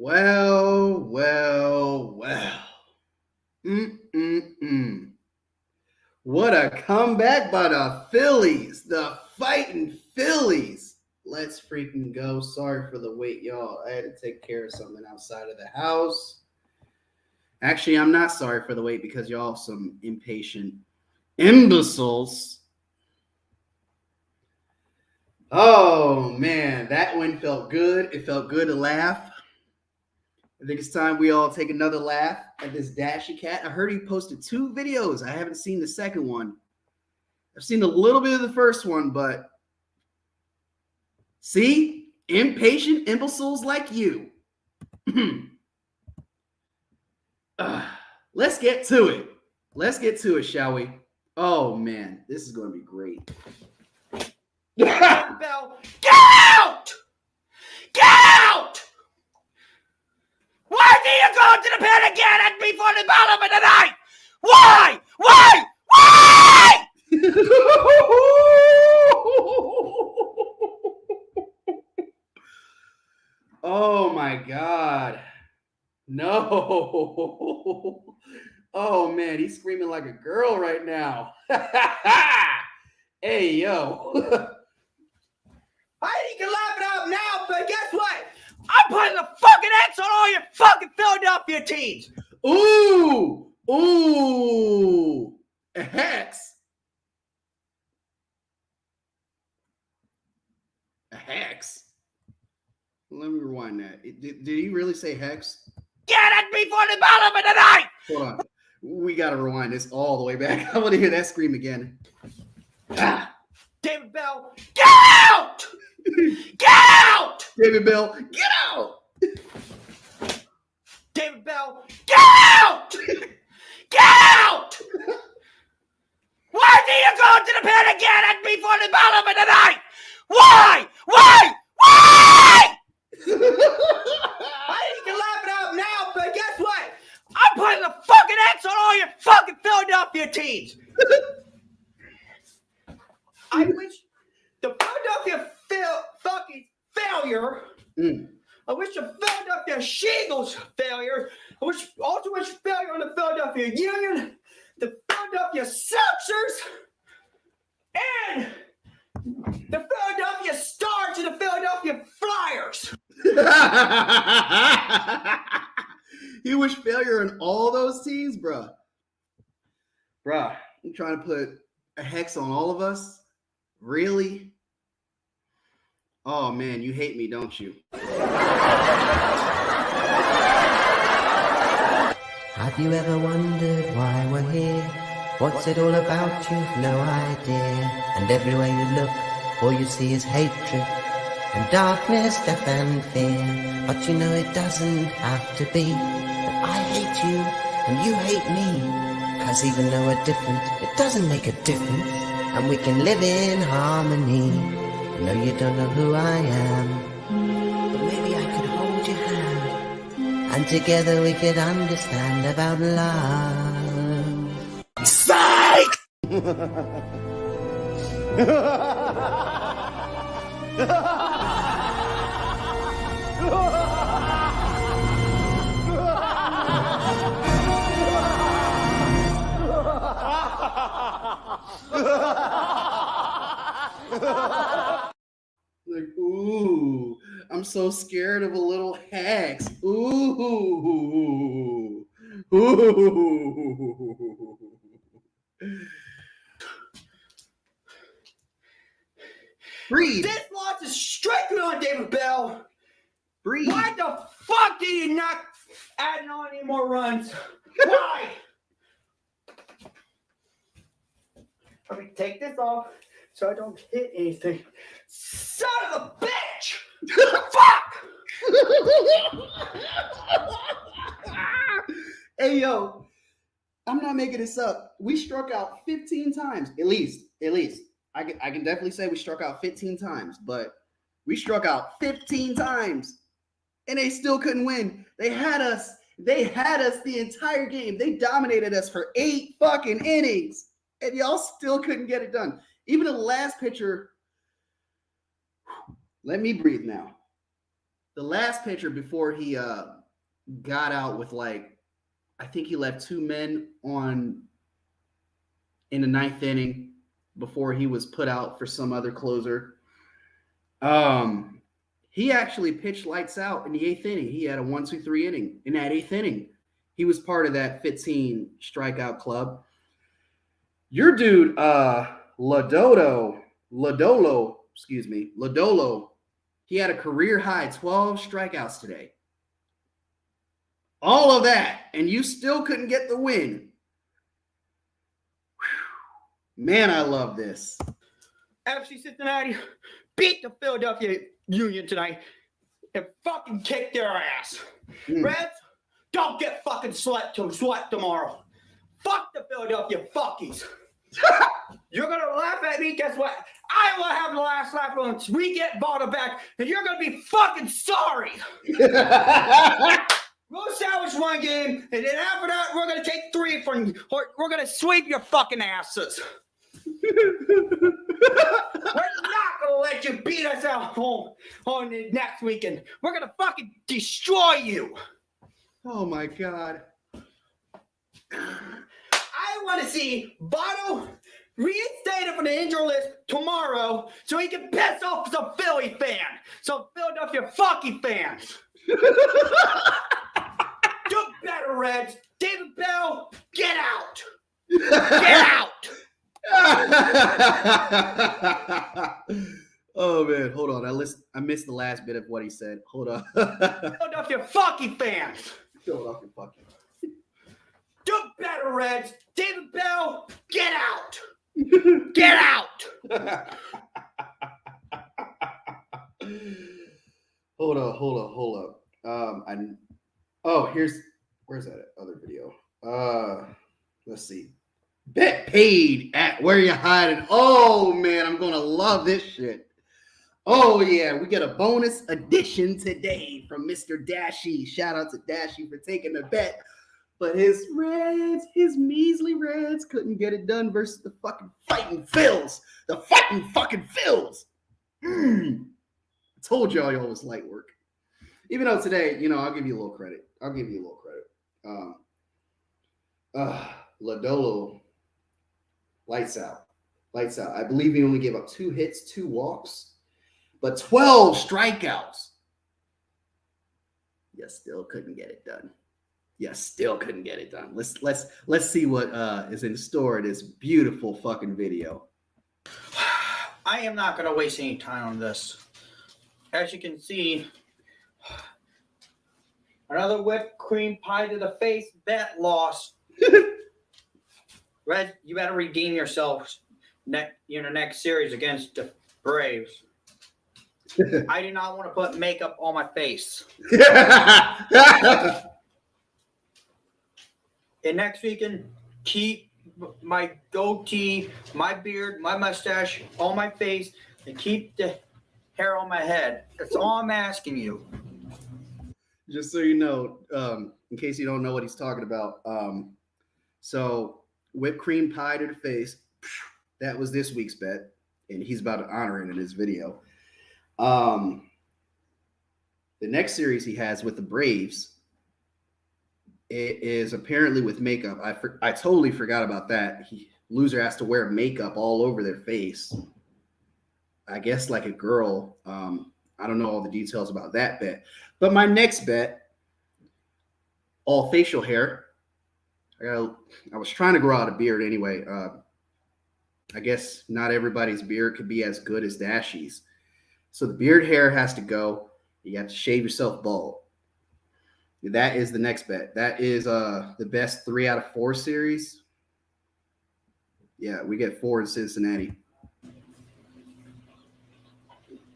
Well. Mm-mm-mm. What a comeback by the Phillies. The fighting Phillies. Let's freaking go. Sorry for the wait, y'all. I had to take care of something outside of the house. Actually, I'm not sorry for the wait because y'all some impatient imbeciles. Oh, man. That one felt good. It felt good to laugh. I think it's time we all take another laugh at this Dashie cat. I heard he posted 2 videos. I haven't seen the second one. I've seen a little bit of the first one, but see? Impatient imbeciles like you. Let's get to it. Let's get to it, shall we? Oh, man. This is going to be great. Bell, get out! Get out! Why do you go to the pen again and before the bottom of the night? Why? Why? Why? Oh my God. No. Oh man, he's screaming like a girl right now. Hey, yo. You can laugh it out now, but guess what? I'm putting the fucking X on all your fucking Philadelphia teams. Ooh. Ooh. A hex. A hex? Let me rewind that. Did he really say hex? Get it before the bottom of the night! Hold on. We got to rewind this all the way back. I want to hear that scream again. Ah. David Bell, get out! Get out! David Bell, get out! David Bell, get out! Get out! Why do you go to the pen again and before the bottom of the night? Why? Why? Why? You can laugh it out now, but guess what? I'm putting the fucking X on all your fucking Philadelphia teams. I wish the Philadelphia fucking failure. I wish the Philadelphia Eagles failure. I also wish failure on the Philadelphia Union, the Philadelphia Sixers, and the Philadelphia Stars and the Philadelphia Flyers. You wish failure on all those teams, bruh. Bruh, you trying to put a hex on all of us? Really? Oh man, you hate me, don't you? Have you ever wondered why we're here? What's it all about? You've no idea. And everywhere you look, all you see is hatred and darkness, death and fear. But you know it doesn't have to be that I hate you and you hate me. 'Cause even though we're different, it doesn't make a difference, and we can live in harmony. I know you don't know who I am, but maybe I could hold your hand, and together we could understand about love. Psych! Like, ooh, I'm so scared of a little hex. Ooh. Ooh. Breathe. This loss is strictly on David Bell. Breathe. Why the fuck do you not add on any more runs? Why? Let me take this off so I don't hit anything. Son of a bitch! Fuck! Hey, yo, I'm not making this up. We struck out 15 times, at least. I can definitely say we struck out 15 times, but we struck out 15 times, and they still couldn't win. They had us the entire game. They dominated us for 8 fucking innings, and y'all still couldn't get it done. Even the last pitcher, let me breathe now. the last pitcher before he got out with like, I think he left 2 men on in the 9th inning before he was put out for some other closer. He actually pitched lights out in the 8th inning. He had a 1-2-3 inning in that 8th inning. He was part of that 15 strikeout club. Your dude, Lodolo, he had a career high 12 strikeouts today. All of that, and you still couldn't get the win. Whew. Man, I love this. FC Cincinnati beat the Philadelphia Union tonight and fucking kick their ass. Reds, don't get fucking swept tomorrow. Fuck the Philadelphia fuckies. You're going to laugh at me. Guess what? I will have the last laugh once we get bottled back, and you're going to be fucking sorry. We'll salvage 1 game, and then after that, we're going to take 3 from you. We're going to sweep your fucking asses. We're not going to let you beat us at home on the next weekend. We're going to fucking destroy you. Oh, my God. I want to see Votto reinstated from the injury list tomorrow so he can piss off some Philly fan, some Philadelphia fucking fans. Do better, Reds. David Bell, get out. Get out. Oh, man. Hold on. I missed the last bit of what he said. Hold on. Philadelphia fucking fans. Philadelphia fucking. Do better, Reds. David Bell, get out. Get out. Hold up. Where's that other video? Let's see. Bet paid at Whereyahidin. Oh man, I'm gonna love this shit. Oh yeah, we get a bonus edition today from Mr. Dashie. Shout out to Dashie for taking the bet. But his measly Reds couldn't get it done versus the fucking fighting Phils. The fighting fucking Phils. I told y'all was light work. Even though today, I'll give you a little credit. Lodolo, lights out. I believe he only gave up 2 hits, 2 walks, but 12 strikeouts. You still couldn't get it done. Let's see what is in store in this beautiful fucking video. I am not going to waste any time on this. As you can see, another whipped cream pie to the face bet loss. Red, you better redeem yourselves in the next series against the Braves. I do not want to put makeup on my face. And next weekend, keep my goatee, my beard, my mustache on my face, and keep the hair on my head. That's all I'm asking you. Just so you know, in case you don't know what he's talking about, so whipped cream pie to the face, that was this week's bet, and he's about to honor it in his video. The next series he has with the Braves, it is apparently with makeup. I totally forgot about that. Loser has to wear makeup all over their face. I guess like a girl. I don't know all the details about that bet. But my next bet, all facial hair. I was trying to grow out a beard anyway. I guess not everybody's beard could be as good as Dashie's. So the beard hair has to go. You have to shave yourself bald. That is the next bet. That is the best 3 out of 4 series. Yeah, we get 4 in Cincinnati.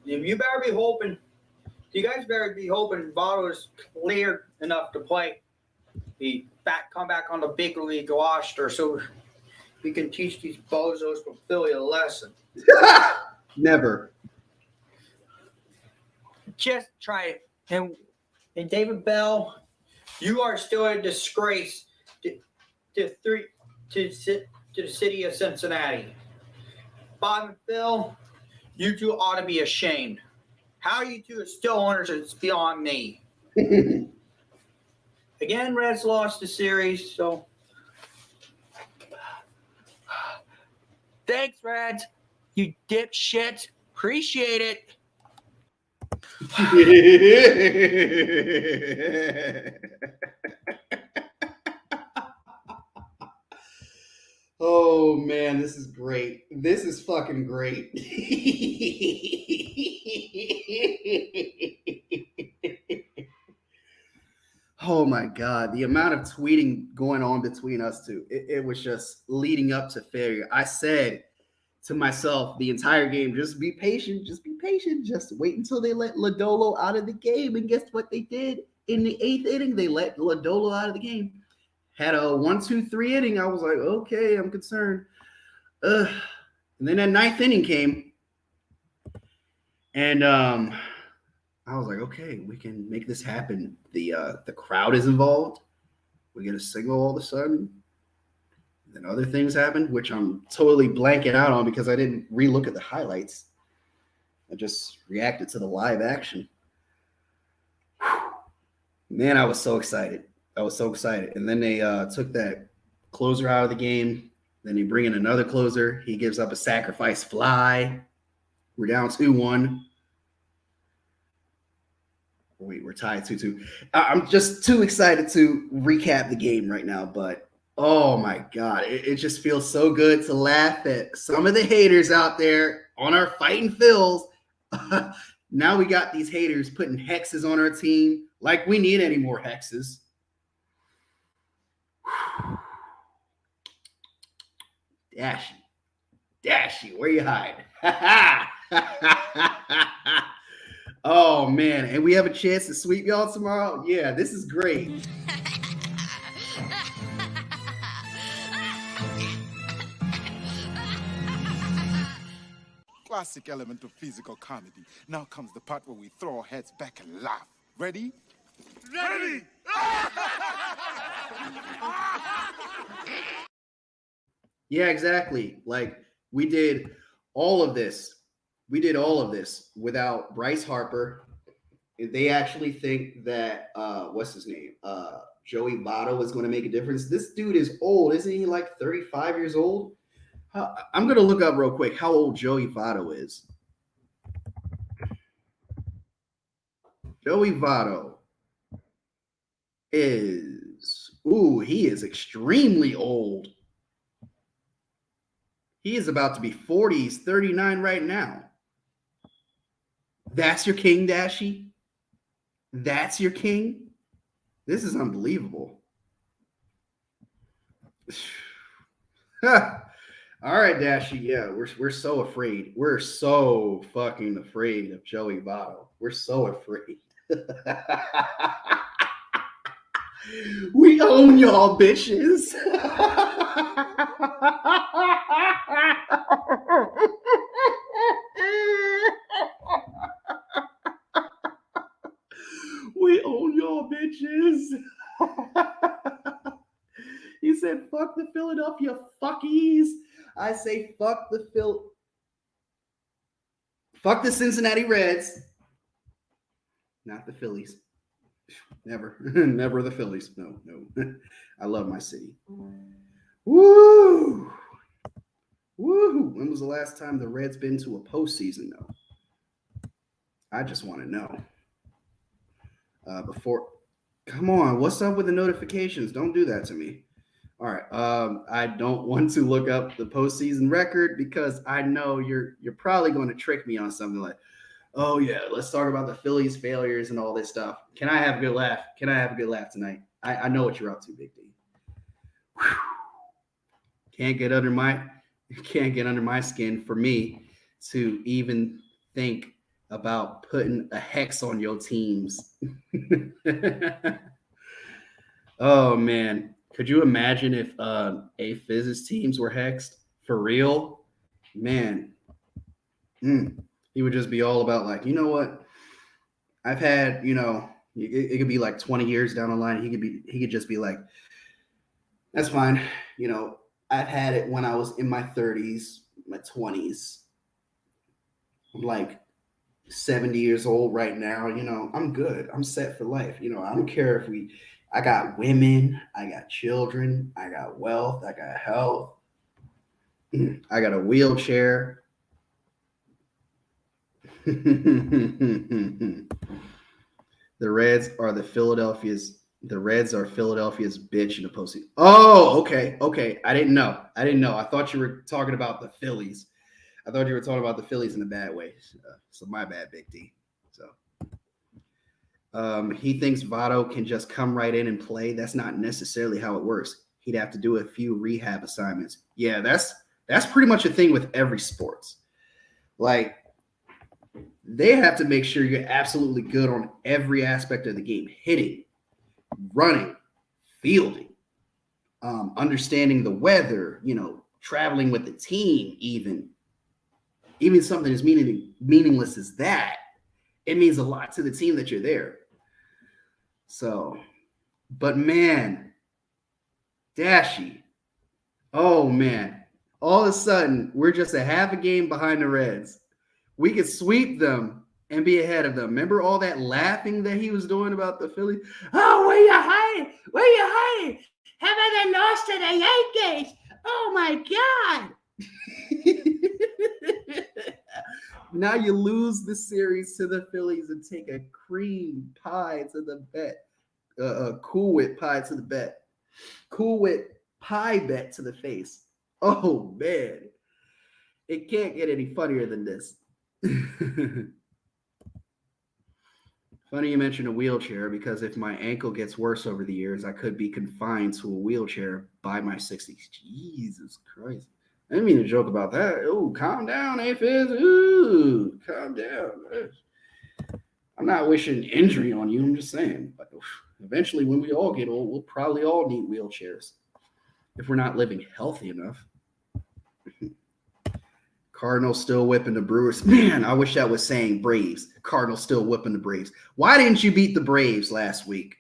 You guys better be hoping Votto is cleared enough to play. Come back on the big league roster so we can teach these bozos from Philly a lesson. Never. Just try it. And David Bell, you are still a disgrace to the city of Cincinnati. Bob and Phil, you two ought to be ashamed. How you two are still owners is beyond me. Again, Reds lost the series, so thanks, Reds. You dipshits. Appreciate it. Oh man, this is great. This is fucking great. Oh my God, the amount of tweeting going on between us two, it was just leading up to failure. I said to myself the entire game, just be patient, just wait until they let Lodolo out of the game. And guess what they did? In the 8th inning, they let Lodolo out of the game. Had a 1-2-3 inning. I was like, okay, I'm concerned. And then that 9th inning came. And I was like, okay, we can make this happen. The crowd is involved. We get a signal all of a sudden. Then other things happened, which I'm totally blanking out on because I didn't relook at the highlights. I just reacted to the live action. Man, I was so excited. And then they took that closer out of the game. Then they bring in another closer. He gives up a sacrifice fly. We're down 2-1. Wait, we're tied 2-2. I'm just too excited to recap the game right now, but oh my God, it just feels so good to laugh at some of the haters out there on our Fighting Phils. Now we got these haters putting hexes on our team like we need any more hexes. Dashie, where you hide? Oh man, and we have a chance to sweep y'all tomorrow. Yeah, this is great. Classic element of physical comedy. Now comes the part where we throw our heads back and laugh. Ready? Ready! Yeah, exactly. Like we did all of this. Without Bryce Harper. They actually think that what's his name? Joey Votto is going to make a difference. This dude is old, isn't he? Like 35 years old. I'm going to look up real quick how old Joey Votto is. Joey Votto is, he is extremely old. He is about to be 40. He's 39 right now. That's your king, Dashie? That's your king? This is unbelievable. All right, Dashie. Yeah, we're so afraid. We're so fucking afraid of Joey Votto. We're so afraid. We own y'all, bitches. We own y'all, bitches. He said, fuck the Philadelphia fuckies. I say, fuck the Cincinnati Reds. Not the Phillies. Never. Never the Phillies. No. I love my city. Woo! When was the last time the Reds been to a postseason, though? I just want to know. Come on, what's up with the notifications? Don't do that to me. All right. I don't want to look up the postseason record because I know you're probably going to trick me on something like, oh yeah, let's talk about the Phillies failures and all this stuff. Can I have a good laugh? Tonight? I know what you're up to, Big D. Whew. Can't get under my skin for me to even think about putting a hex on your teams. Oh man. Could you imagine if A-Fizz's teams were hexed for real? Man, he would just be all about like, you know what? I've had, it could be like 20 years down the line. He could just be like, that's fine. I've had it when I was in my 30s, my 20s. I'm like, 70 years old right now. I'm good. I'm set for life. I don't care if I got women, I got children, I got wealth, I got health, I got a wheelchair. The Reds are Philadelphia's bitch in the postseason. Oh, okay. I didn't know. I thought you were talking about the Phillies. I thought you were talking about the Phillies in a bad way. So my bad, Big D. So he thinks Votto can just come right in and play. That's not necessarily how it works. He'd have to do a few rehab assignments. Yeah, that's pretty much a thing with every sports. Like, they have to make sure you're absolutely good on every aspect of the game. Hitting, running, fielding, understanding the weather, traveling with the team, even something as meaningless as that. It means a lot to the team that you're there. So, but man, Dashie, oh man, all of a sudden we're just a half a game behind the Reds. We could sweep them and be ahead of them. Remember all that laughing that he was doing about the Phillies? Oh, where you hiding? Where you hiding? How about they lost to the Yankees? Oh my God. Now you lose the series to the Phillies and take a cream pie to the bet. Cool Whip pie to the bet. Cool Whip pie bet to the face. Oh, man. It can't get any funnier than this. Funny you mentioned a wheelchair, because if my ankle gets worse over the years, I could be confined to a wheelchair by my 60s. Jesus Christ. I didn't mean to joke about that. Oh, calm down, Aphiz. Ooh, calm down. I'm not wishing injury on you. I'm just saying. But eventually, when we all get old, we'll probably all need wheelchairs if we're not living healthy enough. Cardinals still whipping the Brewers. Man, I wish that was saying Braves. Cardinals still whipping the Braves. Why didn't you beat the Braves last week?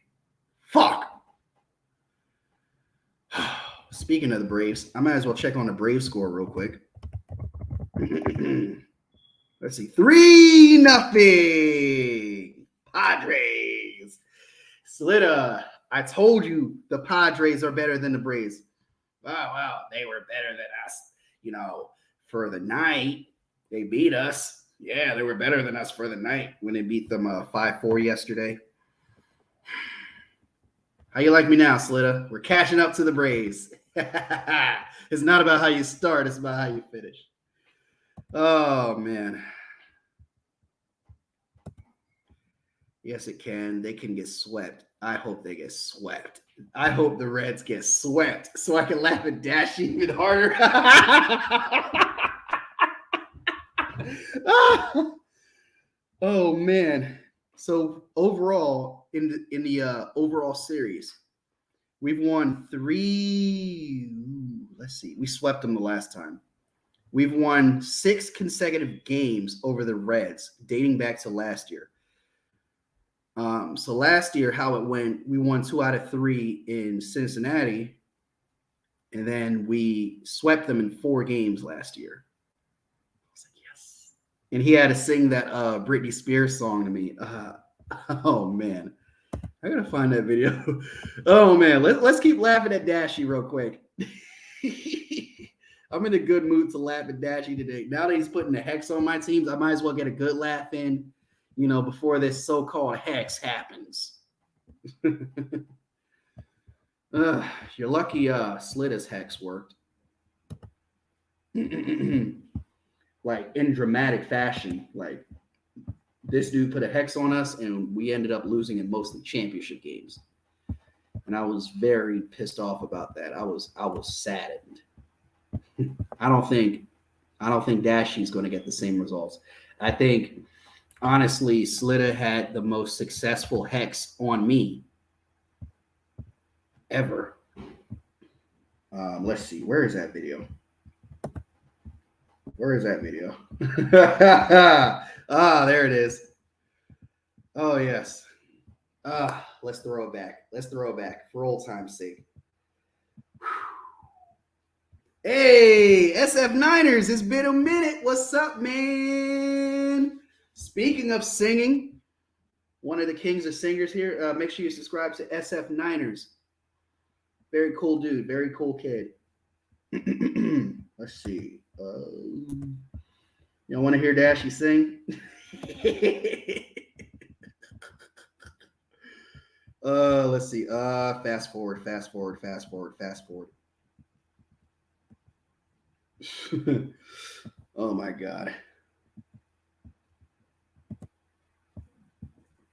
Fuck. Speaking of the Braves, I might as well check on the Braves score real quick. Let's see. 3-0. Padres. Slitta, I told you the Padres are better than the Braves. Wow, they were better than us, for the night. They beat us. Yeah, they were better than us for the night when they beat them 5-4 yesterday. How you like me now, Slitta? We're catching up to the Braves. It's not about how you start, it's about how you finish. Oh, man. Yes, it can. They can get swept. I hope they get swept. I hope the Reds get swept so I can laugh at Dashie even harder. Oh, man. So overall, in the overall series, we've won 3. Let's see. We swept them the last time. We've won 6 consecutive games over the Reds, dating back to last year. So last year, how it went, we won 2 out of 3 in Cincinnati, and then we swept them in 4 games last year. I was like, yes. And he had to sing that Britney Spears song to me. Oh, man. I got to find that video. Oh, man. Let's keep laughing at Dashie real quick. I'm in a good mood to laugh at Dashie today. Now that he's putting the hex on my teams, I might as well get a good laugh in, before this so-called hex happens. You're lucky Slitta's hex worked. Like, in dramatic fashion. Like, this dude put a hex on us, and we ended up losing in mostly championship games. And I was very pissed off about that. I was saddened. I don't think Dashie's going to get the same results. I think, honestly, Slitta had the most successful hex on me ever. Let's see. Where is that video? There it is. Oh, yes. Let's throw it back for old time's sake. Hey, SF Niners, it's been a minute. What's up, man? Speaking of singing, one of the kings of singers here. Make sure you subscribe to SF Niners. Very cool dude. Very cool kid. Let's see. You want to hear Dashie sing? Let's see. Fast forward. Oh my God.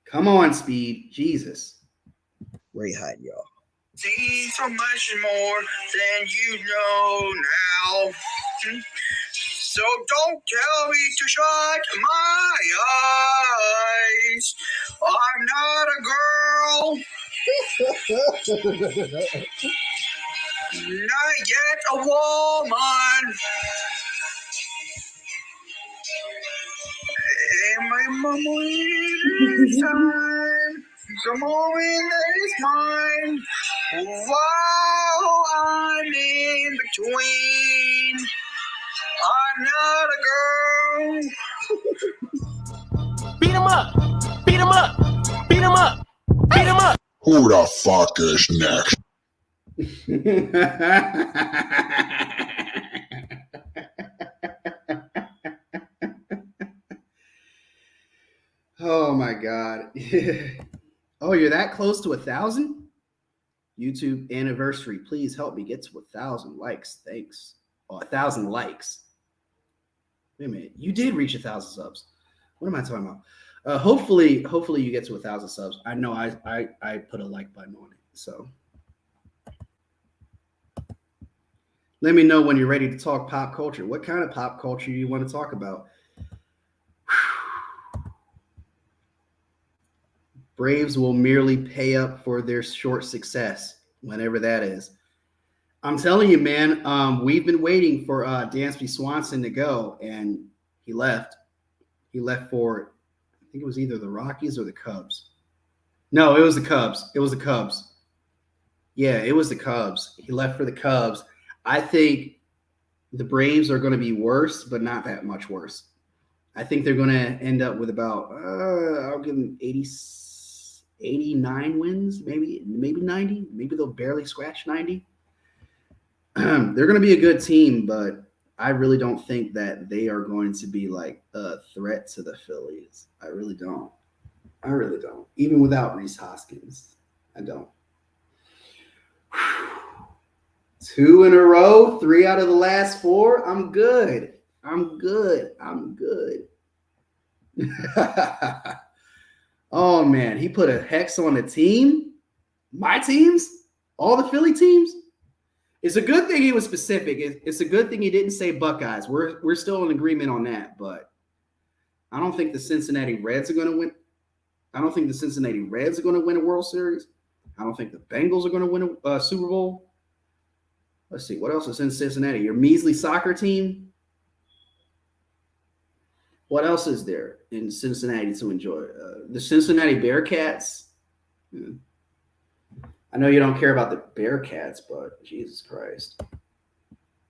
Come on, Speed. Jesus. Whereyahidin, y'all. See so much more than you know now. So don't tell me to shut my eyes. I'm not a girl. Not yet a woman. And my moment is time. The moment that is mine. While I'm in between. I'm not a girl. Beat him up. Beat him up. Beat him up. Beat him up. Who the fuck is next? Oh my God. Oh, you're that close to 1,000? YouTube anniversary. Please help me get to 1,000 likes. Thanks. Oh, 1,000 likes. Wait a minute. You did reach 1,000 subs. What am I talking about? Hopefully you get to 1,000 subs. I know I put a like button on it. So let me know when you're ready to talk pop culture. What kind of pop culture do you want to talk about? Braves will merely pay up for their short success, whenever that is. I'm telling you, man, we've been waiting for Dansby Swanson to go, and he left. He left for, I think it was either the Rockies or the Cubs. No, it was the Cubs. Yeah, it was the Cubs. He left for the Cubs. I think the Braves are going to be worse, but not that much worse. I think they're going to end up with about, I'll give them 89 wins, maybe 90. Maybe they'll barely scratch 90. They're going to be a good team, but I really don't think that they are going to be like a threat to the Phillies. I really don't. Even without Rhys Hoskins, I don't. 2 in a row, 3 out of the last 4. I'm good. Oh, man, he put a hex on the team. My teams, all the Philly teams. It's a good thing he was specific. It's a good thing he didn't say Buckeyes. We're still in agreement on that, but I don't think the Cincinnati Reds are going to win. I don't think the Cincinnati Reds are going to win a World Series. I don't think the Bengals are going to win a Super Bowl. Let's see. What else is in Cincinnati? Your measly soccer team. What else is there in Cincinnati to enjoy? The Cincinnati Bearcats. I know you don't care about the Bearcats, but Jesus Christ.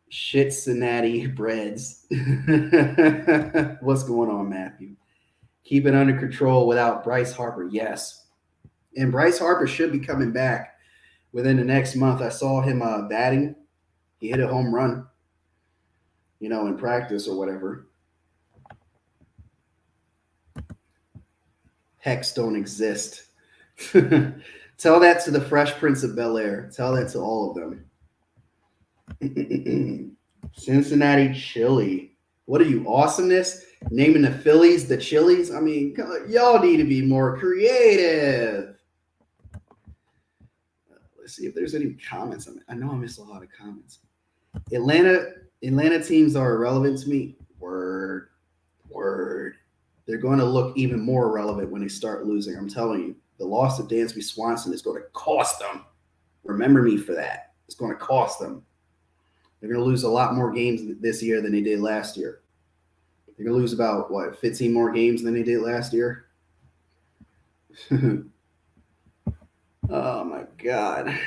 Cincinnati Breads. What's going on, Matthew? Keep it under control without Bryce Harper. Yes. And Bryce Harper should be coming back within the next month. I saw him batting. He hit a home run, in practice or whatever. Hex don't exist. Tell that to the Fresh Prince of Bel-Air. Tell that to all of them. Cincinnati Chili. What are you, awesomeness? Naming the Phillies the Chilies? I mean, y'all need to be more creative. Let's see if there's any comments. I know I missed a lot of comments. Atlanta teams are irrelevant to me. Word. They're going to look even more irrelevant when they start losing. I'm telling you, the loss of Dansby Swanson is going to cost them. Remember me for that. It's going to cost them. They're going to lose a lot more games this year than they did last year. They're going to lose about, 15 more games than they did last year? Oh, my God.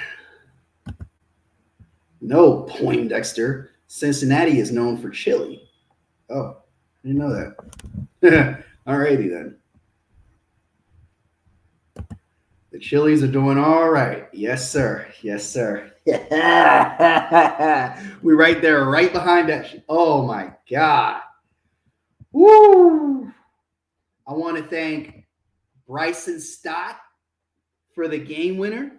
No, Poindexter. Cincinnati is known for chili. Oh, I didn't know that. Alrighty then. The Chili's are doing all right. Yes, sir. Yes, sir. Yeah. We're right there, right behind that. Oh my God. Woo. I want to thank Bryson Stott for the game winner.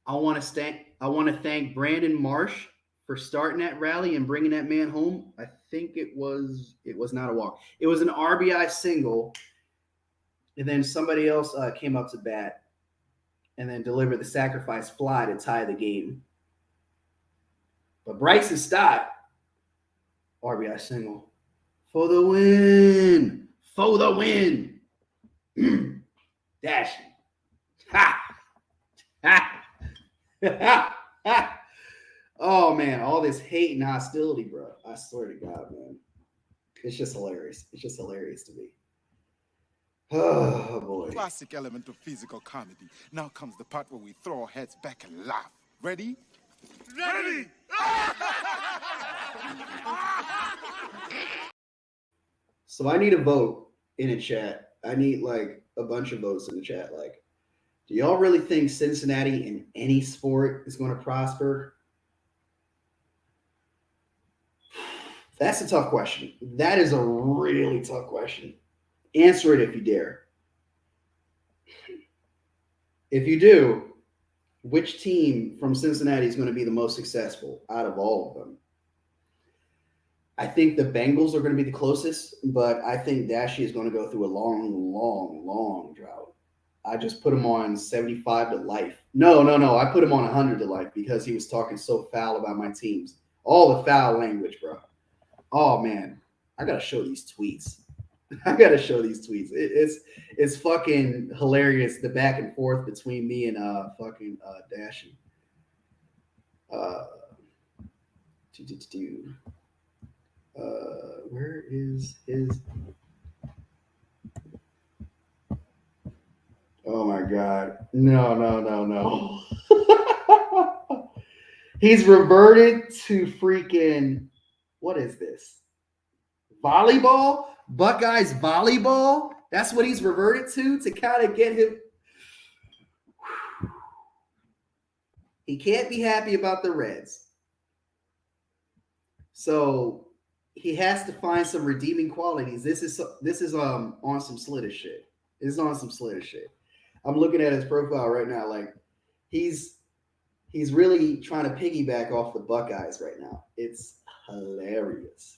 I want to thank Brandon Marsh for starting that rally and bringing that man home. I think it was not a walk. It was an RBI single, and then somebody else came up to bat and then delivered the sacrifice fly to tie the game. But Bryson Stott, RBI single for the win. For the win. Dashie. Ha! Ha! Ha! Oh, man. All this hate and hostility, bro. I swear to God, man. It's just hilarious. It's just hilarious to me. Oh, boy. Classic element of physical comedy. Now comes the part where we throw our heads back and laugh. Ready? Ready! So I need a vote in a chat. I need like a bunch of votes in the chat. Like, do y'all really think Cincinnati in any sport is going to prosper? That's a tough question. That is a really tough question. Answer it if you dare. If you do, which team from Cincinnati is going to be the most successful out of all of them? I think the Bengals are going to be the closest, but I think Dashie is going to go through a long drought. I just put him on 75 to life. No. I put him on 100 to life because he was talking so foul about my teams. All the foul language, bro. Oh, man. I got to show these tweets. It's fucking hilarious, the back and forth between me and fucking Dashie. Where is his? Oh my God. No. He's reverted to freaking, what is this? Volleyball? Buckeyes volleyball? That's what he's reverted to kind of get him. He can't be happy about the Reds. So he has to find some redeeming qualities. This is on some Slitter shit. It's on some Slitter shit. I'm looking at his profile right now. Like he's really trying to piggyback off the Buckeyes right now. It's hilarious.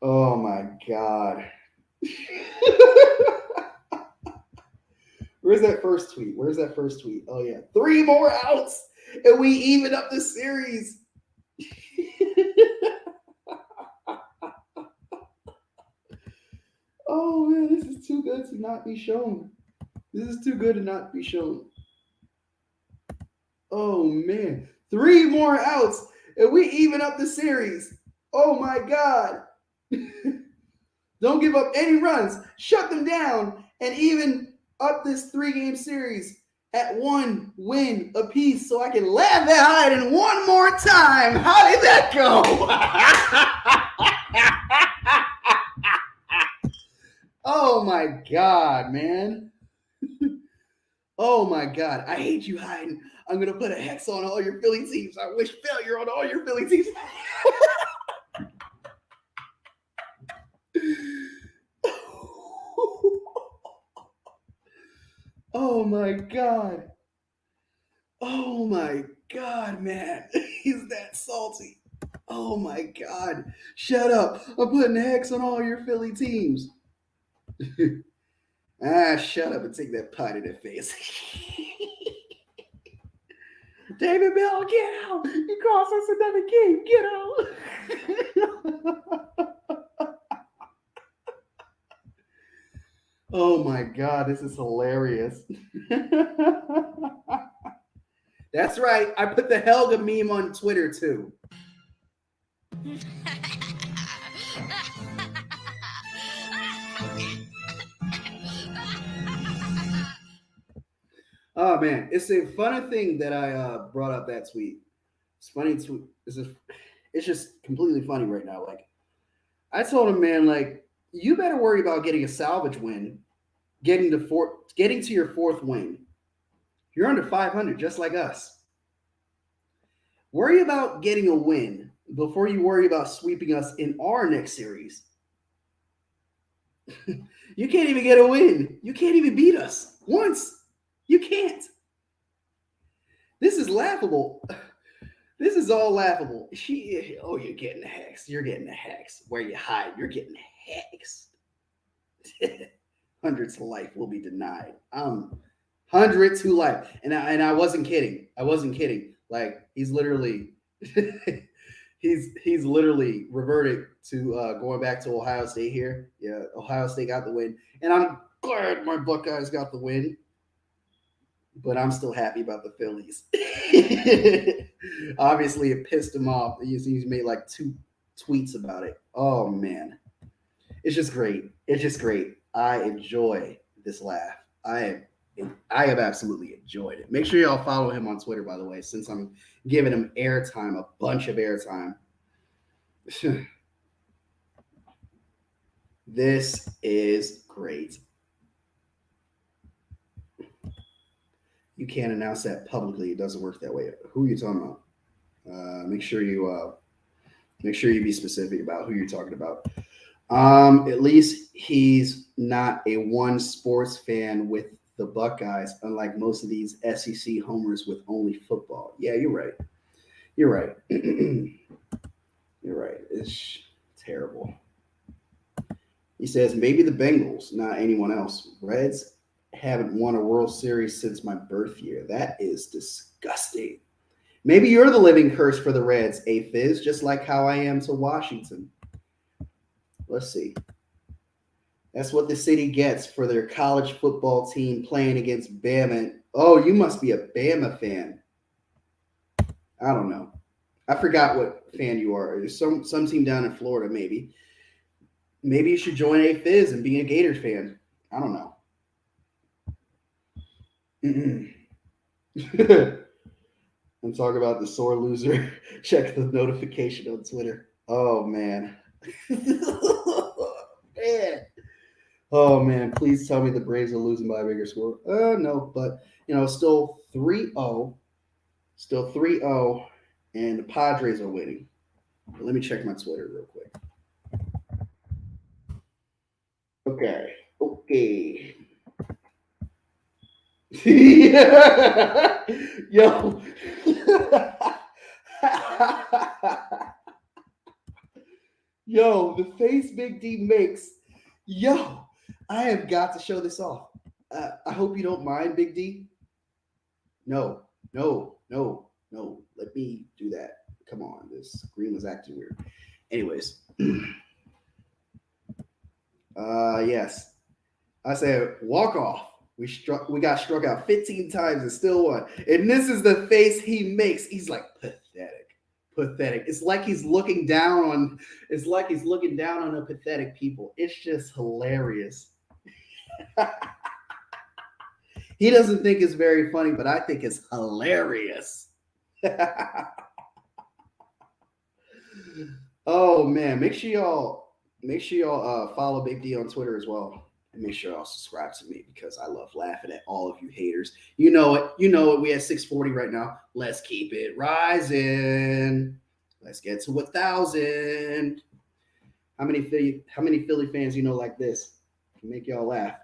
Oh my God. Where's that first tweet? Oh, yeah. 3 more outs, and we even up the series. Oh, man, this is too good to not be shown. Oh, man. 3 more outs, and we even up the series. Oh, my God. Don't give up any runs. Shut them down, and even up this 3-game series at 1 win apiece so I can laugh at Hayden one more time. How did that go? Oh my God, man. Oh my God. I hate you, Hayden. I'm going to put a hex on all your Philly teams. I wish failure on all your Philly teams. Oh my God. Oh my God, man. He's that salty. Oh my God. Shut up. I'm putting a hex on all your Philly teams. Shut up and take that pot in the face. David Bell, get out. You cost us another game. Get out. Oh my God, this is hilarious. That's right. I put the Helga meme on Twitter too. Oh man, it's a funny thing that I brought up that tweet. It's funny it's just completely funny right now. Like I told him, man, like you better worry about getting a salvage win, getting to your fourth win. You're under 500, just like us. Worry about getting a win before you worry about sweeping us in our next series. You can't even get a win. You can't even beat us once. You can't. This is laughable. This is all laughable. You're getting hexed. You're getting hexed. Where you hide, you're getting hexed. Hundreds to life will be denied. 100 to life. And I wasn't kidding. I wasn't kidding. Like he's literally he's literally reverted to going back to Ohio State here. Yeah, Ohio State got the win. And I'm glad my Buckeyes got the win. But I'm still happy about the Phillies. Obviously, it pissed him off. He's made like 2 tweets about it. Oh, man. It's just great. It's just great. I enjoy this laugh. I have absolutely enjoyed it. Make sure y'all follow him on Twitter, by the way, since I'm giving him airtime, a bunch of airtime. This is great. You can't announce that publicly. It doesn't work that way. Who are you talking about? Make sure you be specific about who you're talking about. At least he's not a one sports fan with the Buckeyes, unlike most of these SEC homers with only football. Yeah, you're right. You're right. You're right. It's terrible. He says maybe the Bengals, not anyone else. Reds haven't won a World Series since my birth year. That is disgusting. Maybe you're the living curse for the Reds, Fizz, just like how I am to Washington. Let's see. That's what the city gets for their college football team playing against Bama. Oh, you must be a Bama fan. I don't know. I forgot what fan you are. There's some team down in Florida, maybe. Maybe you should join Fizz and be a Gators fan. I don't know. I'm talking about the sore loser. Check the notification on Twitter. Oh, man. Man. Oh, man. Please tell me the Braves are losing by a bigger score. No, but, still 3-0. Still 3-0, and the Padres are winning. But let me check my Twitter real quick. Okay. Yo. Yo, the face Big D makes. Yo, I have got to show this off. I hope you don't mind, Big D. No. Let me do that. Come on, this screen was acting weird. Anyways. Yes. I said walk off. We got struck out 15 times and still won. And this is the face he makes. He's like pathetic. It's like he's looking down on a pathetic people. It's just hilarious. He doesn't think it's very funny, but I think it's hilarious. Oh man, make sure y'all follow Big D on Twitter as well. And make sure y'all subscribe to me because I love laughing at all of you haters. You know it. We have 640 right now. Let's keep it rising. Let's get to 1,000. How many Philly fans you know like this can make y'all laugh?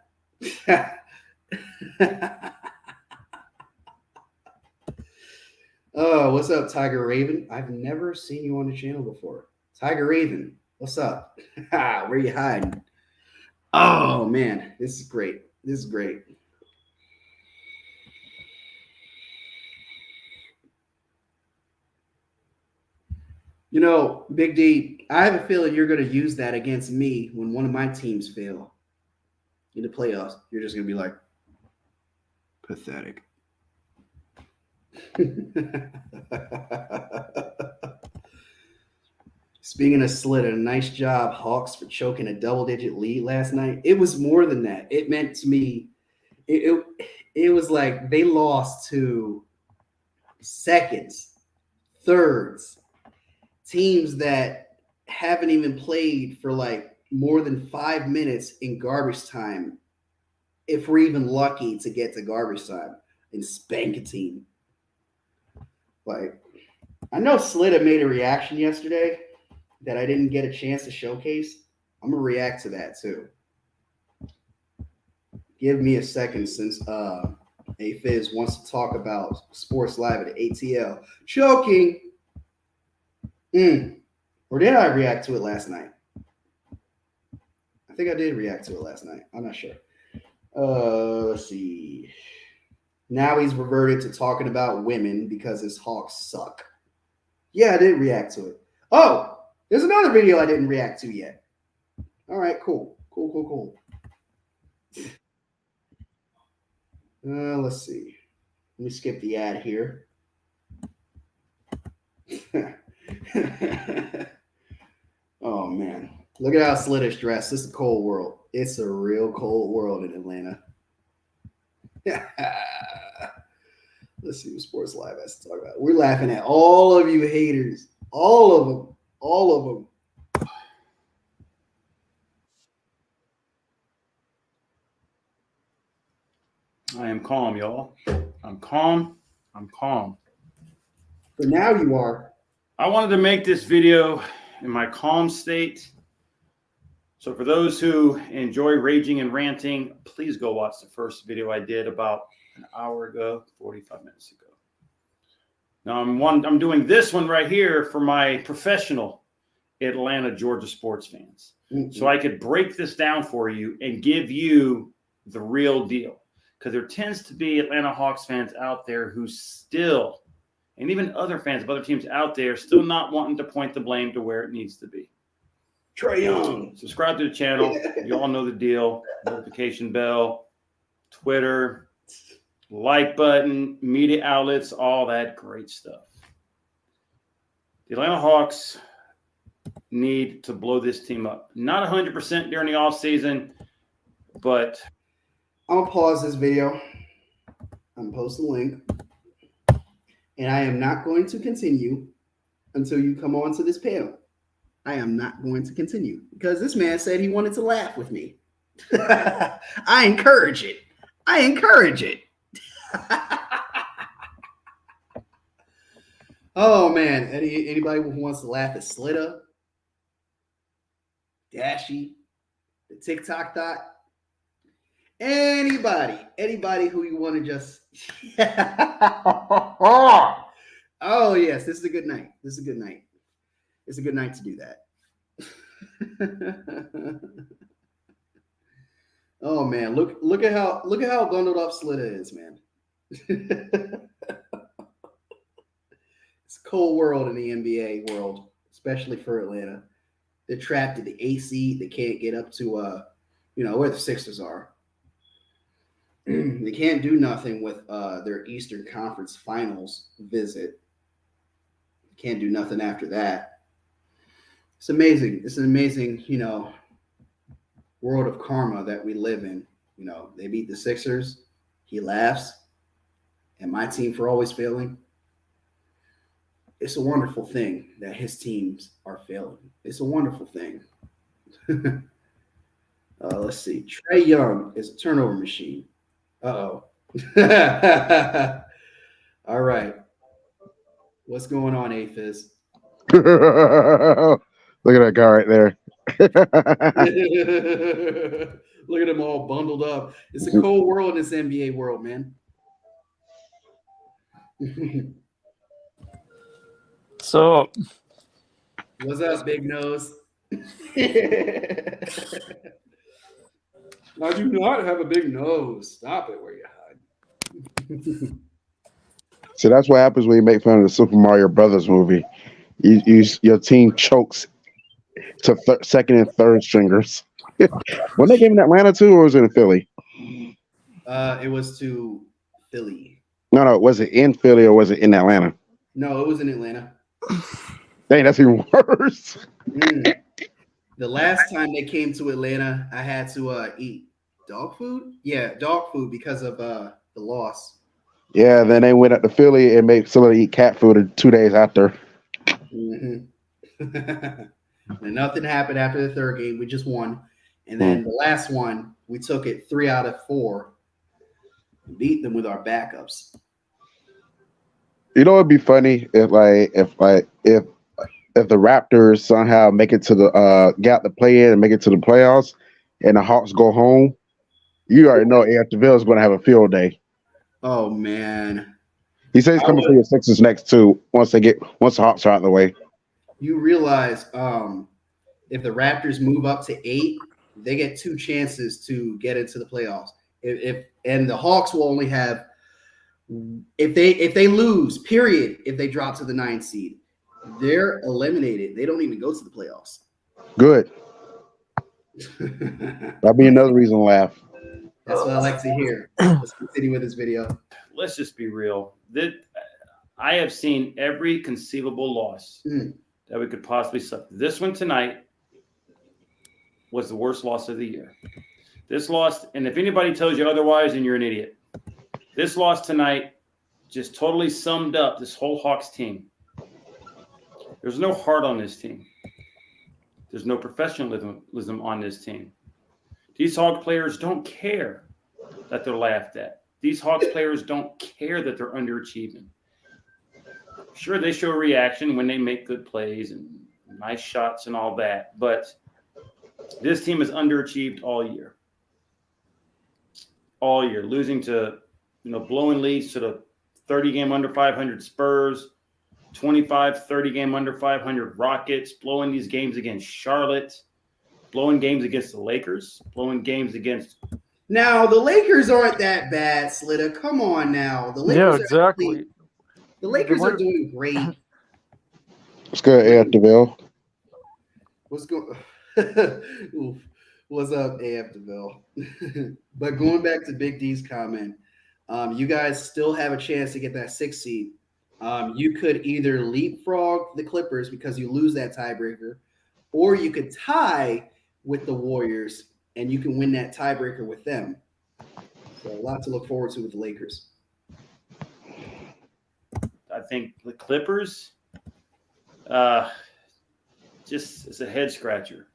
Oh, what's up, Tiger Raven? I've never seen you on the channel before. Tiger Raven, what's up? Where you hiding? Oh, man, this is great. Big D, I have a feeling you're going to use that against me when one of my teams fail in the playoffs. You're just going to be like, pathetic. Speaking of Slit, a nice job, Hawks, for choking a double-digit lead last night. It was more than that. It meant to me, it was like they lost to seconds, thirds, teams that haven't even played for like more than 5 minutes in garbage time, if we're even lucky to get to garbage time, and spank a team. Like, I know Slitta made a reaction yesterday that I didn't get a chance to showcase. I'm gonna react to that too. Give me a second, since A-Fizz wants to talk about Sports Live at ATL. Choking. Or did I react to it last night? I think I did react to it last night. I'm not sure. Let's see. Now he's reverted to talking about women because his Hawks suck. Yeah, I did react to it. Oh, there's another video I didn't react to yet. All right, cool. Let's see. Let me skip the ad here. Oh, man. Look at how Slitter's dressed. This is a cold world. It's a real cold world in Atlanta. Let's see what Sports Live has to talk about. We're laughing at all of you haters. All of them. All of them. I am calm, y'all. I'm calm. For now you are. I wanted to make this video in my calm state. So for those who enjoy raging and ranting, please go watch the first video I did about an hour ago, 45 minutes ago. Now I'm doing this one right here for my professional Atlanta, Georgia sports fans. So I could break this down for you and give you the real deal. Because there tends to be Atlanta Hawks fans out there who still, and even other fans of other teams out there, still not wanting to point the blame to where it needs to be. Trae Young. Subscribe to the channel. You all know the deal. Notification bell, Twitter, like button, media outlets, all that great stuff. The Atlanta Hawks need to blow this team up. Not 100% during the offseason, but I'm going to pause this video. I'm going to post the link. And I am not going to continue until you come on to this panel. I am not going to continue because this man said he wanted to laugh with me. I encourage it. Oh, man. Anybody who wants to laugh at Slitta, Dashie, the TikTok dot, anybody who you want to just oh yes, this is a good night. It's a good night to do that. Oh man, look at how bundled up Slitta is, man. It's a cold world in the NBA world, especially for Atlanta. They're trapped in the AC. They can't get up to where the Sixers are. They can't do nothing with their Eastern Conference Finals visit. Can't do nothing after that. It's amazing. It's an amazing, world of karma that we live in. They beat the Sixers. He laughs. And my team for always failing. It's a wonderful thing that his teams are failing. It's a wonderful thing. Let's see. Trae Young is a turnover machine. Uh-oh. All right. What's going on, A-Fizz? Look at that guy right there. Look at them all bundled up. It's a cold world in this NBA world, man. So, what's up, Big Nose? I do not have a big nose. Stop it, Whereyahidin. See, that's what happens when you make fun of the Super Mario Brothers movie. Your team chokes to second and third stringers. When they came in Atlanta too, or was it in Philly? It was to Philly. No. Was it in Philly or was it in Atlanta? No, it was in Atlanta. Dang, that's even worse. The last time they came to Atlanta, I had to eat dog food. Yeah, dog food because of the loss. Yeah, then they went up to Philly and made somebody eat cat food 2 days after. And nothing happened after the third game. We just won. And then the last one, we took it 3 out of 4 and beat them with our backups. You know, it'd be funny if the Raptors somehow make it to the get the play in and make it to the playoffs, and the Hawks go home. You already know AF DeVille is going to have a field day. Oh man, he says he's coming for your Sixers next too. Once the Hawks are out of the way. You realize if the Raptors move up to 8, they get 2 chances to get into the playoffs. And the Hawks will only have if they lose, period, if they drop to the 9th seed, they're eliminated. They don't even go to the playoffs. Good. That'll be another reason to laugh. That's what I like to hear. Let's continue with this video. Let's just be real. I have seen every conceivable loss that we could possibly suffer. This one tonight was the worst loss of the year. This loss, and if anybody tells you otherwise, then you're an idiot. This loss tonight just totally summed up this whole Hawks team. There's no heart on this team. There's no professionalism on this team. These Hawks players don't care that they're laughed at. These Hawks players don't care that they're underachieving. Sure, they show reaction when they make good plays and nice shots and all that, but this team has underachieved all year. All year, losing to, blowing leads to the 30-game under 500 Spurs, 25-30 game under 500 Rockets, blowing these games against Charlotte, blowing games against the Lakers, blowing games against. Now the Lakers aren't that bad, Slitta. Come on now. The Lakers Yeah, exactly. The Lakers are doing great. What's good, AF DeVille? What's going? What's up, AF DeVille? But going back to Big D's comment, you guys still have a chance to get that 6th seed. You could either leapfrog the Clippers because you lose that tiebreaker, or you could tie with the Warriors and you can win that tiebreaker with them. So a lot to look forward to with the Lakers. I think the Clippers, just it's a head scratcher.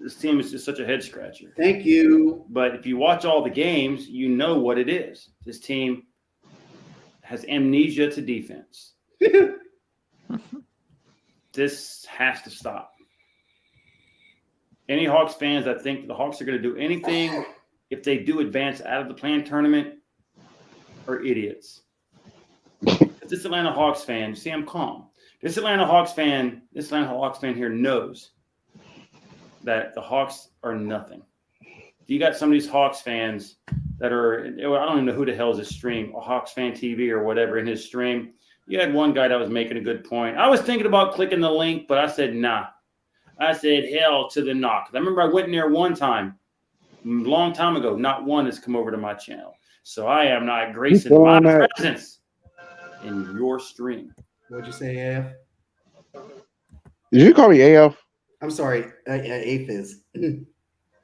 This team is just such a head scratcher. Thank you. But if you watch all the games, you know what it is. This team has amnesia to defense. This has to stop. Any Hawks fans that think the Hawks are going to do anything if they do advance out of the play-in tournament are idiots. This Atlanta Hawks fan, you see, I'm calm. This Atlanta Hawks fan here knows that the Hawks are nothing. You got some of these Hawks fans that are, I don't even know who the hell is this stream, a Hawks fan TV or whatever in his stream. You had one guy that was making a good point. I was thinking about clicking the link, but I said, nah. I said, hell to the knock. I remember I went in there one time, a long time ago. Not one has come over to my channel. So I am not gracing my presence in your stream. What'd you say, AF? Did you call me AF? I'm sorry, AFIZ.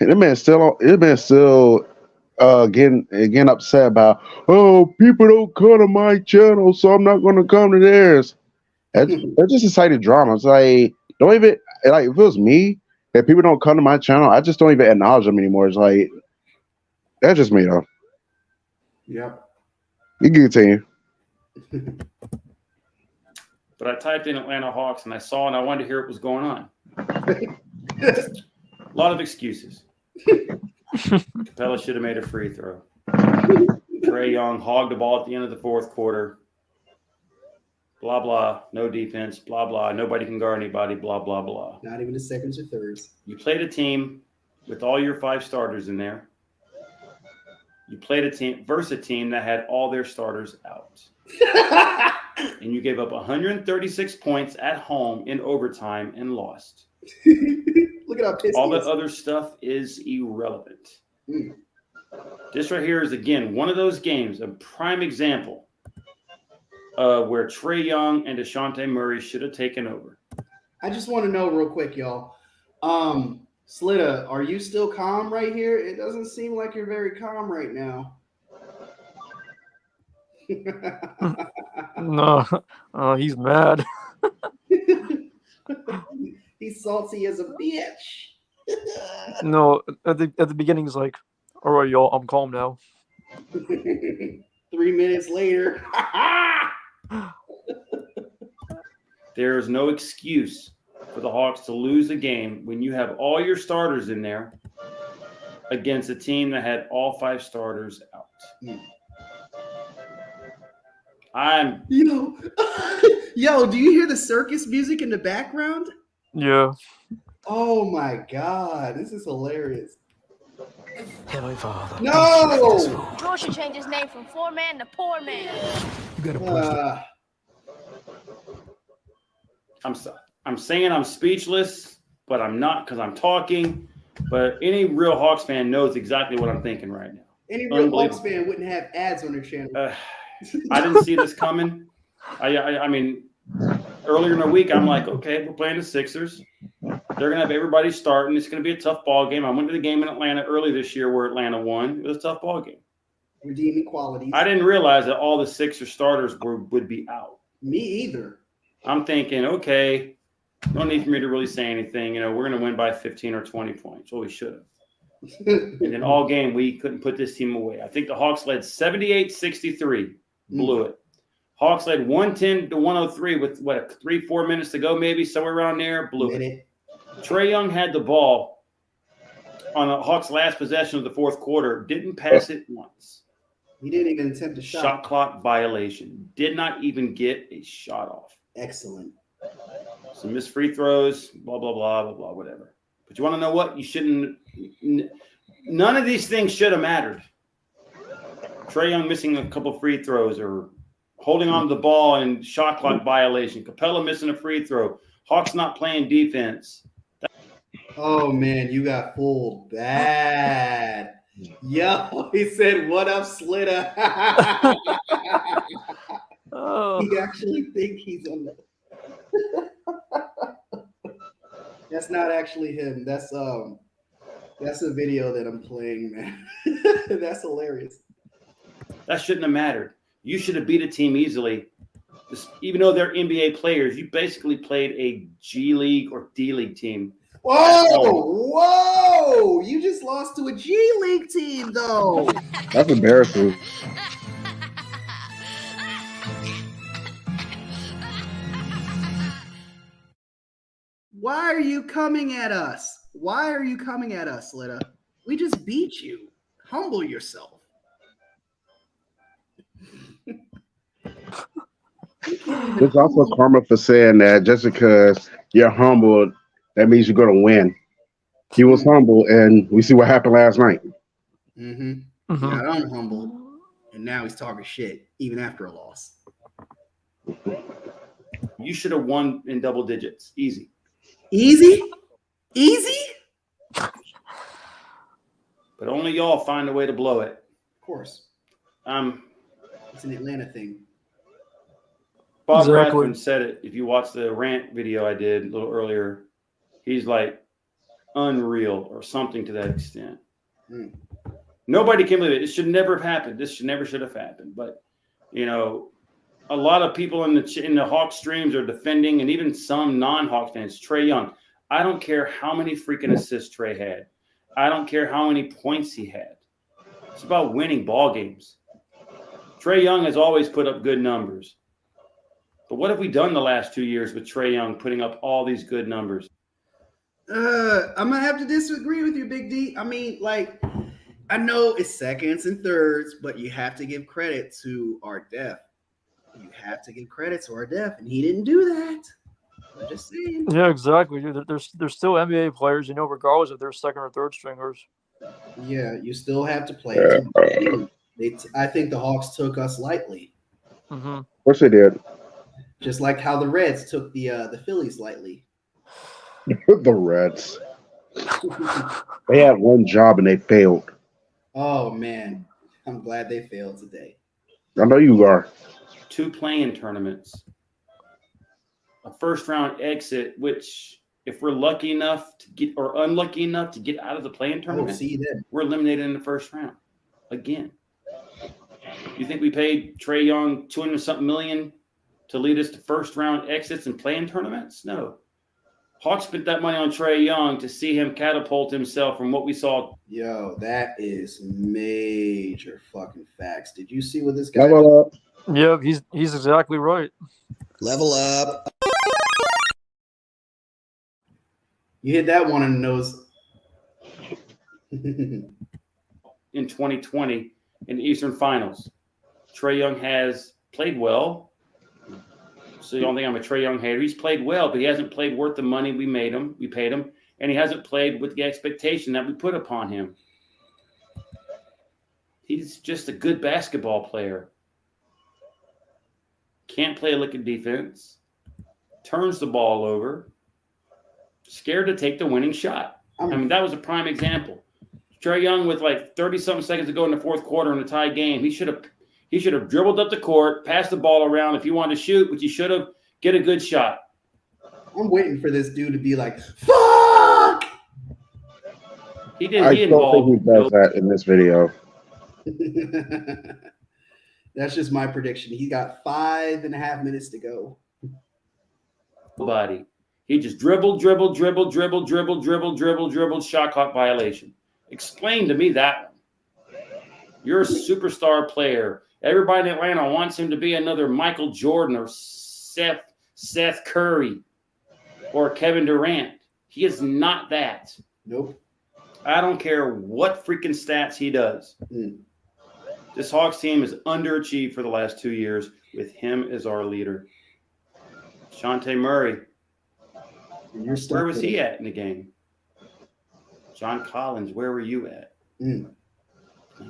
That man still getting upset about, oh, people don't come to my channel, so I'm not going to come to theirs. That's just excited drama. It's like, don't even, like, if it was me, if people don't come to my channel, I just don't even acknowledge them anymore. It's like, that's just me, though. Yep. You can continue. But I typed in Atlanta Hawks and I saw and I wanted to hear what was going on. A lot of excuses. Capella should have made a free throw. Trae Young hogged the ball at the end of the 4th quarter. Blah, blah. No defense. Blah, blah. Nobody can guard anybody. Blah, blah, blah. Not even the seconds or thirds. You played a team with all your 5 starters in there. You played a team versus a team that had all their starters out. And you gave up 136 points at home in overtime and lost. Look at how pissed all the other stuff is irrelevant. This right here is, again, one of those games, a prime example of where Trae Young and DeJounte Murray should have taken over. I just want to know real quick, y'all. Slitta, are you still calm right here? It doesn't seem like you're very calm right now. No, he's mad. He's salty as a bitch. No, at the beginning he's like, "All right, y'all, I'm calm now." 3 minutes later. There is no excuse for the Hawks to lose a game when you have all your starters in there against a team that had all 5 starters out. Yo, do you hear the circus music in the background? Yeah. Oh my God, this is hilarious. Heavenly Father. No! George should change his name from Four Man to Poor Man. You gotta push I'm saying I'm speechless, but I'm not because I'm talking. But any real Hawks fan knows exactly what I'm thinking right now. Any real Hawks fan wouldn't have ads on their channel. I didn't see this coming. I mean, earlier in the week, I'm like, okay, we're playing the Sixers. They're going to have everybody starting. It's going to be a tough ball game. I went to the game in Atlanta early this year where Atlanta won. It was a tough ball game. Redeeming qualities. I didn't realize that all the Sixers starters would be out. Me either. I'm thinking, okay, no need for me to really say anything. We're going to win by 15 or 20 points. Well, we should have. And then all game, we couldn't put this team away. I think the Hawks led 78-63. Blew it. Hawks led 110-103 with, 3-4 minutes to go, maybe, somewhere around there. Blew it. Trae Young had the ball on the Hawks' last possession of the fourth quarter. Didn't pass it once. He didn't even attempt a shot. Shot clock violation. Did not even get a shot off. Excellent. Some missed free throws, blah, blah, blah, blah, blah, whatever. But you want to know what? You shouldn't – none of these things should have mattered. Trae Young missing a couple free throws or holding on to the ball and shot clock violation. Capella missing a free throw. Hawks not playing defense. Oh, man, you got fooled bad. Yo, he said, what up, Slitter? He actually think he's on the That's not actually him. That's a video that I'm playing, man. That's hilarious. That shouldn't have mattered. You should have beat a team easily. Even though they're NBA players, you basically played a G League or D League team. Whoa! You just lost to a G League team, though. That's embarrassing. Why are you coming at us? Why are you coming at us, Litta? We just beat you. Humble yourself. There's also karma for saying that just because you're humble, that means you're going to win. He was humble, and we see what happened last night. Mm-hmm. He got unhumbled, and now he's talking shit, even after a loss. You should have won in double digits. Easy. Easy? Easy? But only y'all find a way to blow it. Of course. It's an Atlanta thing. Bob Rathbun said it. If you watch the rant video I did a little earlier, he's like unreal or something to that extent. Nobody can believe it. It should never have happened. This should have happened. But, a lot of people in the Hawks streams are defending, and even some non-Hawks fans, Trae Young. I don't care how many freaking assists Trae had. I don't care how many points he had. It's about winning ball games. Trae Young has always put up good numbers. But what have we done the last 2 years with Trae Young putting up all these good numbers? I'm going to have to disagree with you, Big D. I mean, I know it's seconds and thirds, but you have to give credit to our depth. You have to give credit to our depth, and he didn't do that. I'm just saying. Yeah, exactly. There's still NBA players, regardless if they're second or third stringers. Yeah, you still have to play. I think the Hawks took us lightly. Of course they did. Just like how the Reds took the Phillies lightly. The Reds. They had one job and they failed. Oh, man. I'm glad they failed today. I know you are. 2 play-in tournaments. A first-round exit, which if we're lucky enough to get or unlucky enough to get out of the play-in tournament, we're eliminated in the first round. Again. You think we paid Trae Young $200-something million to lead us to first-round exits and play-in tournaments? No. Hawks spent that money on Trae Young to see him catapult himself from what we saw. Yo, that is major fucking facts. Did you see what this guy Level up. Yeah, he's exactly right. Level up. You hit that one in the nose. In 2020 in the Eastern Finals. Trae Young has played well. So you don't think I'm a Trae Young hater. He's played well, but he hasn't played worth the money we paid him, and he hasn't played with the expectation that we put upon him. He's just a good basketball player. Can't play a lick of defense. Turns the ball over. Scared to take the winning shot. I mean, that was a prime example. Trae Young with like 30-something seconds to go in the fourth quarter in a tie game. He should have dribbled up the court, passed the ball around if he wanted to shoot, which he should have, get a good shot. I'm waiting for this dude to be like, fuck! He did. I He don't think he involved. does that in this video. That's just my prediction. He got 5.5 minutes to go. Nobody. He just dribbled, shot clock violation. Explain to me that one. You're a superstar player. Everybody in Atlanta wants him to be another Michael Jordan or Seth Curry or Kevin Durant. He is not that. Nope. I don't care what freaking stats he does. This Hawks team has underachieved for the last 2 years with him as our leader. Shantae Murray. Where was he at in the game? John Collins, where were you at?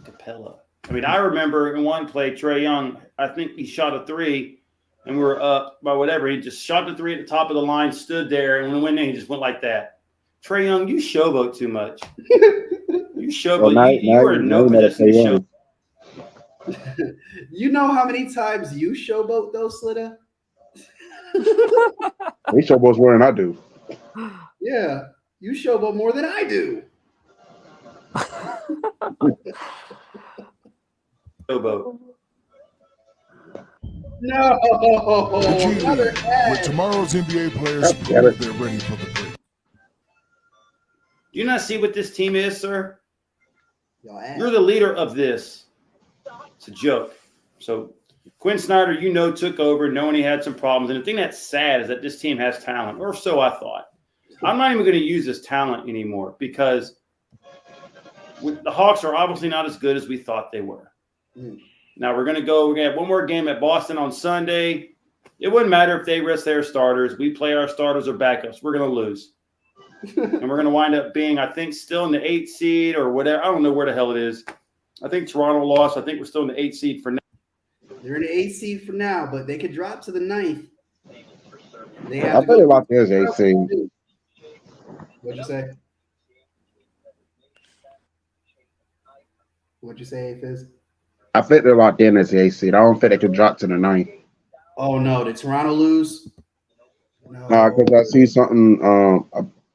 Capella. I mean, I remember in one play, Trae Young, I think he shot a three, and we were up by whatever. He just shot the three at the top of the line, stood there, and when it went in, he just went like that. Trae Young, you showboat too much. You showboat. Well, you are in no position to show. You know how many times you showboat though, Slitta? He showboats more than I do. Yeah, you showboat more than I do. Showboat. No. With tomorrow's NBA players prove they're ready for the break. Do you not see what this team is, sir? You're You're the leader of this. It's a joke. So Quinn Snyder, took over knowing he had some problems. And the thing that's sad is that this team has talent, or so I thought. I'm not even going to use this talent anymore because the Hawks are obviously not as good as we thought they were. Now we're going to have one more game at Boston on Sunday. It wouldn't matter if they rest their starters. We play our starters or backups. We're going to lose. And we're going to wind up being, I think, still in the 8th seed or whatever. I don't know where the hell it is. I think Toronto lost. I think we're still in the 8th seed for now. They're in the 8th seed for now, but they could drop to the 9th. I thought they locked theirs 8th seed. What'd you say? What'd you say, Fizz? I think they're locked in as the 8th seed. I don't think they could drop to the 9th. Oh, no. Did Toronto lose? No, because I see something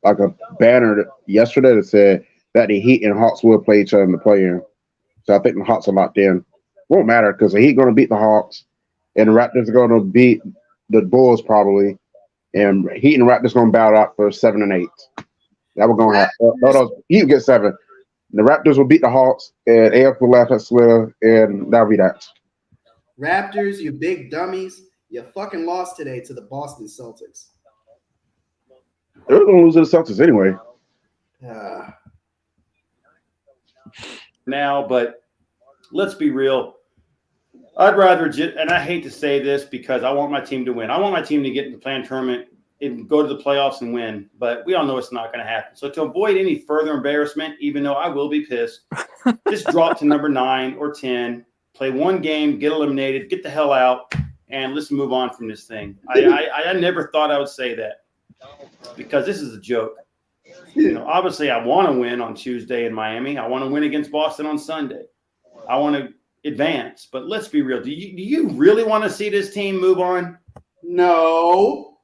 like a banner yesterday that said that the Heat and Hawks will play each other in the play-in. So I think the Hawks are locked in. Won't matter because the Heat going to beat the Hawks, and the Raptors are going to beat the Bulls probably, and Heat and Raptors going to battle out for 7 and 8. That we're going to have. No, Heat will get 7. The Raptors will beat the Hawks, and AF will laugh at Slitter, and that'll be that. Raptors, you big dummies. You fucking lost today to the Boston Celtics. They were going to lose to the Celtics anyway. Now, but let's be real. I'd rather and I hate to say this because I want my team to win. I want my team to get in the play-in tournament and go to the playoffs and win, but we all know it's not going to happen. So to avoid any further embarrassment, even though I will be pissed, just drop to number 9 or 10, play one game, get eliminated, get the hell out, and let's move on from this thing. I never thought I would say that because this is a joke. Obviously I want to win on Tuesday in Miami. I want to win against Boston on Sunday. I want to advance, but let's be real. Do you really want to see this team move on? No.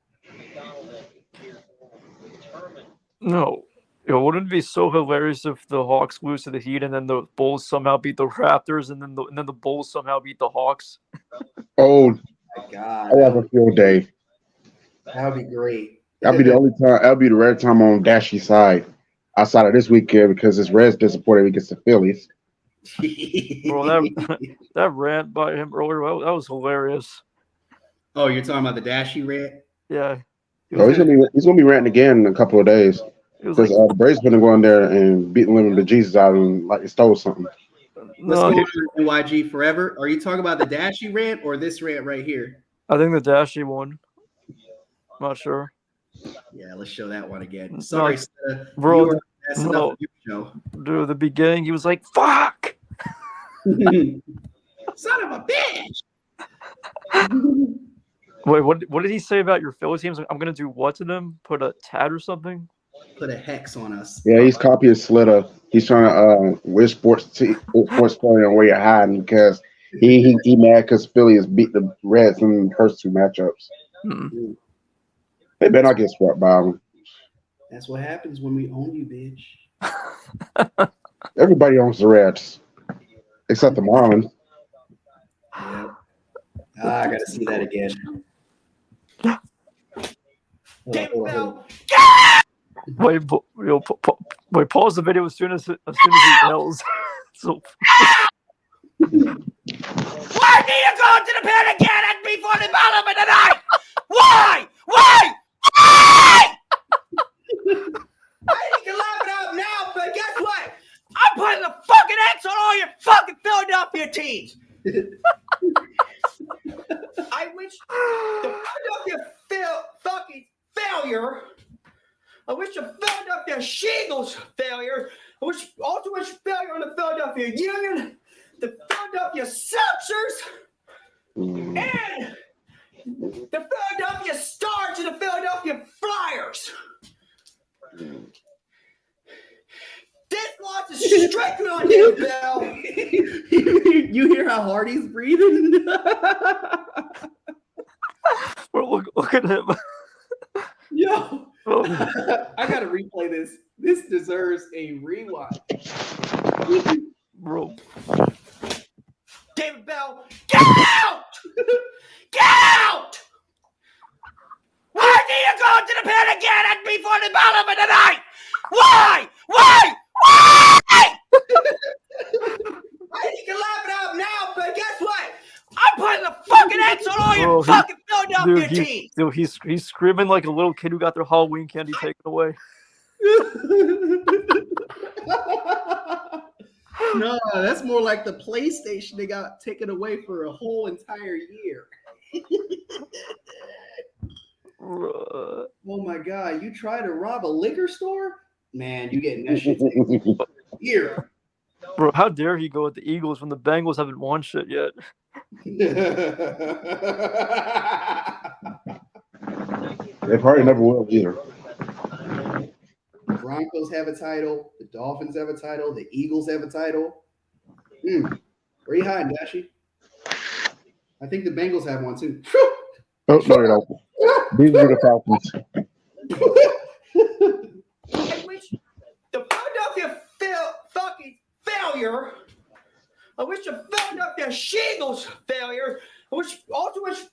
No. Wouldn't it be so hilarious if the Hawks lose to the Heat and then the Bulls somehow beat the Raptors and then the Bulls somehow beat the Hawks? Oh, My God, I have a field day. that would be great. That'll be the only time. That'll be the rare time on Dashie's side outside of this weekend because his Reds disappointed against the Phillies. Bro, that rant by him earlier, that was hilarious. Oh, you're talking about the Dashie rant? Yeah. Oh, he's gonna be ranting again in a couple of days because the Braves gonna go in there and beat the living bejesus out of him like he stole something. What's going on, NYG Forever? Are you talking about the Dashie rant or this rant right here? I think the Dashie one. I'm not sure. Yeah, let's show that one again. Sorry, bro. Show. Dude, the beginning, he was like, "Fuck, son of a bitch." Wait, what did he say about your Phillies teams? I'm gonna do what to them? Put a tat or something? Put a hex on us. Yeah, he's copying Slitter. He's trying to wear sports player on Whereyahidin because he mad because Phillies beat the Reds in the first two matchups. Mm-hmm. They better not get swept by them. That's what happens when we own you, bitch. Everybody owns the Reds, except the Marlins. Yeah. I gotta see that again. Wait, pause the video as soon as he yells. So. Why do you go to the pen again and before the bottom of the night? Why? Why? I can laugh it out now, but guess what? I'm putting a fucking X on all your fucking Philadelphia teams. I wish the Philadelphia fucking failure. I wish the Philadelphia Shingles failure. I wish failure on the Philadelphia Union, the Philadelphia Sixers, and the Philadelphia Stars and the Philadelphia Flyers. This loss is strictly on you, Bill. You hear how hard he's breathing? Well, look at him. Yo, I gotta replay this. This deserves a rewind. Bro. David Bell, get out! Get out! Why do you go to the pen again and before the bottom of the night? Why? Why? Why? You can laugh it out now, but guess what? I'm putting a fucking X on all your fucking Philadelphia teams. Dude, he's screaming like a little kid who got their Halloween candy taken away. No, that's more like the PlayStation they got taken away for a whole entire year. Oh my God, you try to rob a liquor store? Man, you getting that shit taken here. Bro, how dare he go with the Eagles when the Bengals haven't won shit yet? They probably never will either. The Broncos have a title. The Dolphins have a title. The Eagles have a title. Where are you hiding, Dashie? I think the Bengals have one too. Oh, no, they don't. These are the Falcons. I wish the Philadelphia fucking failure. I wish the Philadelphia Shingles failure. I wish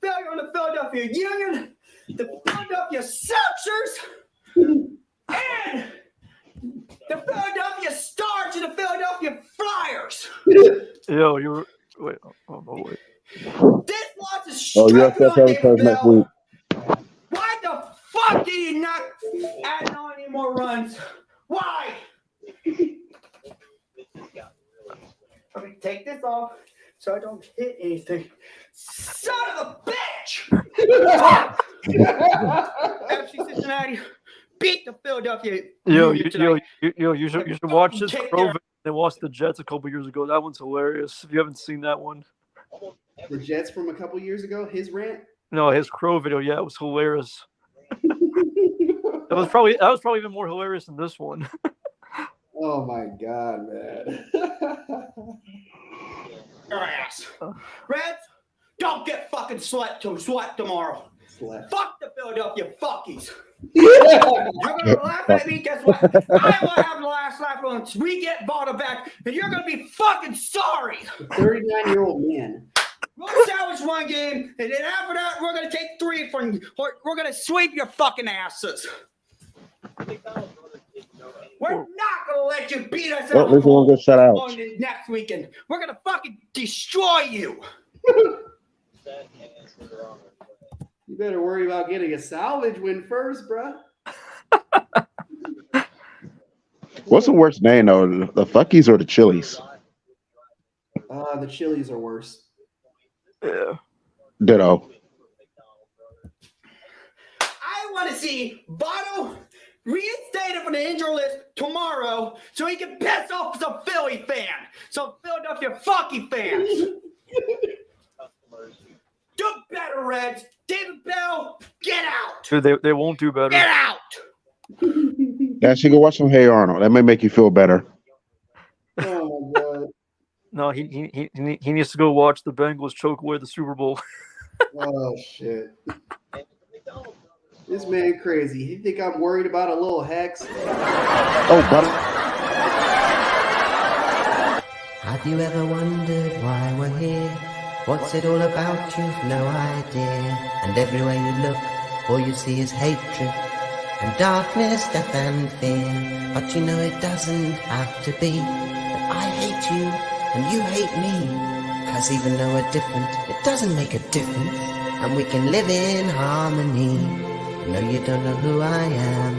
failure on the Philadelphia Union, the Philadelphia Sixers, and the Philadelphia Stars and the Philadelphia Flyers. Yo, you wait. Wait. This loss is strictly on David next Bell. week. Why the fuck do you not add on any more runs? Why? Let me take this off so I don't hit anything. Son of a bitch! FC Cincinnati beat the Philadelphia. You should watch this Crow. They lost the Jets a couple years ago. That one's hilarious. If you haven't seen that one. The Jets from a couple years ago, his rant? No, his Crow video. Yeah, it was hilarious. That was probably even more hilarious than this one. Oh my God, man. Your ass. Reds, don't get fucking swept tomorrow. Slept. Fuck the Philadelphia. Philadelphia fuckies. You're gonna laugh at me. Guess what? I will have the last laugh once we get Votto back, and you're gonna be fucking sorry. 39-year-old man. We'll salvage one game, and then after that, we're gonna take 3 from you. We're gonna sweep your fucking asses. We're not gonna let you beat us Well, at least we won't get shut out. on the next weekend. We're gonna fucking destroy you. You better worry about getting a salvage win first, bruh. What's the worst name though? The Fuckies or the Chilies? The Chilies are worse. Yeah. Ditto. I want to see Votto reinstated from the injury list tomorrow so he can piss off some Philly fan, some Philadelphia fucking fans. Do better, Reds. David Bell, get out. Dude, they won't do better. Get out. Dashie, go watch some Hey Arnold. That may make you feel better. Oh my god. No, he needs to go watch the Bengals choke away the Super Bowl. Oh shit. This man crazy. You think I'm worried about a little hex? Oh, brother. Have you ever wondered why we're here? What's it all about? You've no idea. And everywhere you look, all you see is hatred and darkness, death and fear. But you know it doesn't have to be that I hate you and you hate me. 'Cause even though we're different, it doesn't make a difference. And we can live in harmony. No, you don't know who I am,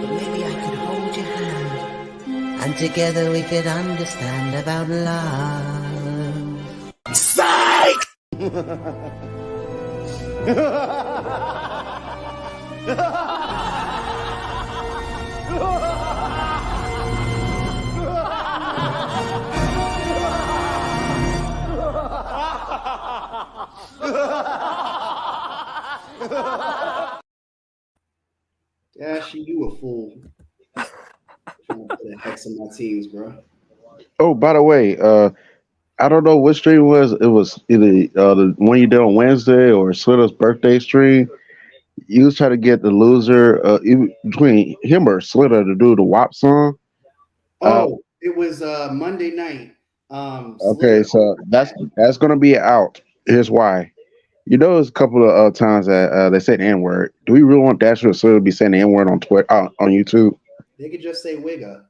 but maybe I could hold your hand, and together we could understand about love. Psych! Dashie, you a fool. Trying to put a hex on my teams, bro. Oh, by the way, I don't know what stream it was. It was either the one you did on Wednesday or Slitter's birthday stream. You was trying to get the loser between him or Slitter to do the WAP song. It was Monday night. Okay, so that's gonna be out. Here's why. You know, there's a couple of times that they say the N word. Do we really want Dashie or Slitter to be saying the N word on Twitter, on YouTube? They could just say wigga.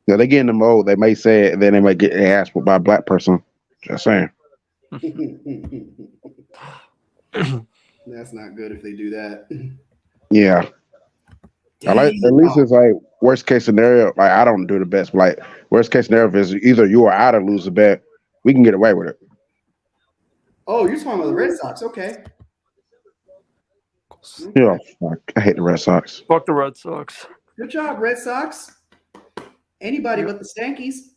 Yeah, they get in the mode. They may say it, and then they might get asked by a black person. Just saying. That's not good if they do that. Yeah. I like, at least it's like worst case scenario. Like, I don't do the best, but like worst case scenario is either you or I to lose the bet. We can get away with it. Oh, you're talking about the Red Sox. Okay. Yeah, fuck. I hate the Red Sox. Fuck the Red Sox. Good job, Red Sox. Anybody but the Stankies.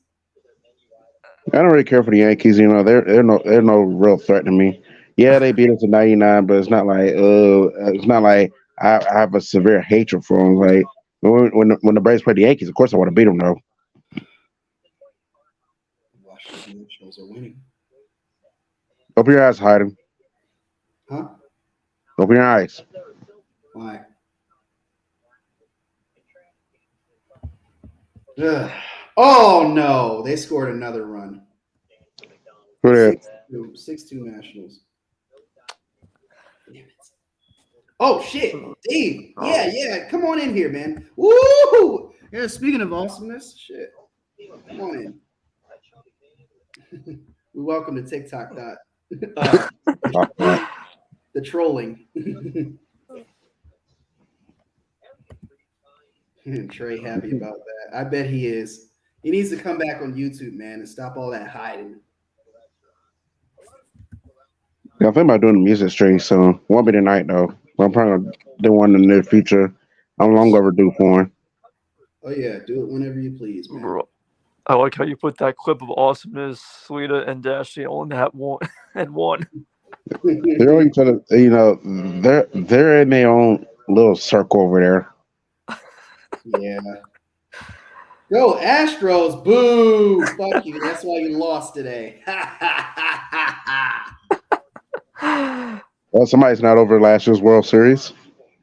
I don't really care for the Yankees. You know, they're no real threat to me. Yeah, they beat us in '99, but it's not like I have a severe hatred for them. Like when the Braves play the Yankees, of course I want to beat them though. Washington shows are winning. Open your eyes, Hayden. Huh? Open your eyes. Why? Ugh. Oh no! They scored another run. Who that? 6-2 Nationals. Damn it. Oh shit, Dave. Yeah. Come on in here, man. Woo! Yeah. Speaking of awesomeness, shit. Come on in. We welcome to TikTok. The trolling. Trey happy about that. I bet he is. He needs to come back on YouTube, man, and stop all that hiding. Yeah, I'm thinking about doing a music stream soon. Won't be tonight though. But I'm probably gonna do one in the near future. I'm long overdue for one. Oh yeah, do it whenever you please, man. Bro, I like how you put that clip of awesomeness, Sleeta and Dashie on that one and one. They're all each other. You know, they're in their own little circle over there. Yeah. Go Astros! Boo! Fuck you. That's why you lost today. Well, somebody's not over last year's World Series.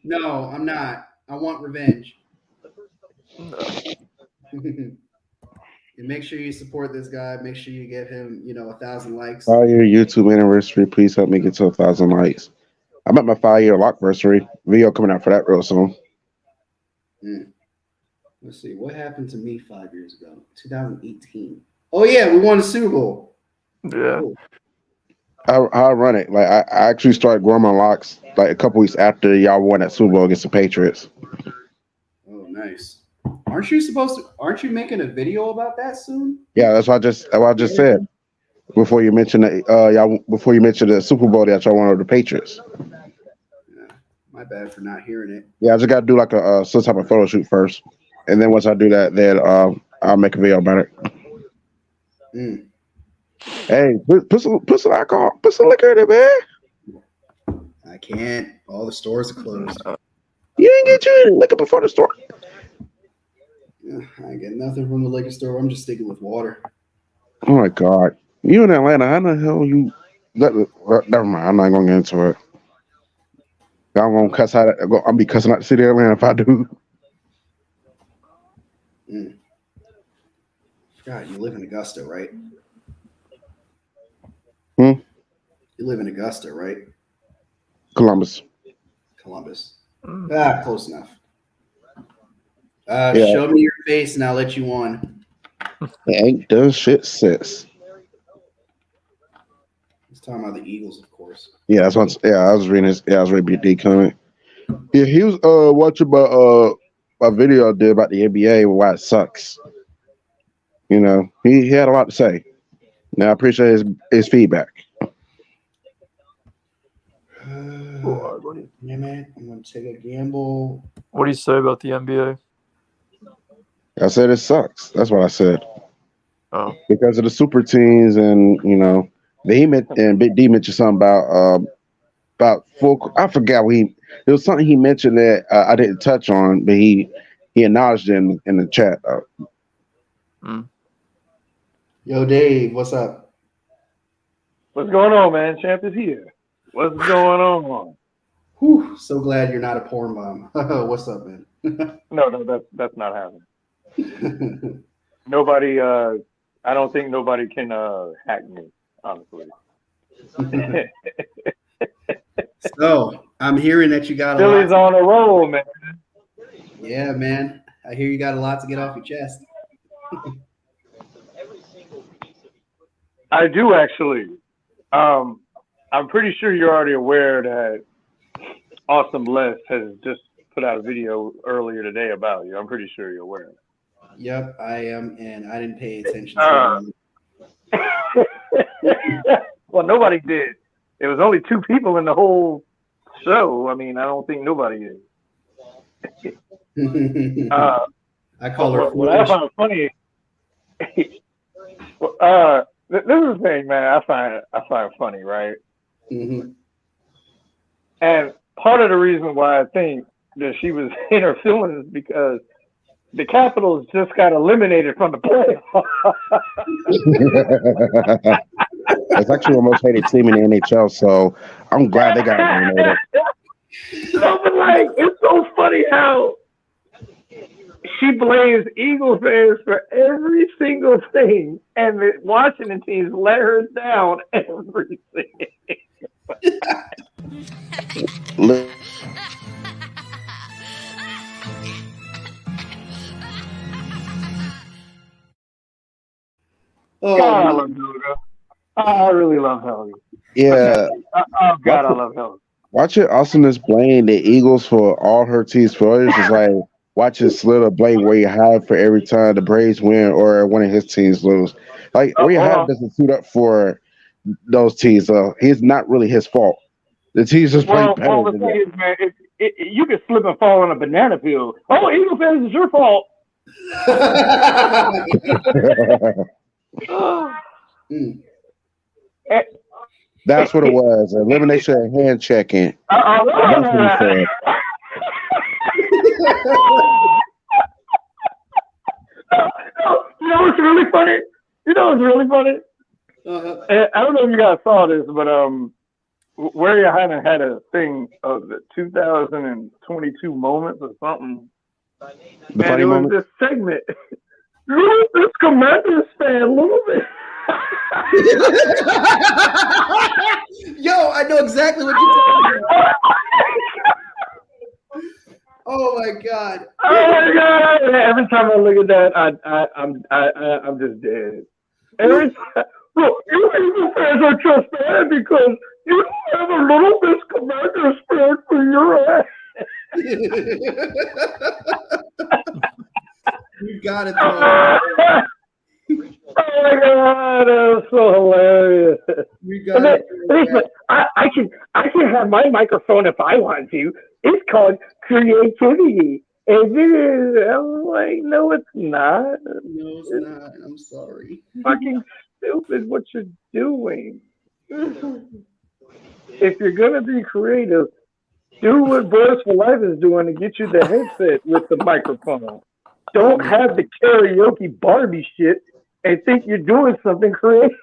No, I'm not. I want revenge. And make sure you support this guy. Make sure you give him, 1,000 likes. 5-year YouTube anniversary. Please help me get to 1,000 likes. I'm at my 5-year lockversary. Video coming out for that real soon. Let's see. What happened to me 5 years ago? 2018. Oh, yeah. We won the Super Bowl. Yeah. I run it. Like I actually started growing my locks like a couple weeks after y'all won that Super Bowl against the Patriots. Oh, nice. Aren't you making a video about that soon? Yeah, that's what I just said. Before you mentioned before you mentioned the Super Bowl that y'all won over the Patriots. Yeah, my bad for not hearing it. Yeah, I just gotta do like some type of photo shoot first. And then once I do that, then I'll make a video about it. Hey, put some alcohol, put some liquor in it, man. I can't. All the stores are closed. You didn't get you any liquor before the store. I ain't get nothing from the liquor store. I'm just sticking with water. Oh my God, you in Atlanta? How the hell you? Never mind. I'm not gonna get into it. I'm gonna cuss out. I'll be cussing out the city of Atlanta if I do. God, you live in Augusta, right? You live in Augusta, right? Columbus. Close enough. Show me your face and I'll let you on. Ain't done shit since. He's talking about the Eagles, of course. Yeah, that's once. Yeah, I was reading his. Yeah, I was reading D comment. Yeah, he was watching my video I did about the NBA and why it sucks. He had a lot to say. Now I appreciate his feedback. Yeah, man, I'm gonna take a gamble. What do you say about the NBA? I said it sucks. That's what I said. Oh, because of the super teams, and Big D mentioned something about full. I forgot it was something he mentioned that I didn't touch on, but he acknowledged it in the chat. Yo, Dave, what's up? What's going on, man? Champ is here. What's going on? Whew, so glad you're not a porn bomb. What's up, man? No, that's not happening. Nobody. I don't think nobody can hack me, honestly. So I'm hearing that you got Phillies on a roll, man. Yeah, man. I hear you got a lot to get off your chest. I do actually. I'm pretty sure you're already aware that Awesome Les has just put out a video earlier today about you. I'm pretty sure you're aware. Yep, I am, and I didn't pay attention to it. Well, nobody did. There was only 2 people in the whole show. I mean, I don't think nobody is. I call her what I find funny. This is the thing, man. I find funny, right? Mm-hmm. And part of the reason why I think that she was in her feelings is because the Capitals just got eliminated from the playoffs. It's actually the most hated team in the NHL, so I'm glad they got eliminated. No, but like, it's so funny how she blames Eagle fans for every single thing, and the Washington teams let her down everything. Oh, God, I love Helga. I really love Helga. Yeah. Oh, God, I love Helga. Watching Awesomeness blame the Eagles for all her team's failures is like watching Slither blame Whereyahidin for every time the Braves win or one of his teams lose. Like, Whereyahidin doesn't suit up for those teams. It's not really his fault. The teams just play better. Well, the thing is, man, you can slip and fall on a banana peel. Oh, Eagle fans, it's your fault. That's what it was. Elimination and hand checking. That's what he said. You know what's really funny? I don't know if you guys saw this, but Whereyahidin had a thing of the 2022 moments or something. The and funny it was moment? this segment. This Commanders fan, little bit. Yo, I know exactly what you're talking about. Oh my god. Oh my god! Every time I look at that, I'm just dead. Every time, look, you Eagles fans are just bad because you have a little bit Commander spirit for your ass. You got it, bro. Oh my god, that was so hilarious. You got it. Listen, I can have my microphone if I want to. It's called creativity. And I'm like, no, it's not. No, it's not. I'm sorry. Fucking stupid what you're doing. If you're gonna be creative, do what Boys for Life is doing to get you the headset with the microphone. Don't have the karaoke Barbie shit and think you're doing something creative.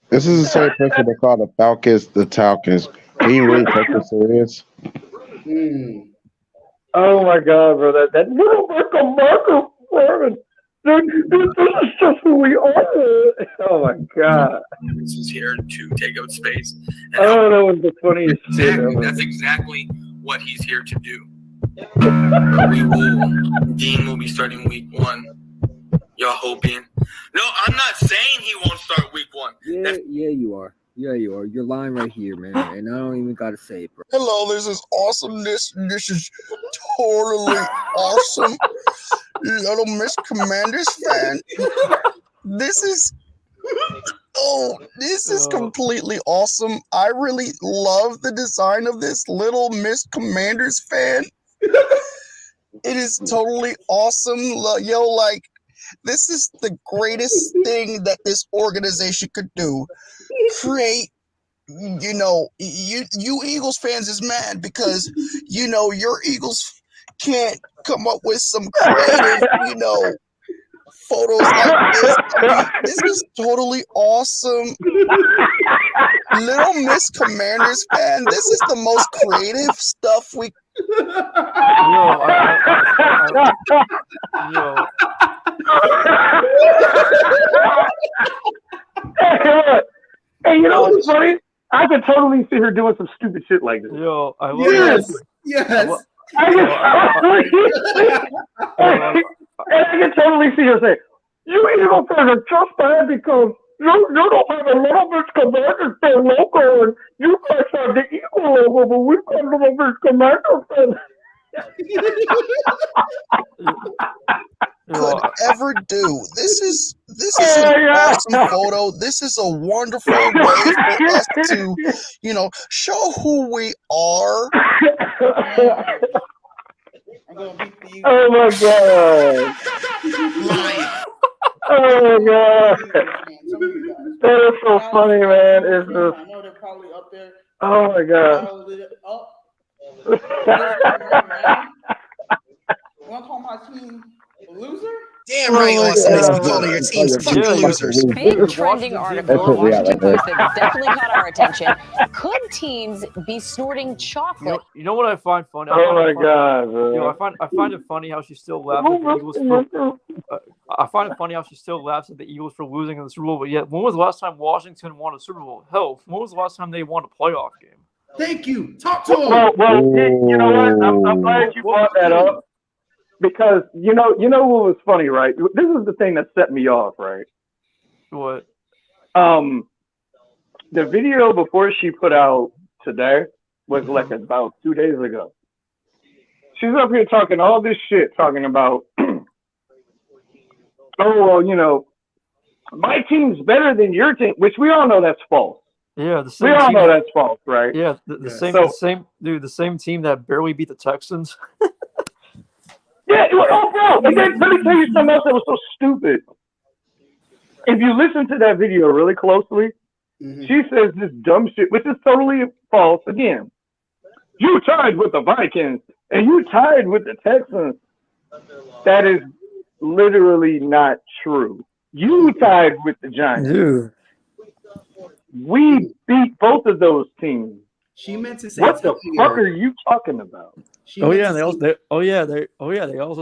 This is the same person that called the Falcons the Talcons. Can you really take this serious? Oh my god, bro! That little microphone. This is just who we are. Oh my god! This is here to take up space. And oh, that was the funniest shit ever. That's exactly what he's here to do. Dean will be starting week 1. Y'all hoping? No, I'm not saying he won't start week 1. Yeah, you are. Yeah, you are. You're lying right here, man. And I don't even gotta say it, bro. Hello, this is awesomeness. This is totally awesome. Little Miss Commanders fan. This is completely awesome. I really love the design of this Little Miss Commanders fan. It is totally awesome. Yo, like, this is the greatest thing that this organization could do. Create, you Eagles fans is mad because, your Eagles can't come up with some creative, photos like this. I mean, this is totally awesome. Little Miss Commanders fan, this is the most creative stuff we. Hey, you know what's funny? I could totally see her doing some stupid shit like this. Yo, I love Yes. And I can totally see her say, "You Eagle fans are just bad because you don't have a Little Miss Commander fan logo, and you guys have the Eagle logo, but we've got Little Miss Commander fan." Could ever do. This is an awesome photo. This is a wonderful way for us to, show who we are. Oh my god! Oh my god! That is so funny, man. It's just. I know they're probably up there. Oh my god! You want to call my team a loser? Damn right, Awesomeness. We calling your teams fucking losers. Big trending article in Washington Post that definitely caught our attention. Could teams be snorting chocolate? You know what I find funny? Oh my god, bro. I find it funny how she still laughs at the Eagles for. I find it funny how she still laughs at the Eagles for losing in the Super Bowl. But yet, when was the last time Washington won a Super Bowl? Hell, when was the last time they won a playoff game? Thank you. Talk to him. Well, you know what? I'm glad you brought that up. Because you know what was funny, right? This is the thing that set me off, right? What? The video before she put out today was like about 2 days ago. She's up here talking all this shit, talking about, oh well, my team's better than your team, which we all know that's false. Yeah, the same. We all know that's false, right? Yeah, the same team that barely beat the Texans. Yeah, bro. And then, let me tell you something else that was so stupid. If you listen to that video really closely, she says this dumb shit, which is totally false. Again, you tied with the Vikings and you tied with the Texans. That is literally not true. You tied with the Giants. Dude. We beat both of those teams. She meant to say, what the fuck are you talking about? They also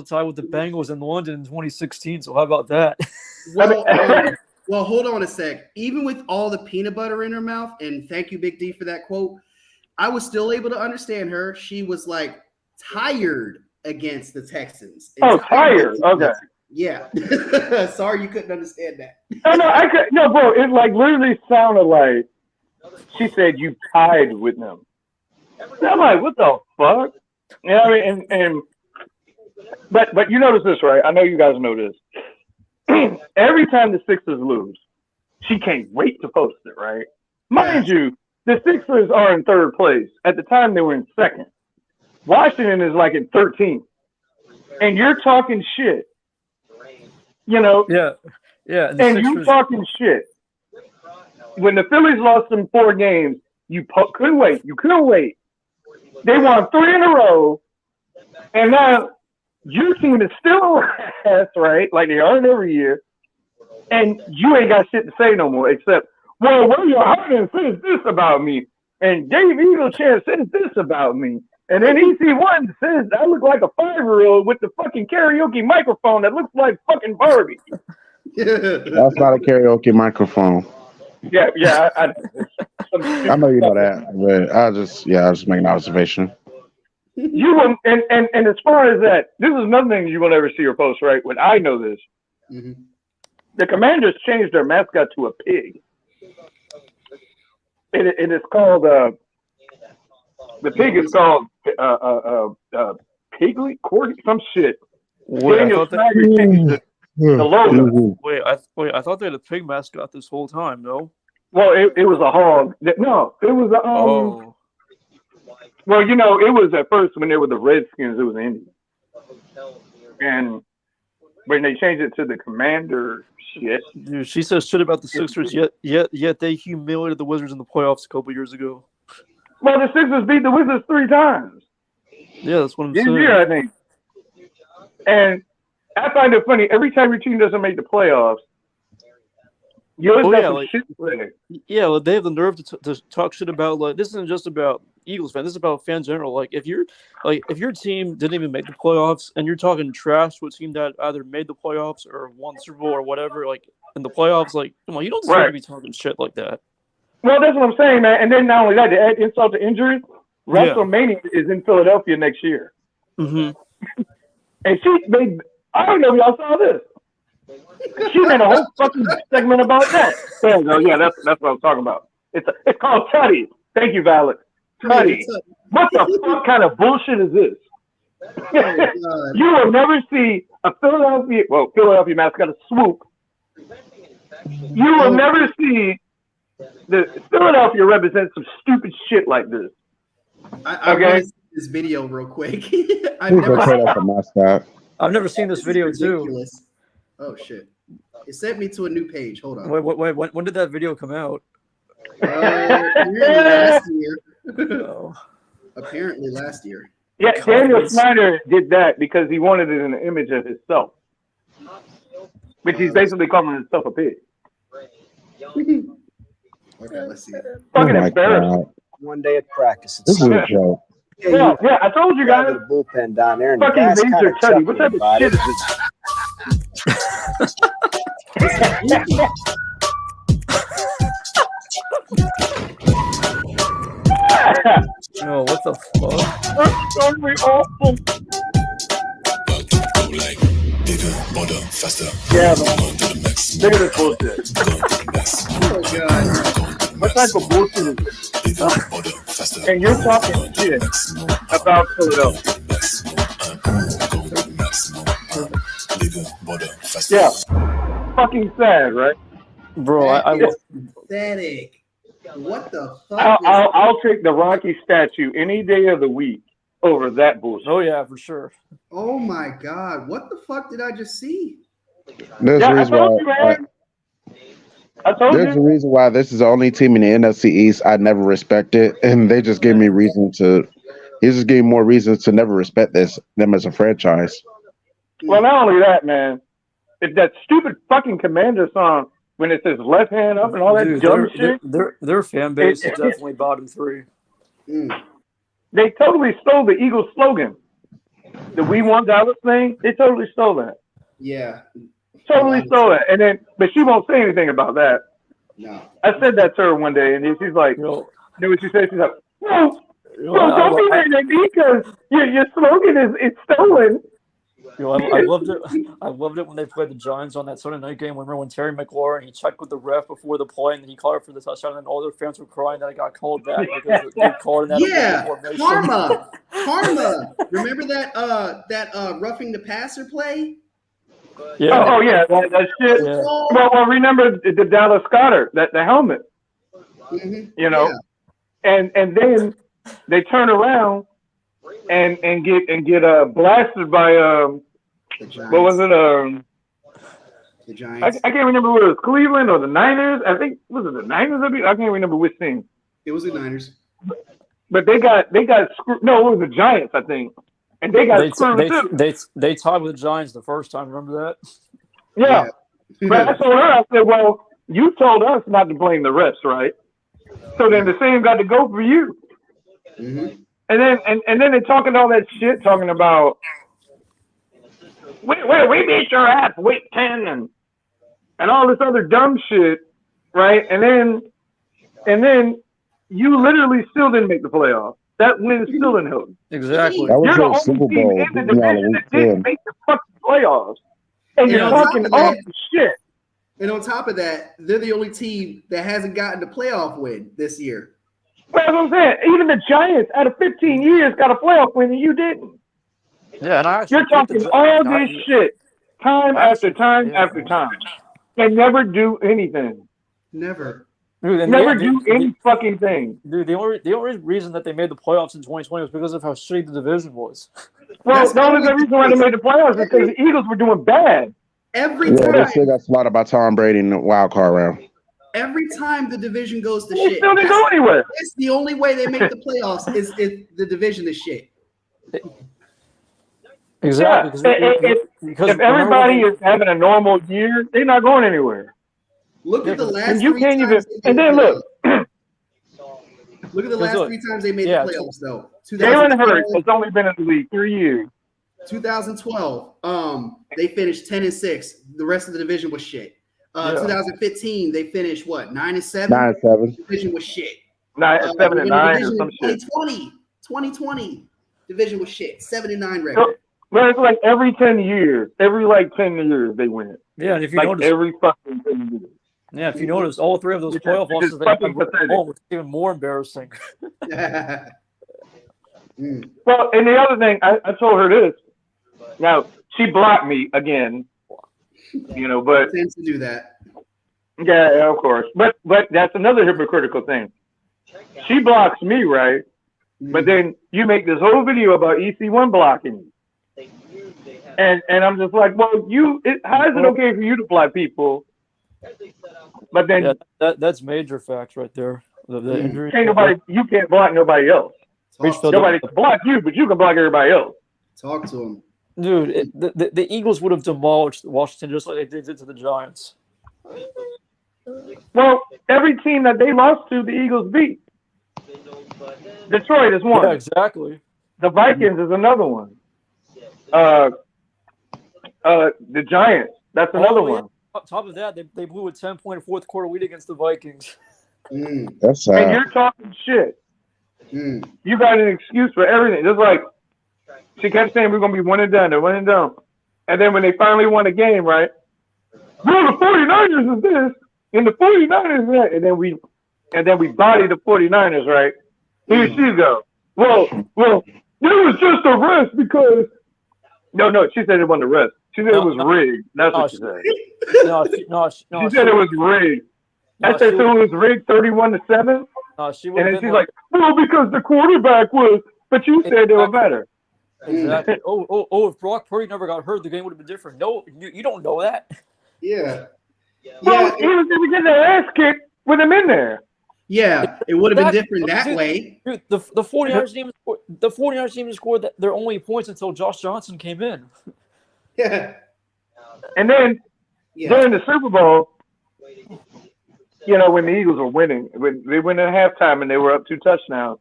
tied with the Bengals in London in 2016. So how about that? Well, hold on a sec. Even with all the peanut butter in her mouth, and thank you, Big D, for that quote, I was still able to understand her. She was like tired against the Texans. Oh, tired. Okay. Yeah. Sorry you couldn't understand that. No, I could. No, bro. It like literally sounded like she said you tied with them. And I'm like, what the fuck? You know what I mean? But you notice this, right? I know you guys know this. Every time the Sixers lose, she can't wait to post it, right? Mind you, the Sixers are in third place. At the time, they were in second. Washington is like in 13th. And you're talking shit. You know? Yeah. And you're talking shit. When the Phillies lost them 4 games, you couldn't wait. You couldn't wait. They won 3 in a row. And now your team is still ass, right? Like they are every year. And you ain't got shit to say no more except, well, Whereyahidin says this about me. And Dave Eaglechamp says this about me. And then EC1 says I look like a 5-year-old with the fucking karaoke microphone that looks like fucking Barbie. That's not a karaoke microphone. Yeah. I know you know that, but I just make an observation. You will, and as far as that, this is another thing you will never see her post, right? When I know this, the Commanders changed their mascot to a pig. It is called the pig is called Piglet, Corgi, some shit. Daniel Snyder changed the logo. Wait, I thought they had a pig mascot this whole time. No. Well, it was a hog. No, it was a Well, you know, it was at first when they were the Redskins, it was Indian. And when they changed it to the Commander shit. Dude, she says shit about the Sixers, yet they humiliated the Wizards in the playoffs a couple years ago. Well, the Sixers beat the Wizards 3 times. Yeah, that's what I'm saying. Yeah, I think. And I find it funny, every time your team doesn't make the playoffs, you always got some shit to say. Yeah, well, they have the nerve to talk shit about, like, this isn't just about Eagles fans, this is about fans in general. Like, if your team didn't even make the playoffs and you're talking trash to a team that either made the playoffs or won the Super Bowl or whatever, like in the playoffs, like, come on, you don't deserve to be talking shit like that. Well, that's what I'm saying, man. And then not only that, to add insult to injury, WrestleMania is in Philadelphia next year. Mm-hmm. And she made, I don't know if y'all saw this. She made a whole fucking segment about that. There you go. Yeah, that's what I'm talking about. It's called Tutty. Thank you, Valak. Tutty. What the fuck kind of bullshit is this? You will never see a Philadelphia mascot a swoop. You will never see the Philadelphia represent some stupid shit like this. I want to see this video real quick. I've never seen this video too. Oh shit! It sent me to a new page. Hold on. Wait. When did that video come out? Last year. Apparently last year. Yeah, Daniel Snyder did that because he wanted it in the image of himself, which he's basically calling himself a pig. Okay, let's see. Fucking embarrassing. One day at practice. This is a joke. Yeah, I told you guys. The bullpen down there, and the Fucking guys kind Razor of Tutty. What type of shit is this? Oh, what the fuck? That's totally awful. Yeah, look at this bullshit. Oh god. What type of bullshit is this? And you're talking shit about Philadelphia. Yeah. Fucking sad, right? Bro, I pathetic. What the fuck? I'll take the Rocky statue any day of the week over that bullshit. Oh yeah, for sure. Oh my god, what the fuck did I just see? There's a reason why this is the only team in the NFC East I never respected, and they just gave me reason to. He just gave me more reasons to never respect them as a franchise. Well, not only that, man. If that stupid fucking Commander song when it says left hand up and all that Dude, dumb shit. their fan base is definitely bottom three. They totally stole the Eagles slogan. The "We Want Dallas" thing. They totally stole that. Yeah. Totally stole it. And then, but she won't say anything about that. No. I said that to her one day, and she's like, you know what she said? She's like, "No, don't be mad at me because your slogan is stolen." I loved it. I loved it when they played the Giants on that Sunday night game. Remember when Terry McLaurin, he checked with the ref before the play, and then he called it for the touchdown, and all their fans were crying that it got called back because they called it that formation. Karma. Remember that roughing the passer play? Yeah. Oh yeah, that shit. Yeah. Well, remember the Dallas Goddard, the helmet. You know, and then they turn around and get blasted by what was it? The Giants. I can't remember whether it was Cleveland or the Niners. I think was it the Niners? I can't remember which team. It was the Niners. But they got screwed. No, it was the Giants, I think. And they got screwed too. They tied with the Giants the first time. Remember that? Yeah. But I told her, I said, well, you told us not to blame the refs, right? So then the same got to go for you. And then they're talking all that shit, talking about we beat your ass week 10 and all this other dumb shit, right? And then you literally still didn't make the playoffs. That win still didn't help. Exactly. That was You're the their only Super team Bowl. in the division that didn't make the fucking playoffs. And you're talking all this shit. And on top of that, they're the only team that hasn't gotten a playoff win this year. Well, that's what I'm saying. Even the Giants, out of 15 years, got a playoff win, and you didn't. Yeah, and you're talking all this shit, time after time after time, and never do anything. Never. Dude, never do any fucking thing. Dude, the only reason that they made the playoffs in 2020 was because of how shitty the division was. Well, the only reason why they made the playoffs is because the Eagles were doing bad. Every Yeah, time. they still got swatted by Tom Brady in the wild card round. Every time the division goes to They shit. still didn't go anywhere. That's the only way they make the playoffs is if the division is shit. Exactly. Yeah. If everybody is having a normal year, they're not going anywhere. Look at the last and you three can't times. even. And then look. Look at the last 3 times they made the playoffs, though. Jalen Hurts has only been in the league 3 years. 2012, they finished 10-6. The rest of the division was shit. 2015, they finished what, 9-7? 9-7. Division was shit. 7-9 or some shit. 2020, division was shit. 7-9 record. Well, it's like every 10 years. Every 10 years they win. Yeah, and if you like notice, every fucking 10 years. Yeah, if you notice, all 3 of those playoff losses they had at home was even more embarrassing. Well, and the other thing, I told her this. Now, she blocked me again, but tends to do that. Yeah, of course. But that's another hypocritical thing. She blocks me, right? But then you make this whole video about EC1 blocking me. And I'm just like, well, how is it okay for you to block people? But then that's major facts right there. The injury. You can't block nobody else. Nobody can block you, but you can block everybody else. Talk to him. Dude, the Eagles would have demolished Washington just like they did to the Giants. Well, every team that they lost to, the Eagles beat. Detroit is one. Yeah, exactly. The Vikings is another one. The Giants, that's another one. On top of that, they blew a 10-point fourth quarter lead against the Vikings. That's and you're talking shit. You got an excuse for everything. Just like she kept saying we're gonna be one and done, and then when they finally won a game, right? Well, the 49ers is this, and the 49ers is that, and then we body the 49ers, right? Here she goes. Well, it was just a rest because no, she said it wasn't a rest. She said it was rigged. That's what she said. No, she said it was rigged. I said so it was rigged 31-7. She and then she's like, well, because the quarterback was, but you said they were better. Exactly. If Brock Purdy never got hurt, the game would have been different. No, you don't know that. Yeah. Well, he was going to get their ass kicked with him in there. Yeah, it would have been different that way. Dude, the 49ers didn't score their only points until Josh Johnson came in. Yeah. And then during the Super Bowl, you know, when the Eagles were winning, when they went at halftime and they were up 2 touchdowns.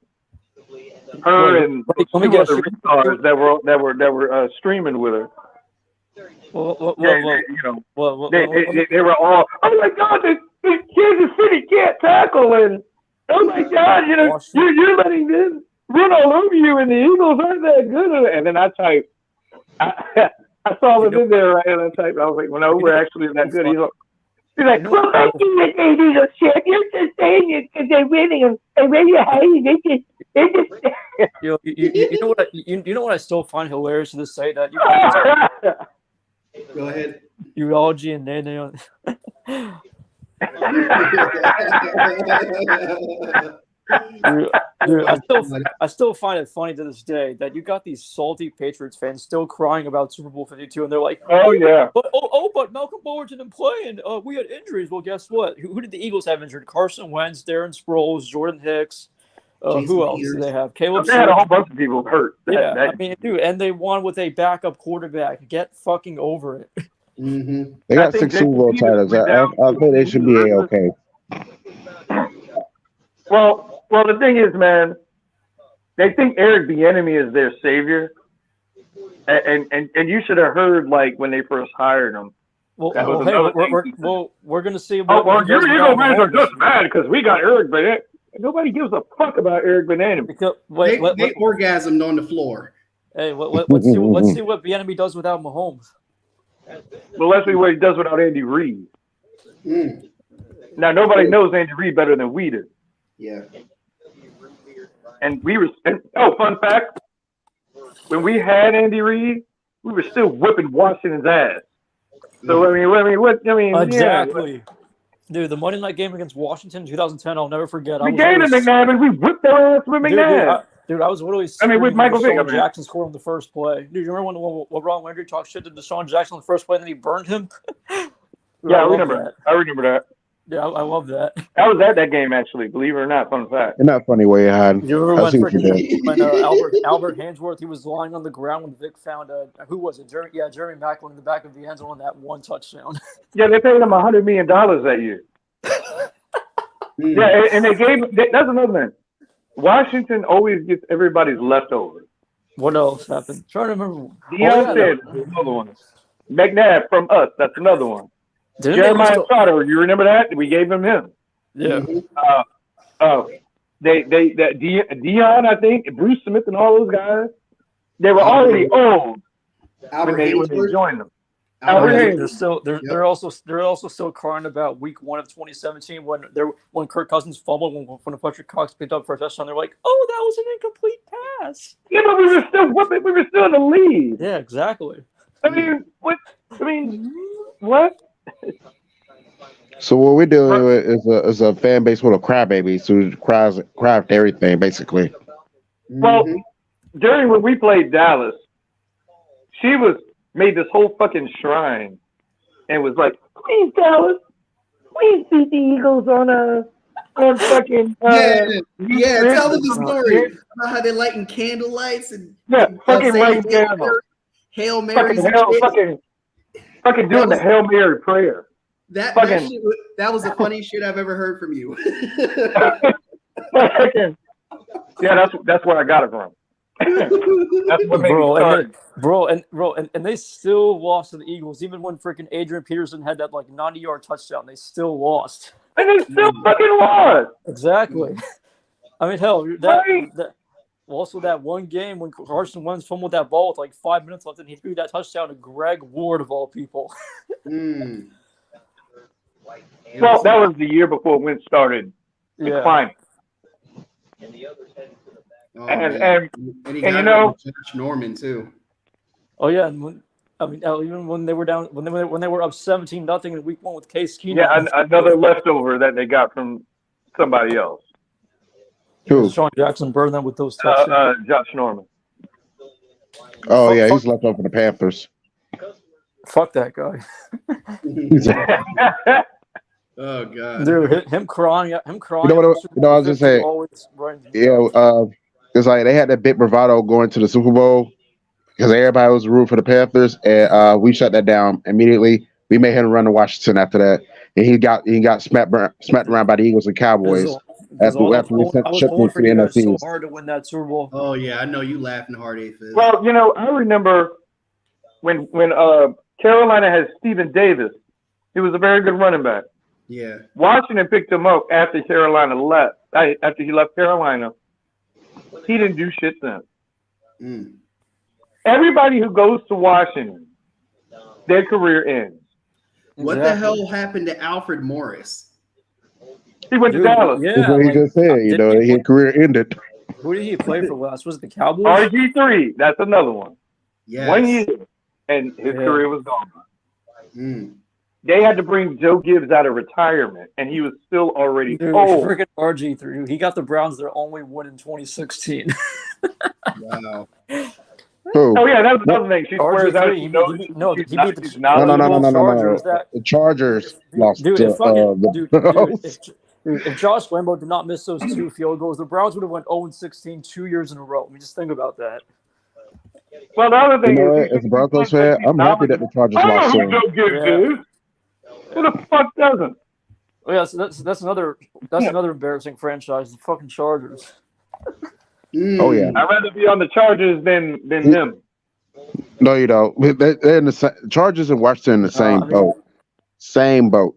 Her and let me 2 guess. other retards that were streaming with her. They were all, oh my God, the Kansas City can't tackle, and oh my God, you know, you're letting them run all over you, and the Eagles aren't that good. And then I typed, I saw them in there, right, and I typed, I was like, well, no, we're actually that good. He's like, well, thank you, that they Eagles champ. You're just saying it because they're winning, and when you're hating, they just. You know what I still find hilarious to this site that you Go ahead. Urology and Nene. Dude, I still find it funny to this day that you got these salty Patriots fans still crying about Super Bowl 52, and they're like, "Oh yeah, but Malcolm Bowler didn't play, and we had injuries." Well, guess what? Who did the Eagles have injured? Carson Wentz, Darren Sproles, Jordan Hicks. Who else did they have? Caleb. They had a whole bunch of people hurt. I mean, dude, and they won with a backup quarterback. Get fucking over it. Mm-hmm. They got 6 Super Bowl titles. I think they should be okay. Well, the thing is, man, they think Eric Bieniemy is their savior, and you should have heard like when they first hired him. We're gonna see. Your Eagle fans are just mad because we got Eric Bieniemy. Nobody gives a fuck about Eric Bieniemy. They orgasmed on the floor. Hey, let's see what Bieniemy does without Mahomes. Well, let's see what he does without Andy Reid. Now, nobody knows Andy Reid better than we do. Yeah. And fun fact, when we had Andy Reid, we were still whipping Washington's ass. So, Exactly. Yeah. Dude, the Monday night game against Washington in 2010, I'll never forget. We gave him McNabb, we whipped their ass with McNabb. Dude, I was literally with Michael Vick. Jackson scored on the first play. Dude, you remember when Ron Landry talked shit to Deshaun Jackson on the first play and then he burned him? Yeah, I remember that. I remember that. Yeah, I love that. I was at that game, actually, believe it or not. Fun fact. In that funny way, You remember when Albert Hansworth, he was lying on the ground when Vic found who was it? Jeremy Maclin in the back of the end zone on that one touchdown. Yeah, they paid him $100 million that year. Yeah, and they gave. That's another thing. Washington always gets everybody's leftovers. What else happened? I'm trying to remember. Deion Sanders, another one. McNabb from us, that's another one. Jeremiah Trotter, you remember that? We gave him. Yeah. Deion, I think, Bruce Smith, and all those guys. They were already old when they joined them. They're also still crying about week 1 of 2017 when Kirk Cousins fumbled when Fletcher Cox picked up for a touchdown. They're like, "Oh, that was an incomplete pass." Yeah, but we were still whooping. We were still in the lead. Yeah, exactly. I mean, what? What? So what we're dealing with is a fan base full of crybabies who cry for everything, basically. Well, during when we played Dallas, she made this whole fucking shrine and was like, "Please, Dallas, please beat the Eagles on fucking tell them the story about how they're lighting candle lights and fucking lighting candles, Hail Marys, fucking doing the Hail Mary prayer. That was the funniest shit I've ever heard from you. Yeah, that's where I got it from. That's what made me start. And they still lost to the Eagles, even when freaking Adrian Peterson had that like 90-yard touchdown. They still lost. And they still fucking lost. Exactly. I mean, hell, also that one game when Carson Wentz fumbled that ball with like 5 minutes left, and he threw that touchdown to Greg Ward of all people. Well, that was the year before Wentz started declining. And you know, Josh Norman too. Oh yeah, and even when they were down, when they were up 17-0 in week 1 with Case Keenum. Yeah, another leftover that they got from somebody else. Who? Sean Jackson burned them with those touchdowns. Josh Norman. Oh yeah, he's left over for the Panthers. Fuck that guy. Oh god, dude, him crying. You know what? I was just saying. It's like they had that big bravado going to the Super Bowl because everybody was rooting for the Panthers, and we shut that down immediately. We made him run to Washington after that. and he got smacked around by the Eagles and Cowboys after we I was shipped pulling him for to the you guys so NFC. hard to win that Super Bowl. Oh yeah, I know you laughing hard, Aphis. Well, you know, I remember when Carolina had Stephen Davis. He was a very good running back. Yeah. Washington picked him up after Carolina left. After he left Carolina, he didn't do shit then. Everybody who goes to Washington, their career ends. What the hell happened to Alfred Morris? He went to Dallas. That's what he just said. You know, his career ended. Who did he play for last? Was it the Cowboys? RG3, that's another one. Yes. 1 year, and his career was gone. They had to bring Joe Gibbs out of retirement, and he was still already old. Freaking RG3. He got the Browns their only win in 2016. Wow. Oh yeah, that was another thing. She swears out. He beat the No. The Chargers lost dude, to if Josh Lambo did not miss those 2 field goals, the Browns would have went 0-16 2 years in a row. I mean, just think about that. Well, the other thing is, as a Broncos fan, I'm happy that the Chargers lost. Who the fuck doesn't? Oh yeah, so that's another embarrassing franchise, the fucking Chargers. Oh yeah, I'd rather be on the Chargers than him. No, you don't. They're in the Chargers and Washington in the same boat. Same boat.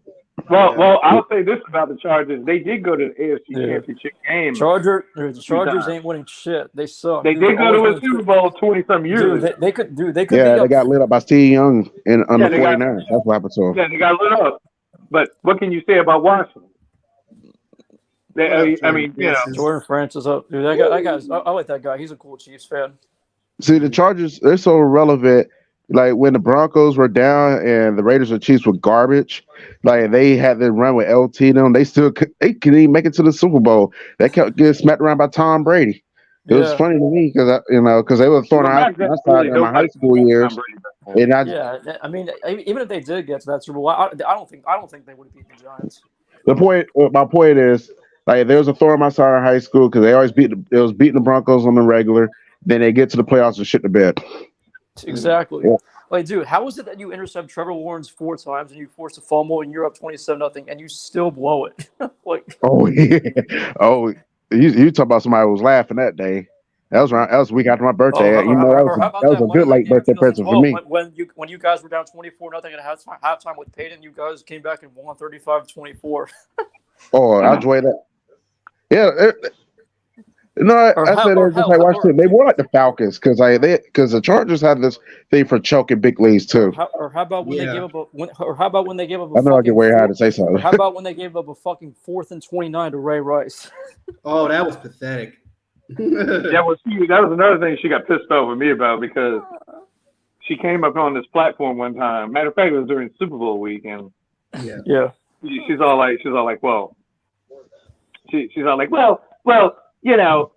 Well, I'll say this about the Chargers: they did go to the AFC Championship game. The Chargers ain't winning shit. They suck. They did go to a Super Bowl 20-some years. They could. Yeah, they got lit up by Steve Young on the 49ers. That's what happened to them. Yeah, they got lit up. But what can you say about Washington? I mean, you know, Jordan Francis up. Dude, that guy's. I like that guy. He's a cool Chiefs fan. See, the Chargers, they're so relevant. Like when the Broncos were down and the Raiders and Chiefs were garbage, like they had to run with LT them. They couldn't even make it to the Super Bowl. They kept getting smacked around by Tom Brady. It was funny to me because they were throwing out outside in my high school years. And I mean, even if they did get to that Super Bowl, I don't think they would have beat the Giants. My point is, like there was a thorn in my side in high school because they always beating the Broncos on the regular. Then they get to the playoffs and shit the bed. Exactly. Yeah. Like, dude, how is it that you intercept Trevor Lawrence 4 times and you force a fumble and you're up 27-0 and you still blow it? Like, oh yeah, you talk about somebody who was laughing that day. That was a week after my birthday. That was a good late birthday present for me. When you guys were down 24-0 at halftime with Peyton, you guys came back and won 35-24. Oh, I enjoy that. Yeah. I said it just like Washington. They were like the Falcons because the Chargers had this thing for choking big leads too. How about when they gave up a I know I get way hard to say something. How about when they gave up a fucking 4th and 29 to Ray Rice? Oh, that was pathetic. that was another thing she got pissed off with me about because she came up on this platform one time. Matter of fact, it was during Super Bowl week, and she's all like, well, you know,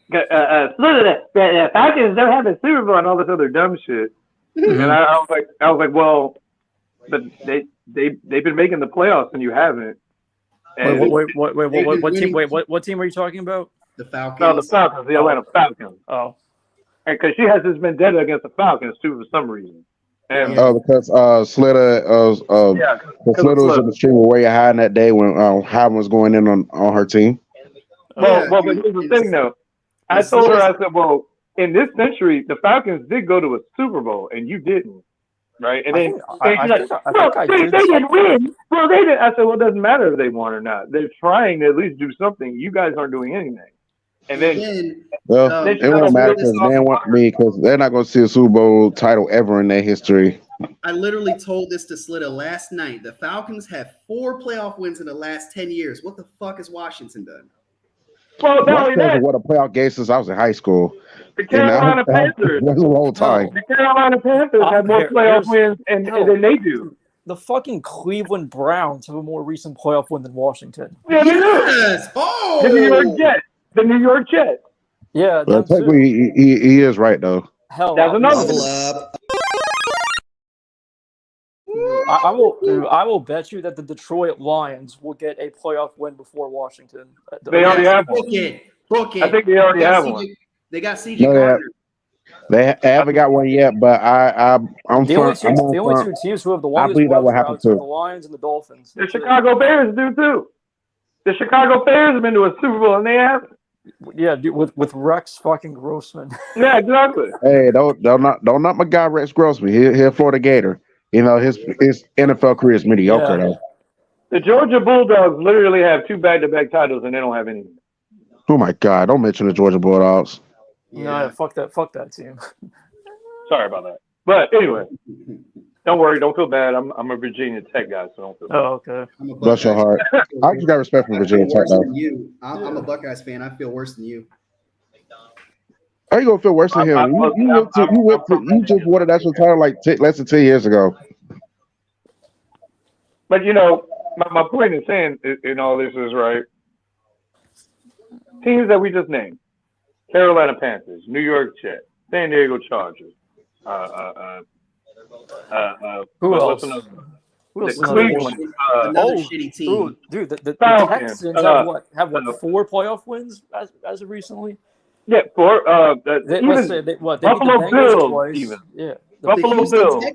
the Falcons don't have a Super Bowl and all this other dumb shit. And I was like, well, but they've been making the playoffs and you haven't. And What team are you talking about? The Falcons. No, the Falcons, the Atlanta Falcons. Oh, because she has this vendetta against the Falcons too for some reason. And because Slitter was in the stream with Whereyahidin that day when Hyman was going in on her team. Well, but here's the thing, though. I told her, I said, well, in this century, the Falcons did go to a Super Bowl, and you didn't, right? And then they didn't win. Well, they didn't. I said, well, it doesn't matter if they won or not. They're trying to at least do something. You guys aren't doing anything. And then, it won't matter because they want me because they're not going to see a Super Bowl title ever in their history. I literally told this to Slitter last night. The Falcons have 4 playoff wins in the last 10 years. What the fuck has Washington done? Well, not only that, what a playoff game since I was in high school. The Carolina Panthers. That's a long time. The Carolina Panthers have more playoff wins than they do. The fucking Cleveland Browns have a more recent playoff win than Washington. Yeah, they do. Yes. Oh, the New York Jets. The New York Jets. Yeah, well, technically he is right though. Hell, that's another one. I will bet you that the Detroit Lions will get a playoff win before Washington. They already have one. Book it. I think they already have one. They got CJ Gardner. They haven't got one yet, but I'm The only two teams who have the I longest believe that will wild happen routes are too. the Lions and the Dolphins. The Chicago Bears do too. The Chicago Bears have been to a Super Bowl and they have. Yeah, dude, with Rex fucking Grossman. Yeah, exactly. Hey, don't knock my guy Rex Grossman. He'll Florida Gator. You know his NFL career is mediocre though. The Georgia Bulldogs literally have 2 back-to-back titles and they don't have any. Oh my God! Don't mention the Georgia Bulldogs. No, fuck that team. Sorry about that. But anyway, don't worry, don't feel bad. I'm a Virginia Tech guy, so don't feel bad. Oh, okay. Bless your heart. I just got respect for Virginia Tech Worse though. than you. I'm a Buckeyes fan. I feel worse than you. How you gonna feel worse than him? You just won a national title like less than 10 years ago. But you know, my point in saying in all this is right. Teams that we just named: Carolina Panthers, New York Jets, San Diego Chargers. Who else? The Cleveland. Another shitty team. Ooh, dude, the Falcons, Texans have 4 playoff wins as of recently? Yeah, 4. They even beat the Buffalo Bengals Bills. twice. Even Yeah, Buffalo Bills.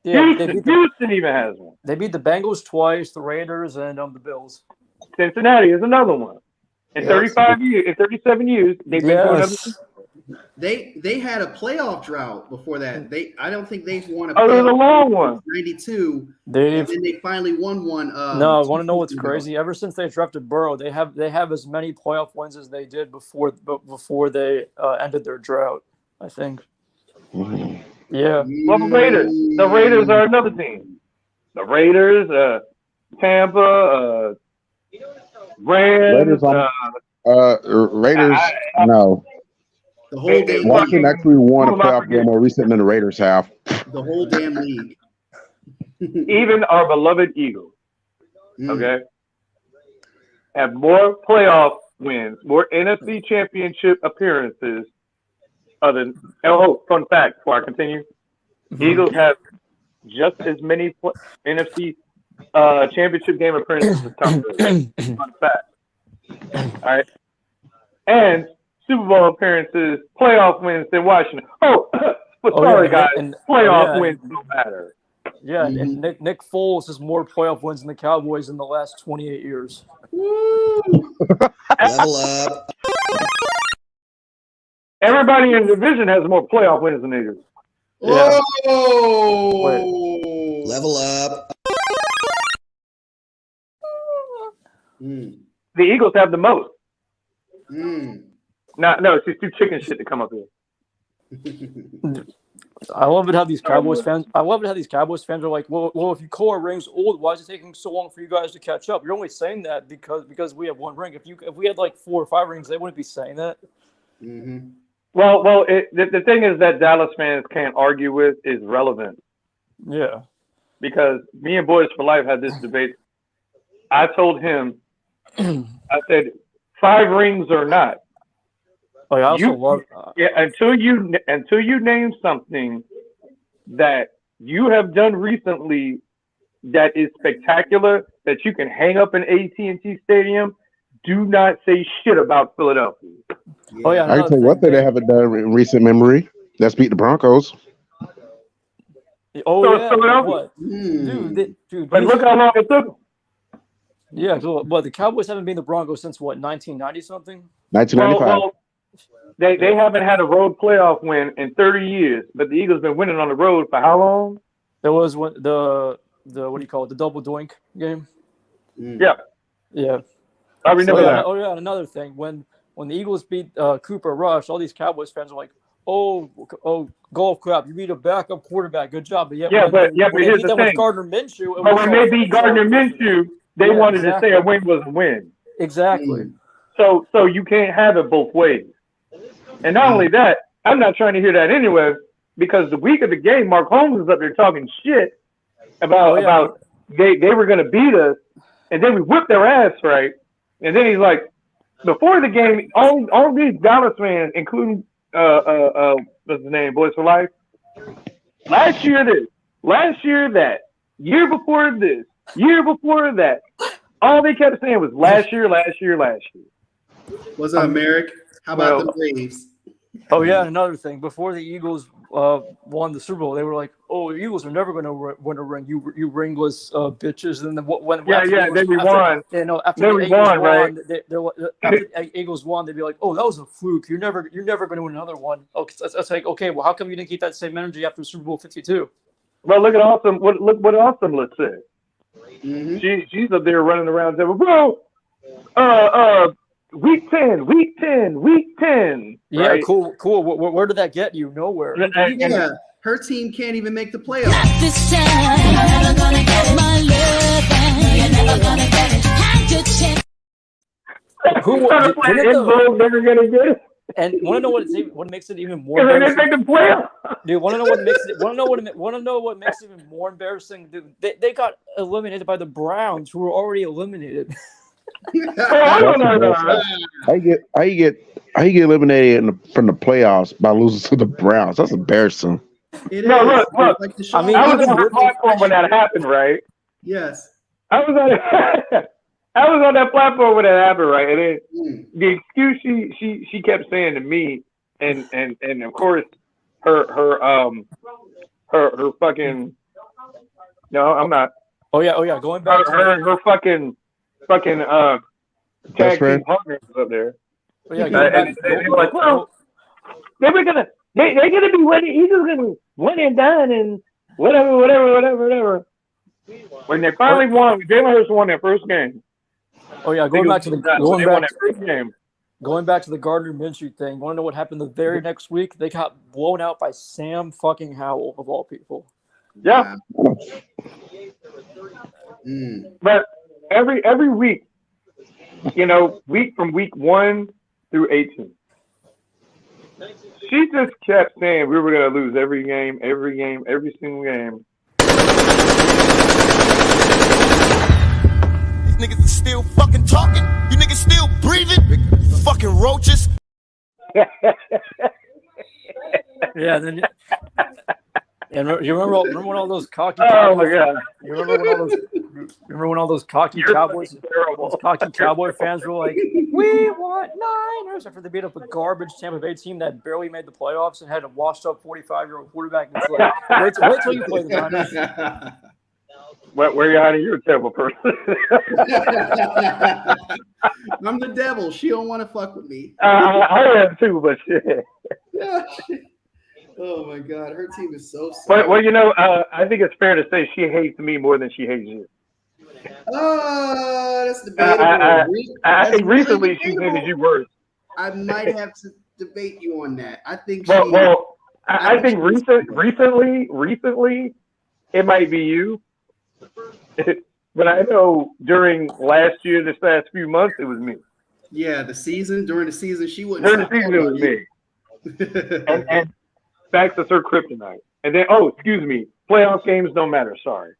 Houston even has one. They beat the Bengals twice, the Raiders, and the Bills. Cincinnati is another one. In 37 years, they've been to another. They had a playoff drought before that. I don't think they've won a Oh, there's a long one. 92. And then they finally won one. No, I want to know what's crazy. Ever since they drafted Burrow, they have as many playoff wins as they did before they ended their drought. I think. Yeah. Well, the Raiders. The Raiders are another team. The Raiders, Tampa, Rams. Raiders. No. The whole damn Washington actually won a playoff game more recent than the Raiders have. The whole damn league. Even our beloved Eagles, okay, have more playoff wins, more NFC Championship appearances. Fun fact before I continue, Eagles have just as many NFC Championship game appearances as Tom Brady. Fun fact. All right, and Super Bowl appearances, playoff wins than Washington. Sorry, guys, playoff wins don't matter. Yeah, and Nick Foles has more playoff wins than the Cowboys in the last 28 years. Level up. Everybody in the division has more playoff wins than they do. Whoa! Level up. The Eagles have the most. No, it's just too chicken shit to come up here. I love it how these Cowboys fans. I love it how these Cowboys fans are like, well, if you call our rings old, why is it taking so long for you guys to catch up? You're only saying that because we have one ring. If we had like 4 or 5 rings, they wouldn't be saying that. Mm-hmm. Well, the thing is that Dallas fans can't argue with is relevant. Yeah. Because me and Boys for Life had this debate. I told him, I said, 5 rings or not. Oh, I also love. Until you name something that you have done recently that is spectacular, that you can hang up in AT&T Stadium, do not say shit about Philadelphia. Oh yeah, I can tell you one thing they haven't done in recent memory. Let's beat the Broncos. Oh So yeah, Philadelphia. what? Dude. But look how long it took them. Yeah, but the Cowboys haven't been the Broncos since what, 1990 something? 1995. Well, they haven't had a road playoff win in 30 years, but the Eagles been winning on the road for how long? There was the what do you call it? The double doink game. Yeah. I remember that. Oh yeah, and another thing, when the Eagles beat Cooper Rush, all these Cowboys fans are like, oh, golf clap! You beat a backup quarterback. Good job. But but here's the thing. With Gardner Minshew, but when they beat Gardner Minshew, they wanted to say a win was a win. Exactly. So you can't have it both ways. And not only that, I'm not trying to hear that anyway, because the week of the game, Mark Holmes was up there talking shit about they were going to beat us, and then we whipped their ass, right? And then he's like, before the game, all these Dallas fans, including what's his name, Boys for Life, last year this, last year that, year before this, year before that, all they kept saying was last year. What's up, Merrick? How about the Braves? Oh yeah, another thing. Before the Eagles won the Super Bowl, they were like, "Oh, the Eagles are never going to win a ring. You ringless bitches." And then when after the Eagles, after the Eagles won, after the Eagles won, they'd be like, "Oh, that was a fluke. You're never going to win another one." Oh, that's like, okay, well, how come you didn't keep that same energy after Super Bowl 52? Well, look at Awesome. Look what Awesome let's say. She's up there running around saying, "Bro, week 10. Yeah, right? cool. Where did that get you? Nowhere. Yeah, her team can't even make the playoffs. This time, you're never gonna get my love, and you're never gonna get it. Had your chance. Never gonna get it. And want to know what makes it even more They're embarrassing? gonna make the playoffs. Dude, want to know what makes it even more embarrassing? Dude, they got eliminated by the Browns, who were already eliminated. How you get eliminated from the playoffs by losing to the Browns? That's embarrassing. It No, is. look. Like I was on that platform when that happened, right? Yes. I was on that platform when that happened, right? And then the excuse she kept saying to me, and of course her fucking no, I'm not. Oh yeah. Going back to her fucking tag team partners up there. Oh, yeah, they were like, well, they're gonna be winning. Eagles gonna win and done and whatever. When they finally won, Jalen Hurts won their first game. Oh yeah, going back to the Gardner Minshew thing. Want to know what happened the very next week? They got blown out by Sam fucking Howell of all people. Yeah. But every week, week from week 1 through 18, she just kept saying we were gonna lose every single game. These niggas are still fucking talking. You niggas still breathing. Fucking roaches. Yeah, then. And you remember when all those cocky Oh Cowboys? my god! You remember when all those cocky Cowboys, those cocky Cowboy fans were like, "We want Niners," after they beat up a garbage Tampa Bay team that barely made the playoffs and had a washed-up 45-year-old quarterback. It's like, wait till you play the Niners. Whereyahidin, you're a terrible person. I'm the devil. She don't want to fuck with me. I am too, but shit. Oh my god, her team is so sad. Well, I think it's fair to say she hates me more than she hates you. That's debatable. I think recently she hated you worse. I might have to debate you on that. I think. I think recently, it might be you. But I know during last few months, it was me. Yeah, during the season, she wouldn't. During the season, it was me. and facts, that's her kryptonite. And then, excuse me, playoff games don't matter. Sorry.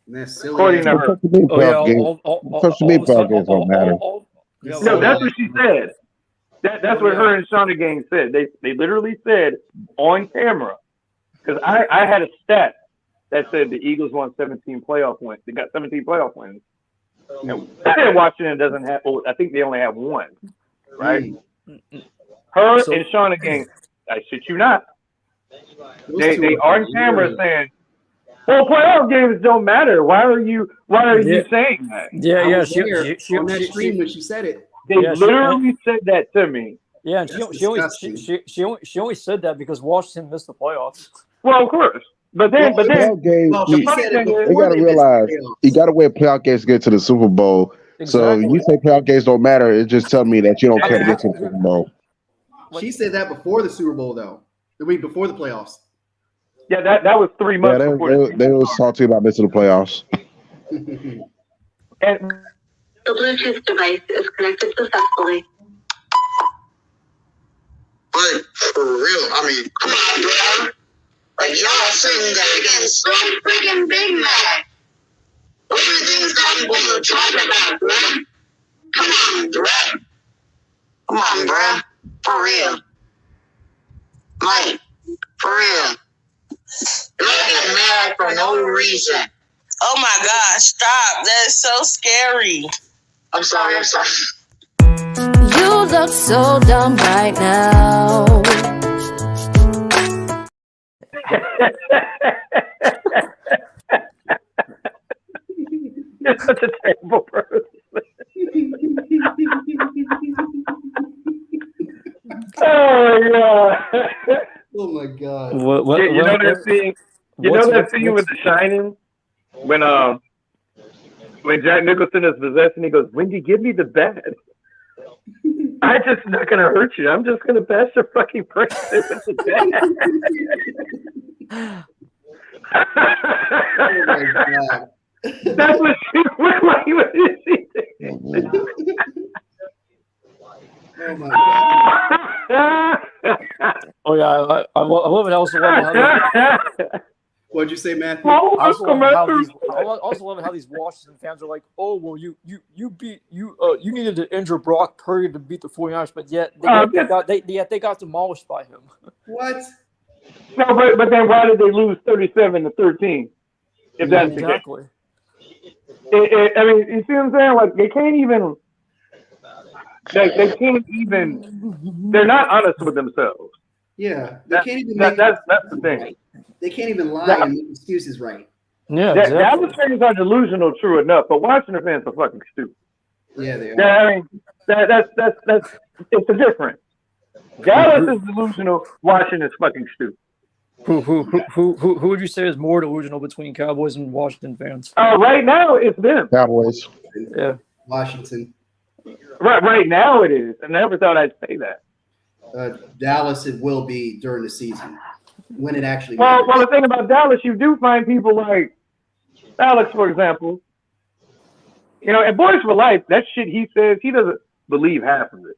That's silly. According to her. Playoff games don't matter. No, that's what she said. That's what her and Shauna Gang said. They literally said on camera, because I had a stat that said the Eagles won 17 playoff wins. They got 17 playoff wins. And Washington doesn't have. Well, I think they only have one, right? Her and Shauna Gang. I shit you not. They are on camera saying, "Well, playoff games don't matter. Why are you saying that?" Yeah. She on that stream when she said it. They literally said that to me. Yeah, and she only said that because Washington missed the playoffs. Well, of course. But then, you gotta realize you gotta win playoff games to get to the Super Bowl. Exactly. So you say playoff games don't matter, it just tells me that you don't care to get to the Super Bowl. She said that before the Super Bowl, though. The week before the playoffs. Yeah, that was 3 months before. They was salty about missing the playoffs. And the Bluetooth device is connected successfully. But for real, I mean, come on, bro. Like, y'all sitting there getting so freaking big mad. Everything's done what you're talking about, bro. Come on, bro. Come on, bro. For real. Like, for real. You're getting mad for no reason. Oh my gosh, stop. That is so scary. I'm sorry. You You look so dumb right now. You're such a terrible person. Oh god. Oh my god. You know that scene? You know that scene with The Shining when Jack Nicholson is possessed and he goes, "Wendy, give me the bat." I'm just not gonna hurt you. I'm just gonna bash your fucking brains with the bat. Oh my god. That's what she looked like when she did. Oh my god. Oh yeah, I love it. I also love how What'd you say, Matthew? I also love how these Washington fans are like, oh well, you needed to injure Brock Purdy to beat the 49ers, but yet they got demolished by him. What? No, but then why did they lose 37-13? If that's exactly. The case. I mean, you see what I'm saying? Like they can't even. They can't even. They're not honest with themselves. Yeah, they can't even make. That's the thing. They can't even lie and make excuses right. Yeah, exactly. Dallas fans are delusional, true enough, but Washington fans are fucking stupid. Yeah, they are. Yeah, I mean, that's it's a difference. Dallas is delusional. Washington is fucking stupid. Who would you say is more delusional between Cowboys and Washington fans? Right now it's them. Cowboys. Yeah. Washington. Right now it is. I never thought I'd say that. Dallas, it will be during the season when it actually. Well, the thing about Dallas, you do find people like Alex, for example. You know, and Boys for Life, that shit he says, he doesn't believe half of it.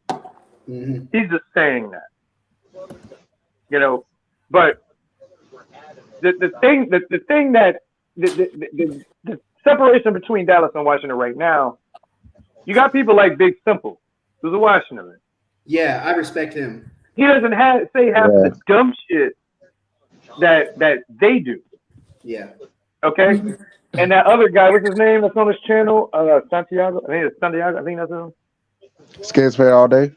Mm-hmm. He's just saying that. You know, but the separation between Dallas and Washington right now, you got people like Big Simple, who's a Washington. Yeah, I respect him. He doesn't say half the dumb shit that they do. Yeah. Okay? And that other guy, what's his name that's on his channel? Santiago. I think it's Santiago. I think that's him. Skates play all day.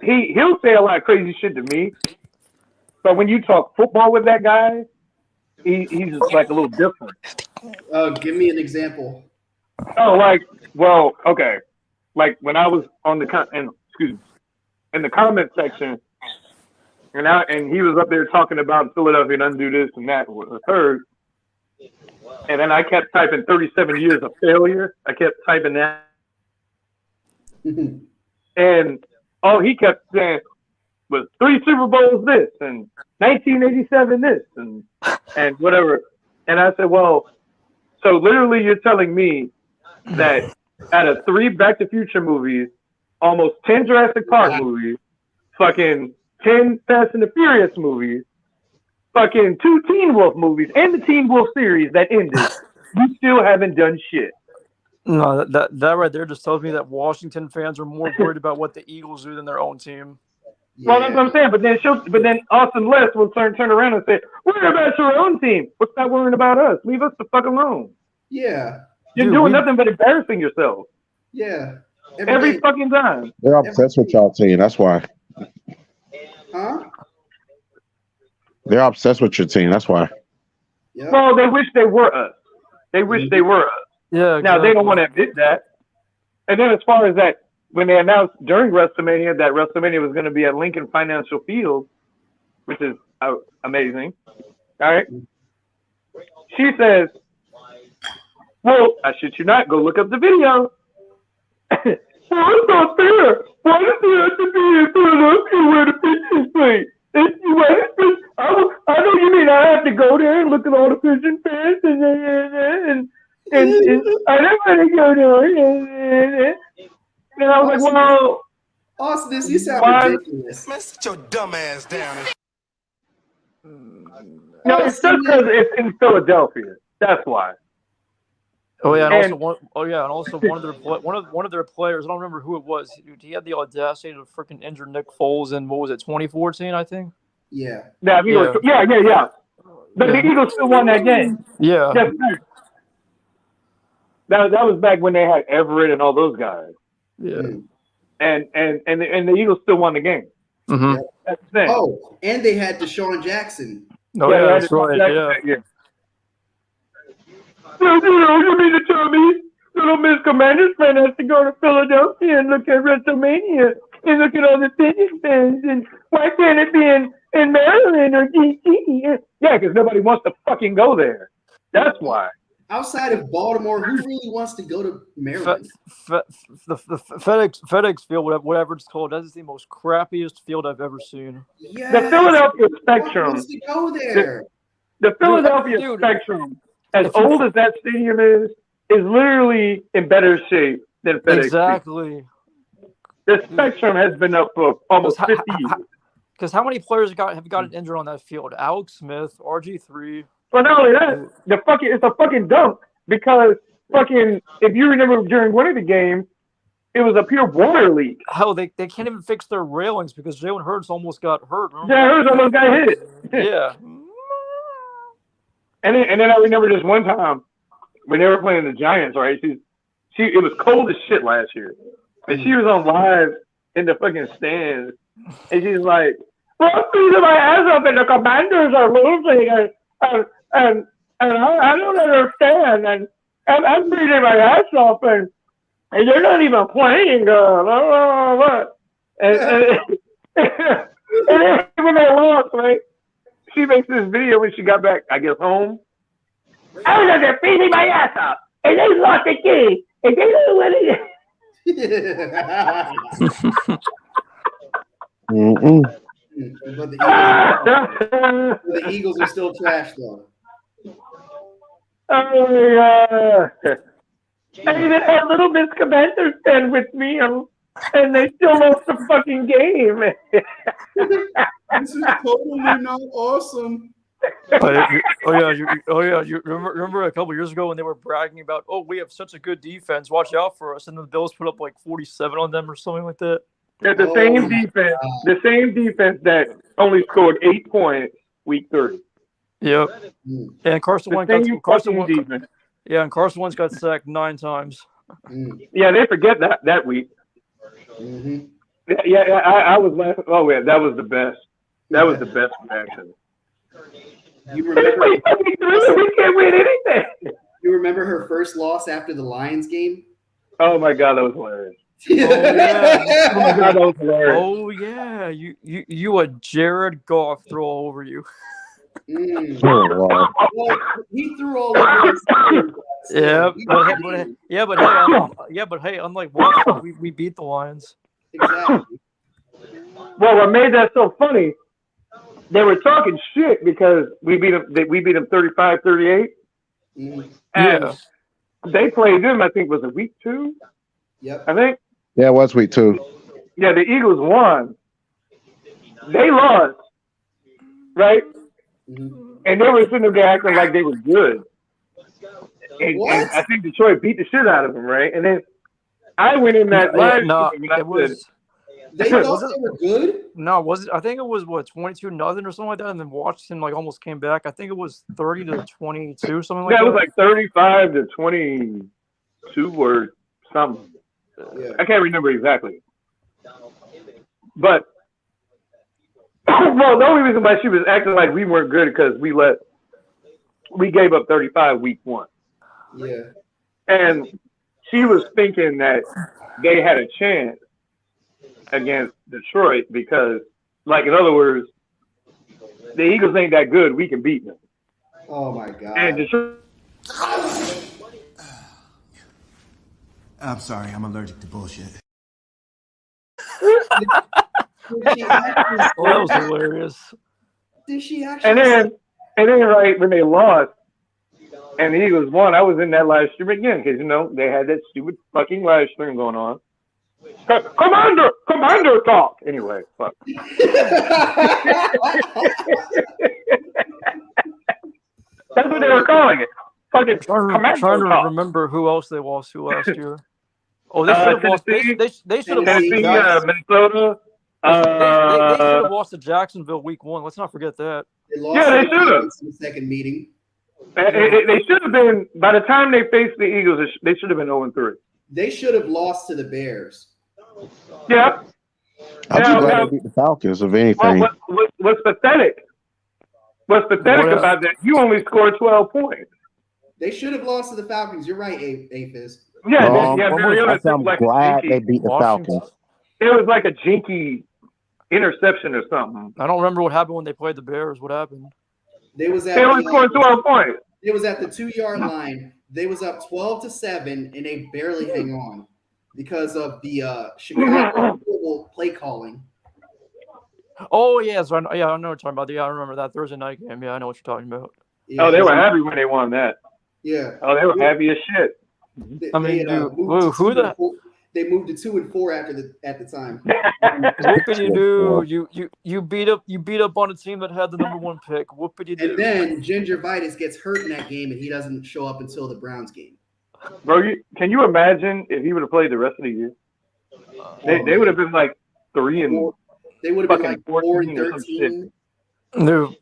He'll say a lot of crazy shit to me. But when you talk football with that guy, he's just like a little different. Give me an example. Oh, okay. Like when I was on the in the comment section, and he was up there talking about Philadelphia and undo this and that and the third. And then I kept typing 37 years of failure. I kept typing that. And all he kept saying was 3 Super Bowls this and 1987 this and whatever. And I said, well, so literally you're telling me that out of 3 Back to the Future movies, almost 10 Jurassic Park movies, fucking 10 Fast and the Furious movies, fucking 2 Teen Wolf movies, and the Teen Wolf series that ended, you still haven't done shit. No, that right there just tells me that Washington fans are more worried about what the Eagles do than their own team. Yeah. Well, that's what I'm saying. But then Austin Les will turn around and say, "Worry about your own team. What's not worrying about us? Leave us the fuck alone." Yeah. You're doing nothing but embarrassing yourself. Yeah. Every fucking time. They're obsessed with y'all team. That's why. Huh? They're obsessed with your team. That's why. Yep. Well, they wish they were us. They wish they were us. Yeah. Now they don't want to admit that. And then as far as that, when they announced during WrestleMania that WrestleMania was going to be at Lincoln Financial Field, which is amazing. All right. She says, well, I shit you not, go look up the video. Well, it's not fair. Why does he have to be in Philadelphia where the pigeons play? I know you mean I have to go there and look at all the pigeon fans and I don't want to go there. And I was like, well, Austin, you sound ridiculous. Man, sit your dumb ass down. No, it's just because it's in Philadelphia. That's why. Oh yeah, and also one of their players. I don't remember who it was. He had the audacity to freaking injure Nick Foles in what was it, 2014? I think. Yeah. Yeah. But the Eagles still won that game. Yeah. That was back when they had Everett and all those guys. Yeah. and the Eagles still won the game. Mm-hmm. That's the thing. Oh, and they had Deshaun Jackson. No, Yeah, yeah, that's right. Yeah. You mean to tell me little Miss Commander's friend has to go to Philadelphia and look at WrestleMania and look at all the Phillies fans, and why can't it be in Maryland or DC? Yeah, because nobody wants to fucking go there. That's why. Outside of Baltimore, who really wants to go to Maryland? The FedEx Field, whatever it's called, that is the most crappiest field I've ever seen. Yes. The Philadelphia Spectrum. Who wants to go there? The Philadelphia Spectrum, as old as that stadium is literally in better shape than FedEx. Exactly. The Spectrum has been up for almost 50 years. Because how many players have gotten injured on that field? Alex Smith, RG3. But not only that, it's a fucking dump because fucking, if you remember during one of the games, it was a pure water leak. Hell, they can't even fix their railings because Jalen Hurts almost got hurt. Remember? Yeah, Hurts almost got hit. Yeah. And then I remember this one time when they were playing the Giants, right? It was cold as shit last year. And she was on live in the fucking stands. And she's like, well, I'm freezing my ass up and the Commanders are losing. And I don't understand. And I'm freezing my ass off and you're not even playing, girl. And then when they lost, right? She makes this video when she got back, I guess, home. I was just freezing my ass off. And they lost the game. And they don't win it. But the Eagles are still trash, though. Oh my God. I even had little Miss Commander stand with me, and they still lost the fucking game. This is totally not awesome. You remember a couple years ago when they were bragging about, oh, we have such a good defense, watch out for us, and then the Bills put up like 47 on them or something like that. They're the same defense that only scored 8 points week 3. Yep. And Carson Wentz got sacked 9 times. Yeah, they forget that week. Mm-hmm. Yeah, I was laughing. Oh yeah, that was the best. That was the best reaction. You remember? We can't win anything. You remember her first loss after the Lions game? Oh my God, that was hilarious. Oh yeah. Oh my God, that was hilarious. Oh yeah, you a Jared Goff throw all over you. Oh, wow. Well, he threw all over his team. But hey, unlike Washington, we beat the Lions. Exactly. Well, what made that so funny? They were talking shit because we beat them 35-38. And they played them, I think, was it week 2? Yep. I think. Yeah, it was week 2. Yeah, the Eagles won. They lost, right? Mm-hmm. And they were sitting there acting like they were good. And I think Detroit beat the shit out of them, right? And then I went in that live. They thought they were good? No, was it? I think it was 22-0 or something like that, and then Washington almost came back. I think it was 30-22, something like that. Yeah, it was like 35-22 or something. Yeah. I can't remember exactly. But well, the only reason why she was acting like we weren't good because we gave up 35 week 1. Yeah. And she was thinking that they had a chance against Detroit because, like, in other words, the Eagles ain't that good. We can beat them. Oh my God. And Detroit. I'm sorry, I'm allergic to bullshit. That was hilarious. Did she actually? And then, right when they lost, and the Eagles won, I was in that live stream again because they had that stupid fucking live stream going on. Commander talk. Anyway, fuck. That's what they were calling it. Fucking I'm trying to remember who else they lost to last year. Oh, they should have lost. They should have lost. Minnesota. They should have lost to Jacksonville week 1. Let's not forget that. They should have. The second meeting. They should have been. By the time they faced the Eagles, they should have been 0-3. They should have lost to the Bears. Yeah. I'm just glad they beat the Falcons, if anything. Well, what's pathetic? What's pathetic about that? You only scored 12 points. They should have lost to the Falcons. You're right, Aphis. Yeah, I'm like glad they beat the Falcons. It was like a jinky interception or something. I don't remember what happened when they played the Bears. What happened? They only scored 12 points. It was at the 2-yard line. They was up 12-7, and they barely hang on because of the Chicago play calling. Oh yeah, so I know what you're talking about. Yeah, I remember that Thursday night game. Yeah, I know what you're talking about. Yeah, oh, they were happy when they won that. Yeah. Oh, they were happy as shit. I mean, They moved to 2 and 4 at the time. What could you do? You beat up on a team that had the #1 pick. What could you do? And then Gingivitis gets hurt in that game, and he doesn't show up until the Browns game. Bro, can you imagine if he would have played the rest of the year? They would have been like 3 and. They would have been like 4-13. No.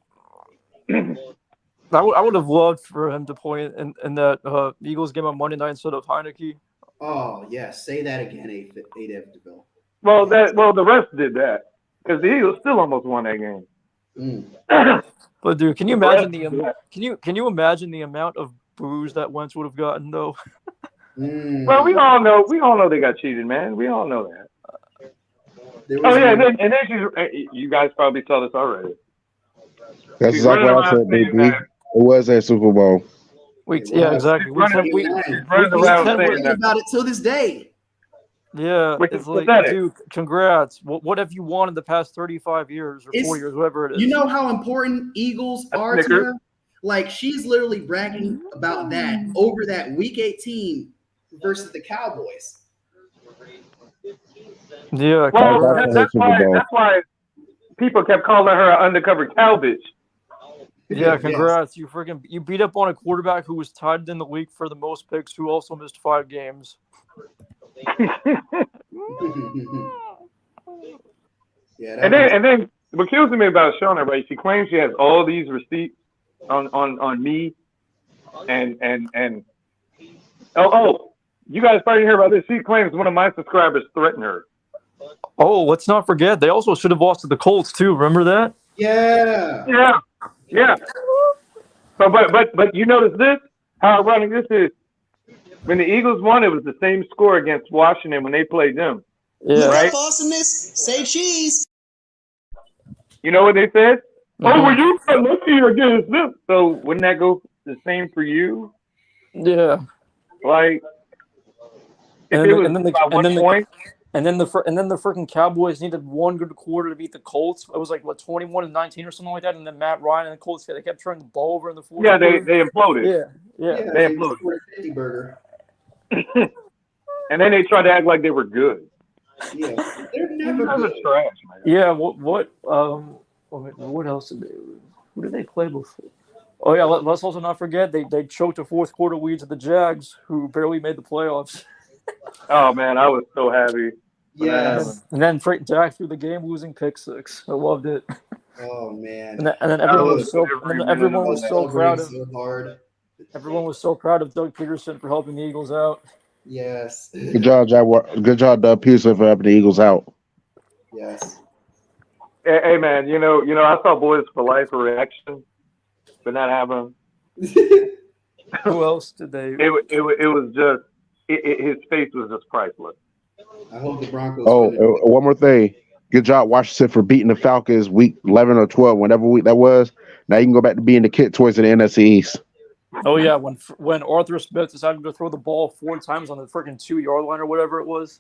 I would have loved for him to play in that Eagles game on Monday night instead of Heineke. Oh yes, say that again, AF DeVille. Well, the rest did that because the Eagles still almost won that game. But dude, can you imagine can you imagine the amount of boos that Wentz would have gotten though? Well, we all know they got cheated, man. We all know that. And then you guys probably saw this already. That's exactly what I said, baby. It was a Super Bowl. Yeah, exactly. We about it till this day. Yeah, it's like, dude, congrats. What have you won in the past 35 years or 4 years, whatever it is? You know how important Eagles are to her? Like, she's literally bragging about that over that Week 18 versus the Cowboys. Yeah, well, that's why people kept calling her an undercover cow bitch. Yeah, congrats. You beat up on a quarterback who was tied in the league for the most picks, who also missed 5 games. And then what kills me about Shauna, right? She claims she has all these receipts on me, and you guys probably hear about this. She claims one of my subscribers threatened her. Oh, let's not forget they also should have lost to the Colts too. Remember that? Yeah. So, but you notice this? How ironic this is. When the Eagles won, it was the same score against Washington when they played them. Yeah. Right? Awesomeness. Say cheese. You know what they said? Oh, well, you got lucky against them. So wouldn't that go the same for you? Yeah. Like, And then the freaking Cowboys needed one good quarter to beat the Colts. It was like 21-19 or something like that. And then Matt Ryan and the Colts, they kept turning the ball over in the fourth. Yeah, they imploded. Yeah, they imploded. 50 burger. And then they tried to act like they were good. Yeah, they're never good. Trash, man. Yeah. What else did they? Who did they play before? Oh yeah, let's also not forget they choked a fourth quarter lead to the Jags, who barely made the playoffs. Oh man, I was so happy. Yes. And then Frank Jack threw the game-losing pick six. I loved it. Oh man. And then everyone was so proud of. So hard. Everyone was so proud of Doug Peterson for helping the Eagles out. Yes. Good job, Good job, Doug Peterson, for helping the Eagles out. Yes. Hey man, you know, I saw Boys for Life reaction, but not happening. Who else did they? It was just his face was just priceless. I hope the Broncos. One more thing. Good job, Washington, for beating the Falcons week 11 or 12, whatever week that was. Now you can go back to being the kid towards the NFC East. Oh yeah, when Arthur Smith decided to throw the ball 4 times on the freaking 2-yard line or whatever it was.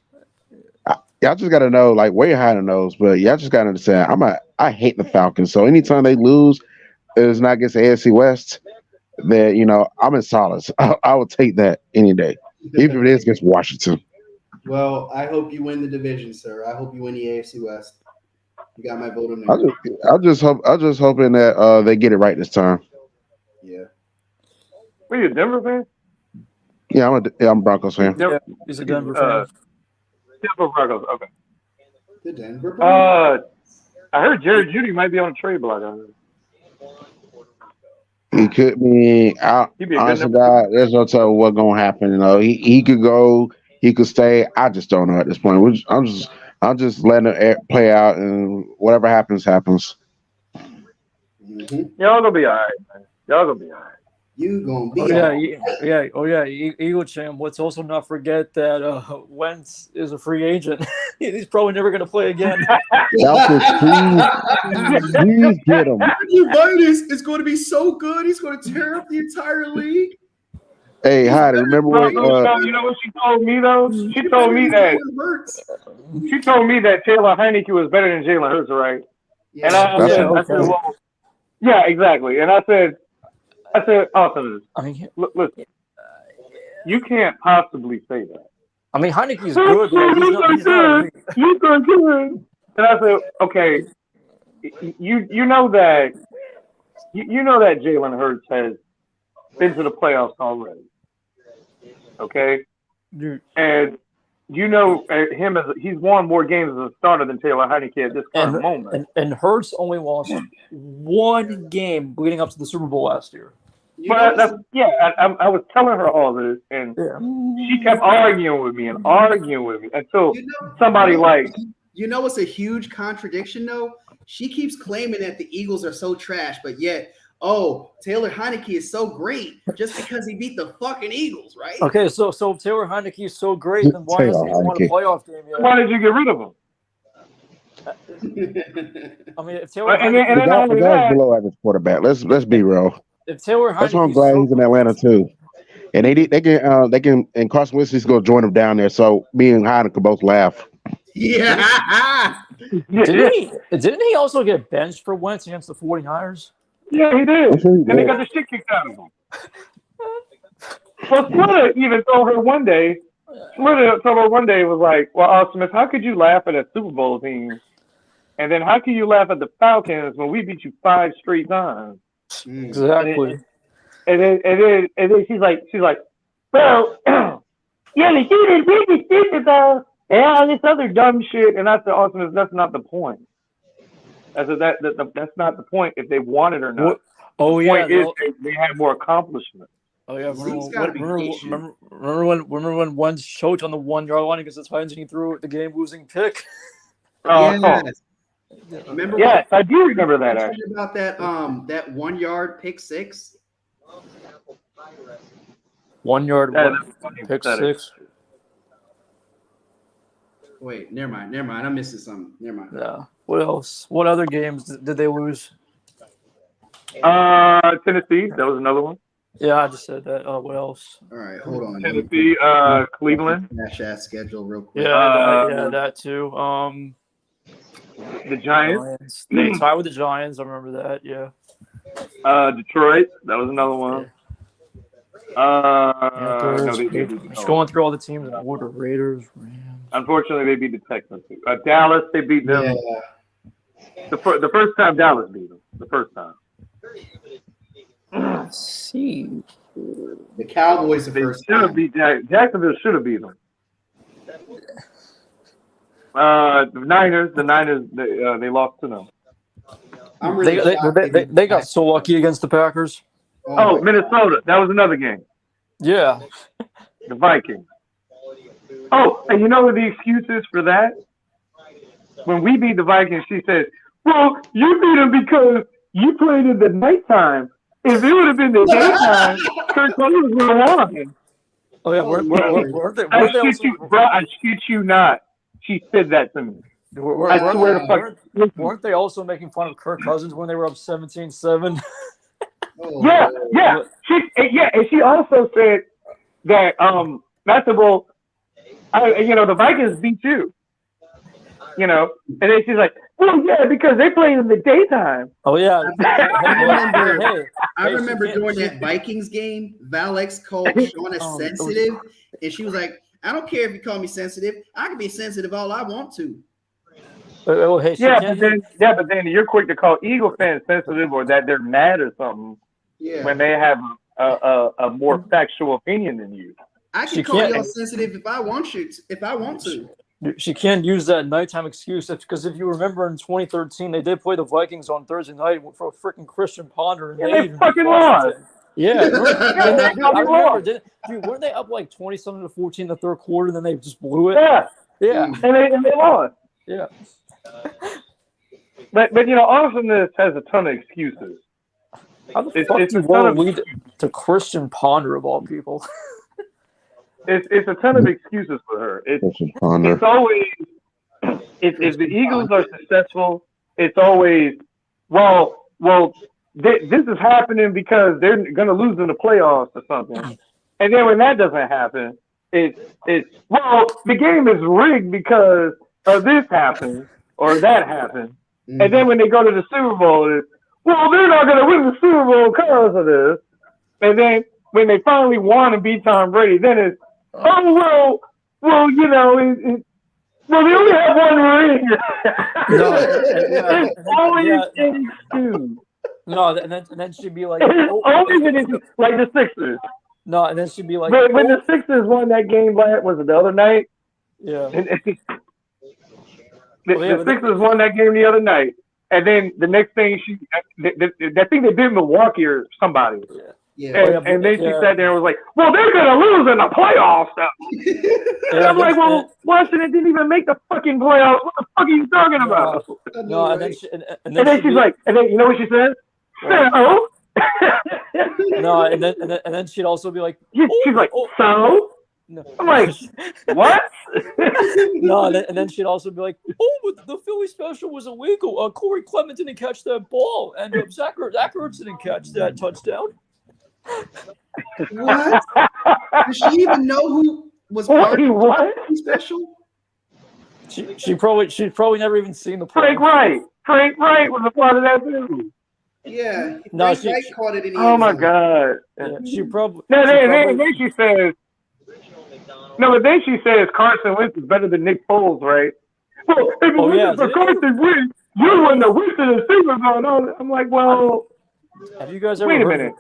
Y'all just gotta know, like, Whereyahidin knows, but y'all just gotta understand. I hate the Falcons, so anytime they lose, it's not against the AFC West. That I'm in solace. I would take that any day, even if it is against Washington. Well, I hope you win the division, sir. I hope you win the AFC West. You got my vote on there. I'm just hoping that they get it right this time. Yeah. Were you a Denver fan? Yeah, I'm a Broncos fan. Yeah, he's a Denver fan. Denver Broncos. Okay. The Denver Broncos. I heard Jerry Jeudy might be on a trade block. He could be. Honestly, God, there's no telling what's gonna happen. He could go. he could stay. I just don't know at this point. I'm just letting it play out, and whatever happens, happens. Y'all gonna be all right, man. Y'all gonna be all right. You gonna be Eagle Champ. Let's also not forget that Wentz is a free agent. He's probably never going to play again. Please get him. Uveitis is going to be so good. He's going to tear up the entire league. Hey, Heidi, remember when? You know what she told me though? She told me that Taylor Heineke was better than Jalen Hurts, right? Yeah. And I said, well, yeah, exactly. And I said, awesome. Listen, you can't possibly say that. I mean, Heineke's good, but he's not good. And I said, okay, you know that Jalen Hurts has been to the playoffs already. Okay, and you know him as he's won more games as a starter than Taylor Heineke at this current moment. And Hurts only lost one game leading up to the Super Bowl last year. But I was telling her all this, and she kept arguing with me until somebody like. You know, it's a huge contradiction, though. She keeps claiming that the Eagles are so trash, but yet, Taylor Heineke is so great just because he beat the fucking Eagles, right? Okay, so if Taylor Heineke is so great, then why hasn't he won a playoff game yet? Why did you get rid of him? I mean, if Taylor the guy's below average quarterback. Let's be real. If Taylor That's why I'm glad he's in Atlanta too. And they can and Carson Wentz's gonna join them down there. So me and Heiden could both laugh. Yeah. Didn't he also get benched for Wentz against the 49ers? Yeah, he did. And they got the shit kicked out of him. Well, Splitter even told her one day, was like, well, Austin, how could you laugh at a Super Bowl team? And then how can you laugh at the Falcons when we beat you 5 straight times? Exactly. And then she's like, well, yeah, the shit is really stupid though. Yeah, this other dumb shit. And I said, Austin, that's not the point. I said that's not the point if they want it or not. The point is they had more accomplishment. Oh yeah, remember when Wentz choked on the 1-yard line against the Titans and he threw the game-losing pick? Yes. Remember? Yes, I do remember that. Actually, about that 1-yard pick six. 1-yard pick six. Wait, never mind. I'm missing something. Never mind. Yeah. What else? What other games did they lose? Tennessee. That was another one. Yeah, I just said that. What else? All right, hold on. Tennessee, Cleveland. Dash schedule real quick. Yeah, that too. The Giants. They tied with the Giants. I remember that. Yeah. Detroit. That was another one. Just going through all the teams in order. Raiders, Rams. Unfortunately, they beat the Texans. Dallas, they beat them. Yeah. The first time Dallas beat them. The first time. Let's see. The Cowboys the first time. Jacksonville should have beat them. The Niners, they lost to them. They got so lucky against the Packers. Oh, Minnesota. That was another game. Yeah. The Vikings. Oh, and you know what the excuse is for that? When we beat the Vikings, she says, well, you beat them because you played in the nighttime. If it would have been the daytime, Kirk Cousins would have won. Oh, yeah. Weren't they I shit you not. She said that to me. I swear to fuck. Weren't they also making fun of Kirk Cousins when they were up 17-7? Yeah. And she also said that I said, well, the Vikings beat you. And then she's like, well, yeah, because they play in the daytime. Oh yeah. I remember during that Vikings game, Valex called Shauna sensitive, and she was like, I don't care if you call me sensitive. I can be sensitive all I want to. But then you're quick to call Eagle fans sensitive or that they're mad or something when they have a more factual opinion than you. I can call y'all sensitive if I want to. She can't use that nighttime excuse because if you remember in 2013, they did play the Vikings on Thursday night for a freaking Christian Ponder. And they fucking lost. Yeah, dude, I remember. lost. Dude, weren't they up like 20-something to 14 in the third quarter, and then they just blew it? Yeah. Yeah. And they lost. Yeah. But awesomeness has a ton of excuses. How the It's fuck a do you ton want of to lead to Christian Ponder of all people? it's a ton of excuses for her. Christian Ponder. It's always if the Eagles are successful, it's always this is happening because they're going to lose in the playoffs or something. And then when that doesn't happen, it's the game is rigged because of this happened or that happened. Mm-hmm. And then when they go to the Super Bowl, it's, they're not going to win the Super Bowl because of this. And then when they finally won and beat Tom Brady, then it's, they only have one ring. It's always an excuse. No, and then she'd be like, only when it's like the Sixers. No, and then she'd be like, when the Sixers won that game, was it the other night? Yeah. The Sixers won that game the other night, and then the next thing I think they did Milwaukee or somebody. Yeah. And then she sat there and was like, they're gonna lose in the playoffs. And I'm like, Washington didn't even make the fucking playoffs. What the fuck are you talking about? No, and then she's like, and then you know what she said? So. No, and then she'd also be like, she's like, so. No. I'm like, what? No, and then she'd also be like, but the Philly special was illegal. Corey Clement didn't catch that ball, and Zach Ertz didn't catch that touchdown. What? Does she even know who was part of the special? She'd probably never even seen the play. Frank Wright was a part of that too. Yeah. No, Frank Wright caught it in the Oh end my zone. God. Yeah, she probably. Then she says. No, but then she says Carson Wentz is better than Nick Foles, right? Well, if it wasn't for Carson Wentz, you wouldn't have went to the Super Bowl. I'm like, have you guys ever wait a heard minute.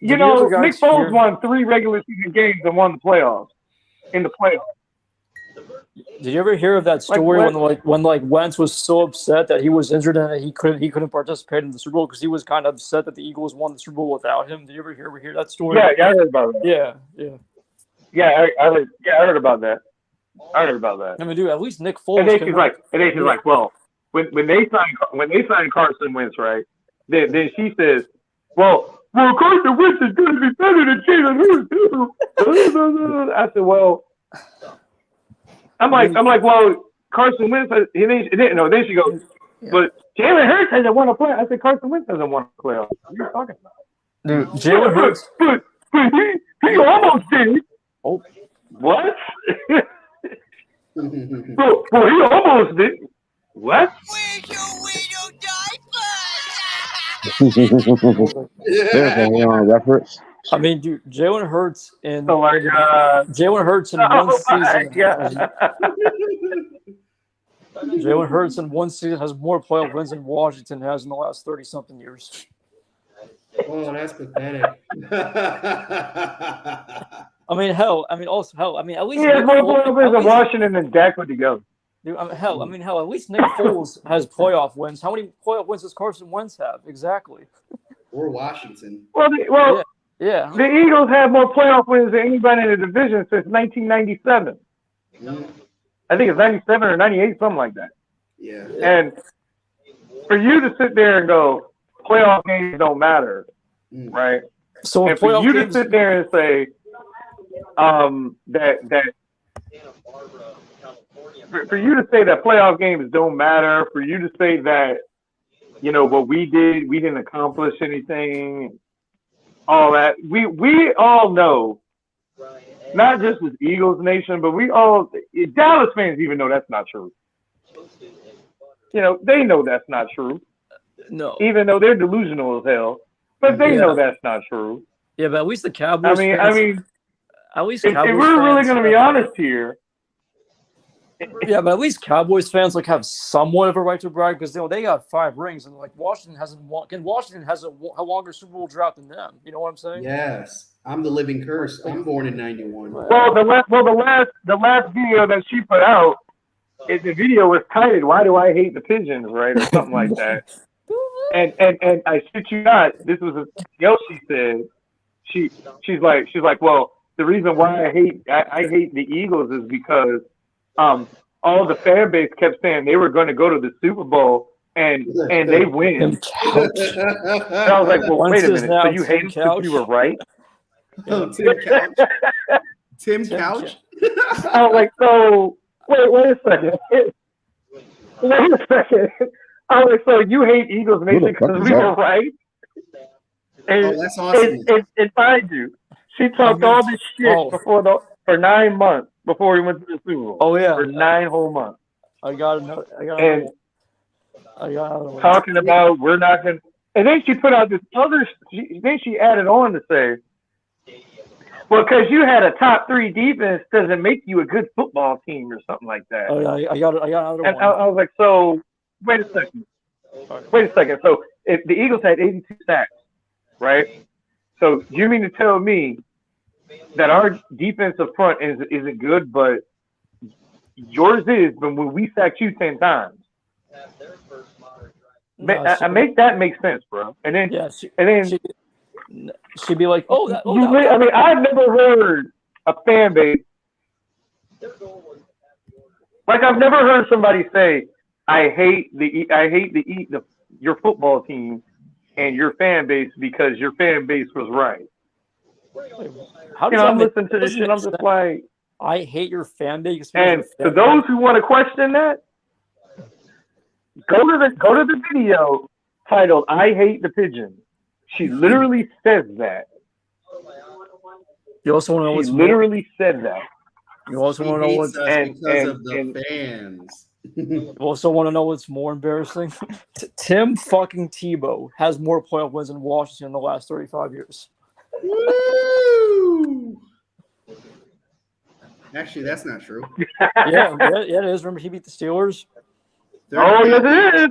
Nick Foles won 3 regular season games and won the playoffs. In the playoffs. Did you ever hear of that story when Wentz was so upset that he was injured and he couldn't participate in the Super Bowl because he was kind of upset that the Eagles won the Super Bowl without him? Did you ever hear that story? Yeah, I heard about that. Yeah. Yeah, I heard about that. I mean, dude, at least Nick Foles. And then she's like, well, when they signed Carson Wentz, right? Then she says, well, Carson Wentz is going to be better than Jalen Hurts too. I said, well, I'm like, well, Carson Wentz. Then she goes, but Jalen Hurts hasn't won a playoff. I said, Carson Wentz hasn't won a playoff. What are you talking about? Dude, Jalen Hurts. But he almost did. Oh, what? Well, he almost did. What? There's a reference. I mean, dude, Jalen Hurts in oh my God. Jalen Hurts in one season. Jalen Hurts in one season has more playoff wins than Washington has in the last 30-something years. Oh, that's pathetic. I mean, at least he has more playoff wins than Washington and Dak would to go. Dude, at least Nick Foles has playoff wins. How many playoff wins does Carson Wentz have? Exactly. Or Washington. Yeah. The Eagles have more playoff wins than anybody in the division since 1997. Mm. I think it's 97 or 98, something like that. Yeah. And for you to sit there and go, playoff games don't matter, right? So and for you to sit there and say for you to say that playoff games don't matter, for you to say that, what we did, we didn't accomplish anything, all that, we all know, not just as Eagles Nation, but Dallas fans even know that's not true. They know that's not true. No. Even though they're delusional as hell, but they know that's not true. Yeah, but at least the Cowboys. I mean, at least if we're really going to be honest here. Yeah, but at least Cowboys fans have somewhat of a right to brag because they got 5 rings and Washington hasn't won. And Washington has a longer Super Bowl drought than them. You know what I'm saying? Yes, I'm the living curse. I'm born in '91. Well, the last video that she put out, the video was titled "Why Do I Hate the Pigeons?" right, or something like that. And I shit you not, this was a Yoshi said. She's like, well, the reason why I hate the Eagles is because all the fan base kept saying they were going to go to the Super Bowl and they win. And I was like, well, wait a minute. So you hate us because we were right? Oh, Tim Couch. Tim Couch? I was like, so wait a second. Wait a second. I was like, so you hate Eagles Nation because we were right? And, that's awesome. And mind you, she talked all this shit for 9 months before we went to the Super Bowl. Oh yeah, for 9 whole months. I got another one. Talking about we're not gonna, and then she put out this other. Then she added on to say, well, because you had a top 3 defense doesn't make you a good football team or something like that. Oh yeah, I got another and one. I was like, so wait a second. So if the Eagles had 82 sacks, right? So you mean to tell me that our defensive front isn't good, but yours is? But when we sacked you 10 times, I make that make sense, bro. And then she'd be like, I mean, I've never heard a fan base like I've never heard somebody say, I hate your football team and your fan base because your fan base was right. How you know, I'm listening to this shit. I'm just like, I hate your fan base. And to those who want to question that, go to the video titled "I Hate the Pigeon." She literally says that. You also want to know what's literally said that. You also want to know what's because of the fans. You also want to know what's more embarrassing? Tim fucking Tebow has more playoff wins than Washington in the last 35 years. Woo! Actually, that's not true. yeah, it is. Remember, he beat the Steelers. Oh, yes, it is.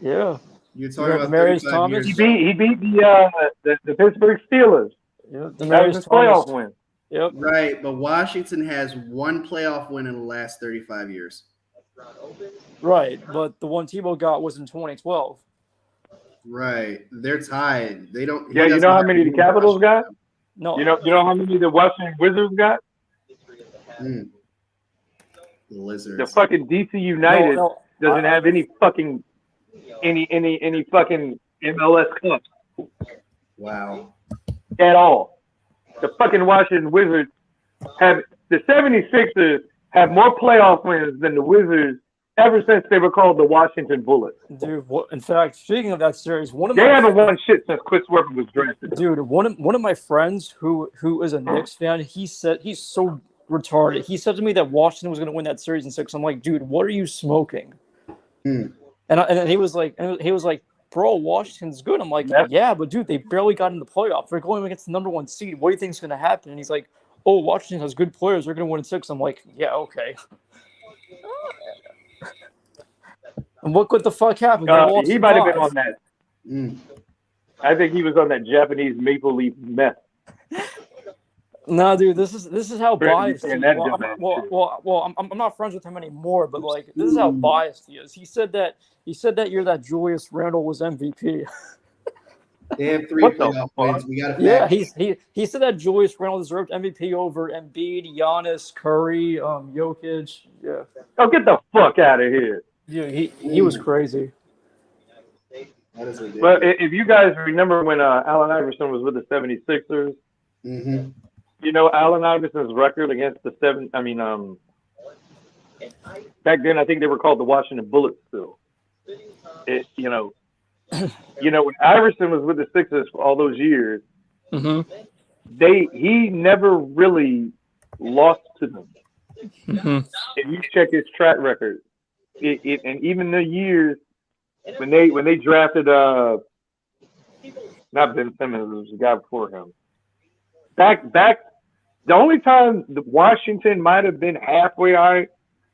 Yeah. You're talking about Demarius Thomas. He beat the Pittsburgh Steelers. Yeah, that was his playoff win. Yep. Right, but Washington has one playoff win in the last 35 years. Right, but the one Tebow got was in 2012. Right, they're tied. They don't. Yeah, you know how many the Capitals got? No. You know how many the Washington Wizards got? The Lizards. The fucking DC United doesn't have any fucking any fucking MLS cup. Wow. At all. The fucking Washington Wizards have the 76ers have more playoff wins than the Wizards ever since they were called the Washington Bullets. Dude, in fact, speaking of that series, they haven't won shit since Chris Webber was drafted. Dude, one of my friends who is a Knicks fan, he said he's so retarded. He said to me that Washington was going to win that series in 6. I'm like, dude, what are you smoking? And he was like, bro, Washington's good. I'm like, yeah, but dude, they barely got in the playoffs. They're going against the number 1 seed. What do you think's going to happen? And he's like, oh, Washington has good players. They're going to win in 6. I'm like, yeah, okay. And what the fuck happened? He might have been on that. I think he was on that Japanese maple leaf meth. No, dude, this is how biased. I'm not friends with him anymore, but like this is how biased he is. He said that year that Julius Randle was MVP. They have 3 playoff wins. We got to he said that Julius Randle deserved MVP over Embiid, Giannis, Curry, Jokic. Yeah. Oh, get the fuck out of here. Dude, he was crazy. But if you guys remember when Allen Iverson was with the 76ers, you know Allen Iverson's record against the back then I think they were called the Washington Bullets still. You know when Iverson was with the Sixers for all those years, he never really lost to them. If you check his track record, and even the years when they drafted not Ben Simmons, it was the guy before him. Back the only time Washington might have been halfway all right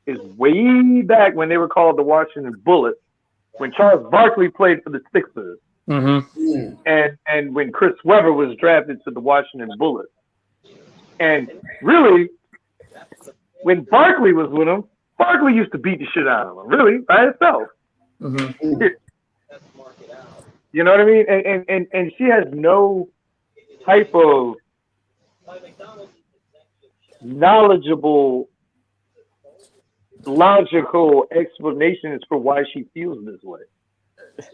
is way back when they were called the Washington Bullets, when Charles Barkley played for the Sixers. And when Chris Webber was drafted to the Washington Bullets. And really, when Barkley was with them, Barkley used to beat the shit out of him, really, by himself. You know what I mean? And she has no type of knowledgeable, logical explanations for why she feels this way.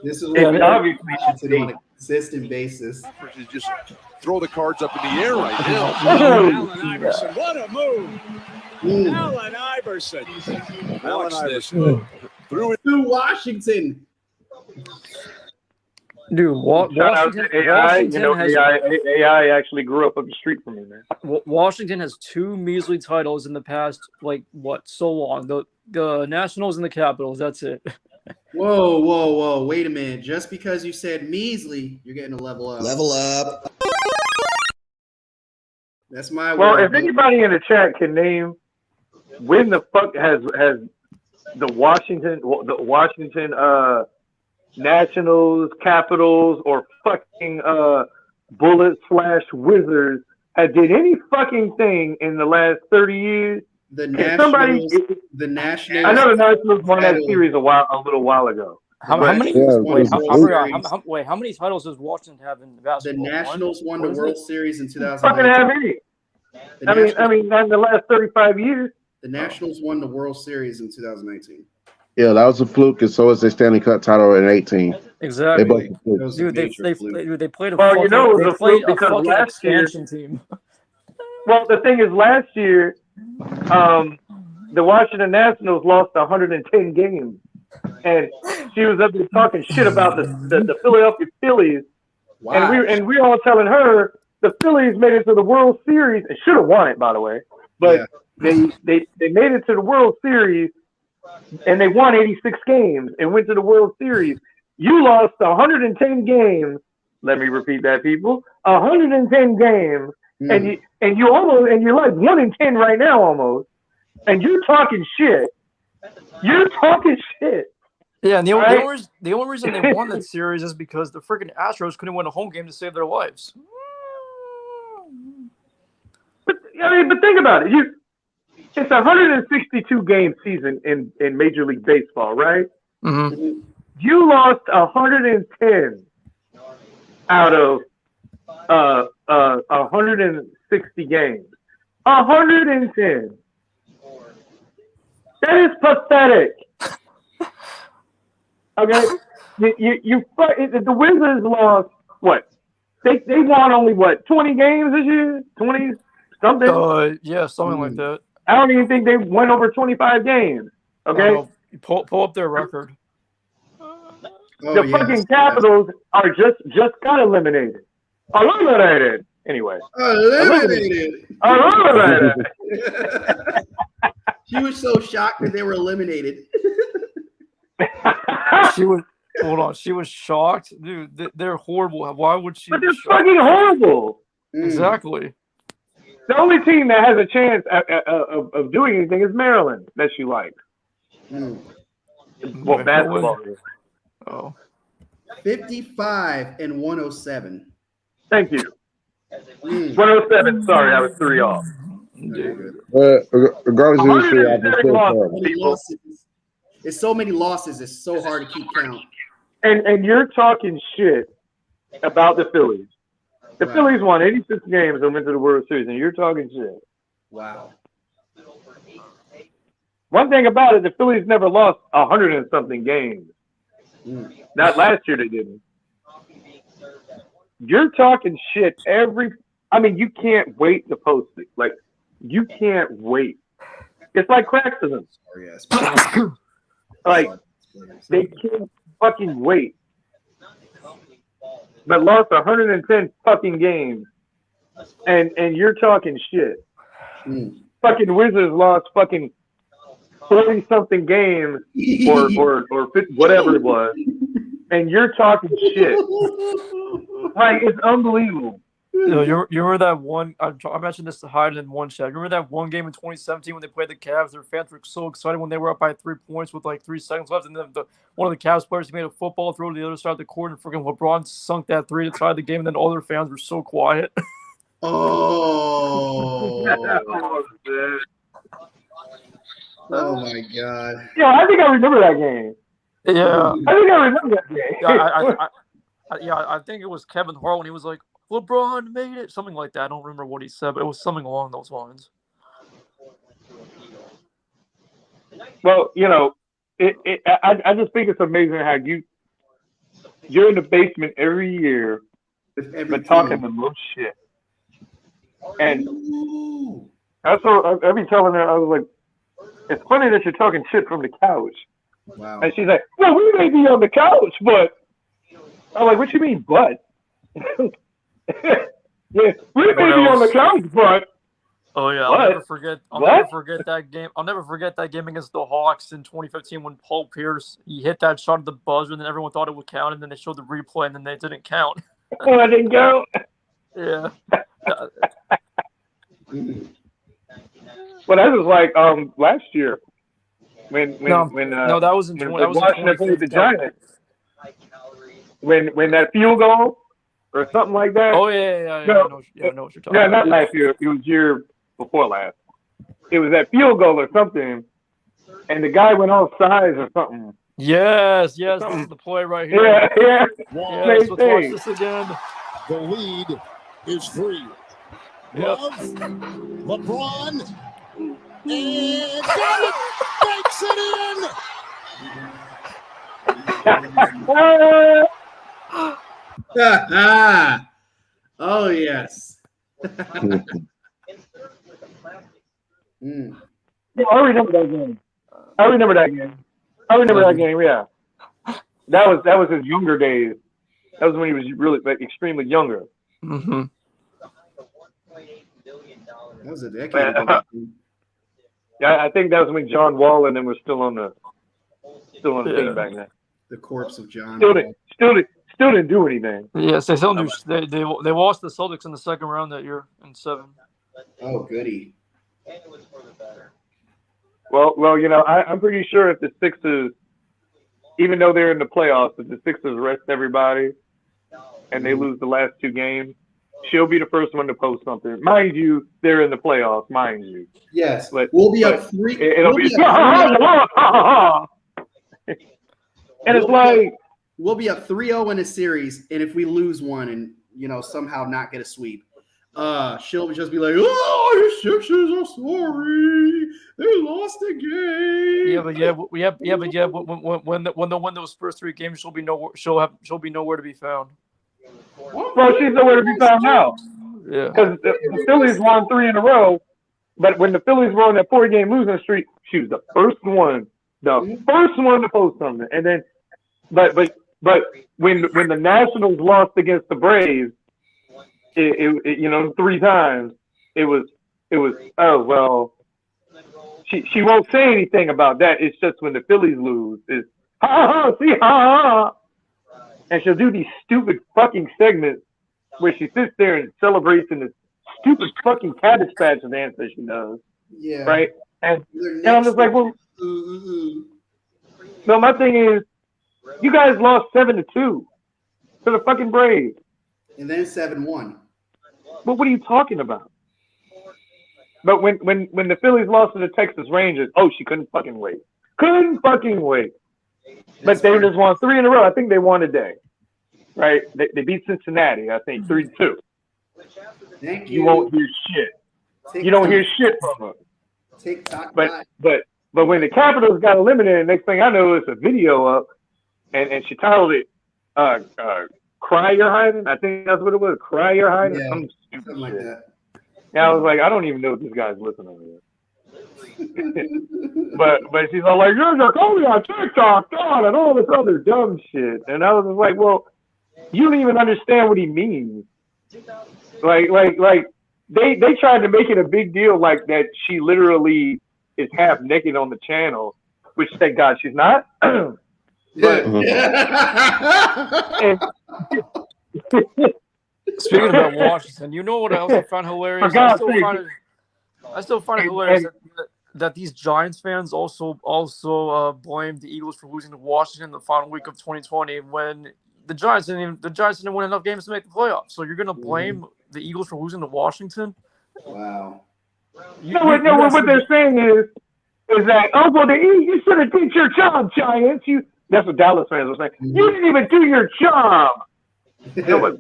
This is And what obviously Washington on a consistent basis. You just throw the cards up in the air right now. Allen Iverson, what a move! Allen Iverson. Allen Watch this. Iverson threw it to Washington. Dude, Shout out Washington, to AI. Washington You know, has AI actually grew up the street from me, man. Washington has 2 measly titles in the past, like what, so long. The Nationals and the Capitals. That's it. Whoa. Wait a minute. Just because you said measly, you're getting a level up. Level up. That's my Well, word. if anybody in the chat can name when the fuck has the Washington Nationals, Capitals, or fucking Bullets/Wizards did any fucking thing in the last 30 years? The Nationals. The Nationals. I know the Nationals won that series a little while ago. How many? Wait, how many titles does Washington have in basketball? The Nationals won the World Series in 2019. Fucking have any. I mean, not in the last 35 years. The Nationals won the World Series in 2019. Yeah, that was a fluke, and so was the Stanley Cup title in 18. Exactly. They both fluked. Dude, they played a Well, fucking, you know, it was they a played fluke a because fucking last year- expansion team. Well, the thing is, last year, the Washington Nationals lost 110 games, and she was up there talking shit about the Philadelphia Phillies, Wow. and we all telling her the Phillies made it to the World Series and should have won it, by the way, but they made it to the World Series and they won 86 games and went to the World Series. You lost 110 games. Let me repeat that, people. 110 games. And you're like 1 in 10 right now almost, and you're talking shit. You're talking shit. Yeah, and the Right? only reason they won that series is because the freaking Astros couldn't win a home game to save their lives. But think about it. It's a 162 game season in Major League Baseball, right? Mm-hmm. You lost 110 out of 160 games. 110. That is pathetic. Okay, the Wizards lost what? They won only what, 20 games this year? 20 something? Yeah, something like that. I don't even think they went over 25 games. Okay, Pull up their record. the fucking Capitals are just got eliminated. Eliminated. Anyway. Eliminated. Eliminated. She was so shocked that they were eliminated. She was shocked, dude. They're horrible. Why would she? But they're fucking horrible. Exactly. The only team that has a chance of doing anything is Maryland that she likes. Well, basketball. Oh. 55 and 107. Thank you. 107. Sorry, I was 3 off. Regardless of history, I've been still terrible. It's so many losses. It's so hard to keep count. And you're talking shit about the Phillies. The Phillies won 86 games and went to the World Series, and you're talking shit. Wow. One thing about it, the Phillies never lost 100 and something games. Not last year they didn't. You're talking shit you can't wait to post it. Like, you can't wait. It's like Craxton. Like, they can't fucking wait. But lost 110 fucking games. And you're talking shit. Fucking Wizards lost fucking 40 something games or 50, whatever it was. And you're talking shit. Like, it's unbelievable. You remember that one? I mentioned this to Hyden in one chat. Remember that one game in 2017 when they played the Cavs? Their fans were so excited when they were up by 3 points with like 3 seconds left, and then one of the Cavs players made a football throw to the other side of the court, and freaking LeBron sunk that 3 to tie the game, and then all their fans were so quiet. Oh my God. Yeah, I think I remember that game. Yeah. I think I remember that game. Yeah, I think it was Kevin Hart when he was like, LeBron made it, something like that. I don't remember what he said, but it was something along those lines. Well, I just think it's amazing how you're in the basement every year, but talking the most shit. And that's what I be telling her. I was like, it's funny that you're talking shit from the couch. Wow. And she's like, well, we may be on the couch, but I'm like, what you mean, but? Yeah, we may be on the couch, but. Oh yeah, what? I'll never forget. I'll never forget that game. I'll never forget that game against the Hawks in 2015 when Paul Pierce he hit that shot at the buzzer, and then everyone thought it would count, and then they showed the replay, and then they didn't count. Oh, I didn't count. Yeah. Well, that was like last year when that was in Washington played the Giants. When that field goal or something like that. Oh yeah. I know what you're talking about. Yeah, not last year. It was year before last. It was that field goal or something, and the guy went off sides or something. Yes, this is the play right here. Yeah. Yes, let's watch this again. The lead is 3. Yep. LeBron. And got it! Banks it in! Oh, yes. Yeah, I remember that game. Yeah, that was his younger days. That was when he was really extremely younger. Mm-hmm. That was a decade ago. Yeah, I think that was when John Wall and them were still on the team back then. The corpse of John. Still didn't do anything. Yes, they still they lost the Celtics in the second round that year in 7. Oh, goody. Well, I'm pretty sure if the Sixers, even though they're in the playoffs, if the Sixers rest everybody and they lose the last 2 games, she'll be the first one to post something. Mind you, they're in the playoffs, mind you. Yes, but we'll be up 3. It'll be and it's like we'll be up 3-0 in a series, and if we lose one and somehow not get a sweep, she'll just be like, "Oh, the Sixers are sorry, they lost the game." When they win those first 3 games, she'll be nowhere to be found. Well, she's nowhere to be found now. Yeah, because the Phillies won 3 in a row, but when the Phillies were on that 4-game losing streak, she was the first one to post something, and then, but when the Nationals lost against the Braves, it 3 times, it was oh well, she won't say anything about that. It's just when the Phillies lose, it's ha. And she'll do these stupid fucking segments where she sits there and celebrates in this stupid fucking Cabbage Patch dance that she does. Yeah. Right? And I'm just like, well, no, my thing is, you guys lost 7-2 to the fucking Braves. And then 7-1. But what are you talking about? But when the Phillies lost to the Texas Rangers, she couldn't fucking wait. But they just won 3 in a row. I think they won today, right? They beat Cincinnati, I think, 3-2. Thank you. You won't hear shit. You don't hear shit from them. TikTok. But when the Capitals got eliminated, next thing I know, it's a video up, and she titled it "Whereyahidin." I think that's what it was. Whereyahidin. Yeah, something like that. Yeah, I was like, I don't even know what this guy's listening to. but she's all like, you're only on TikTok, God, and all this other dumb shit. And I was just like, well, you don't even understand what he means. Like they tried to make it a big deal, like that she literally is half naked on the channel, which thank God she's not. But speaking about Washington, you know what I also found hilarious? I still find it hilarious that these Giants fans also blame the Eagles for losing to Washington in the final week of 2020 when the Giants didn't win enough games to make the playoffs. So you're gonna blame the Eagles for losing to Washington? Wow. What they're saying is that you should have did your job, Giants. That's what Dallas fans were saying. You didn't even do your job.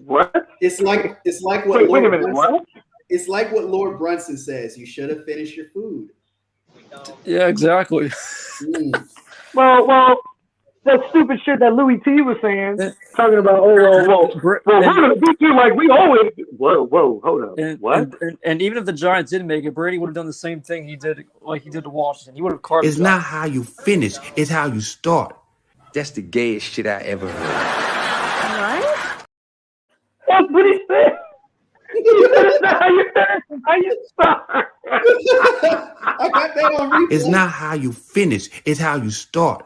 What? It's like what Wait a Lord minute, Brunson, what? it's like what Lord Brunson says. You should have finished your food. Yeah, exactly. Well, that stupid shit that Louis T was saying, talking about, we're gonna beat you like we always do. Whoa, hold up. What? And even if the Giants didn't make it, Brady would have done the same thing he did to Washington. He would have carved. It's not how you finish, it's how you start. That's the gayest shit I ever heard. What? That's what he said. He said it's not how you finish, it's how you start. I got that on replay. It's not how you finish, it's how you start.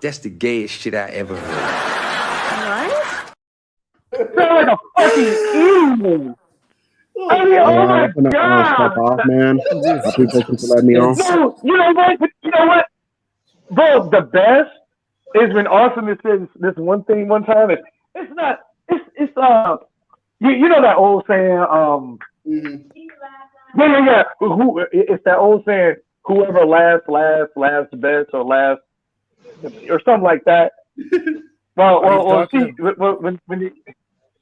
That's the gayest shit I ever heard. It sounds like a fucking emu. I mean, oh my I'm gonna God. step off, man. I appreciate you for letting me on. No, you know what? Bro, the best is when Austin says this one thing one time. It's not. It's you know that old saying. Yeah. It's that old saying. Whoever last best or last or something like that. Well,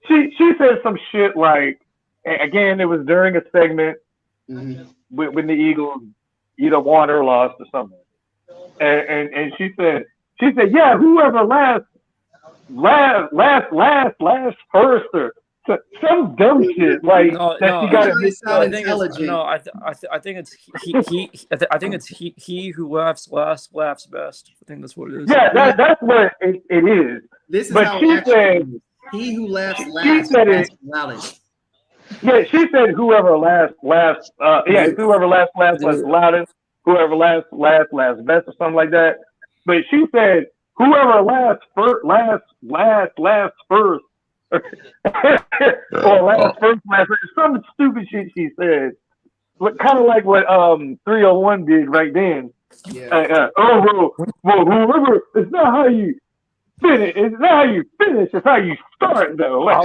she said some shit like. Again, it was during a segment when the Eagles either won or lost or something. And she said, yeah, whoever last first or some dumb shit like that. You got to. I think it's he who laughs last laughs best. I think that's what it is. Yeah, that's what it is. This is but how she said, he who laughs she last said laughs it. loudest. Yeah, she said whoever laughs loudest, whoever laughs best or something like that. But she said whoever laughs first or last first, some stupid shit she said. Kind of like what 301 did right then. Yeah. Whoever, it's not how you finish. It's not how you finish. It's how you start, though. I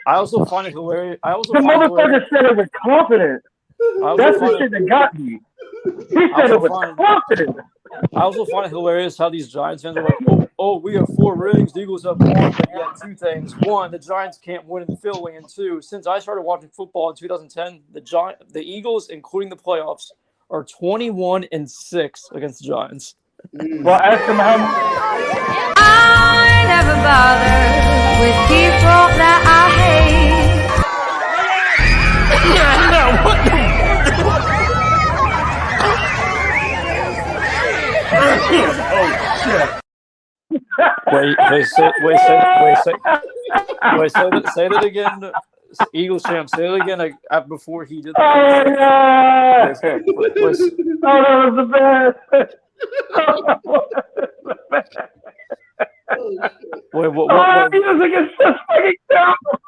also find it hilarious. The motherfucker said it with confidence. That's the shit that got me. He said it with confidence. I also find it hilarious how these Giants fans are like, oh, we have 4 rings, the Eagles have 1, but yet 2 things. 1, the Giants can't win in Philly, and 2, since I started watching football in 2010, the Eagles, including the playoffs, are 21-6 against the Giants. Well, ask them how much. I never bother with people that I hate. Oh shit! Say that again. Eagles champ, say it again before he did that. That was the best. Wait, what? Music is just fucking terrible.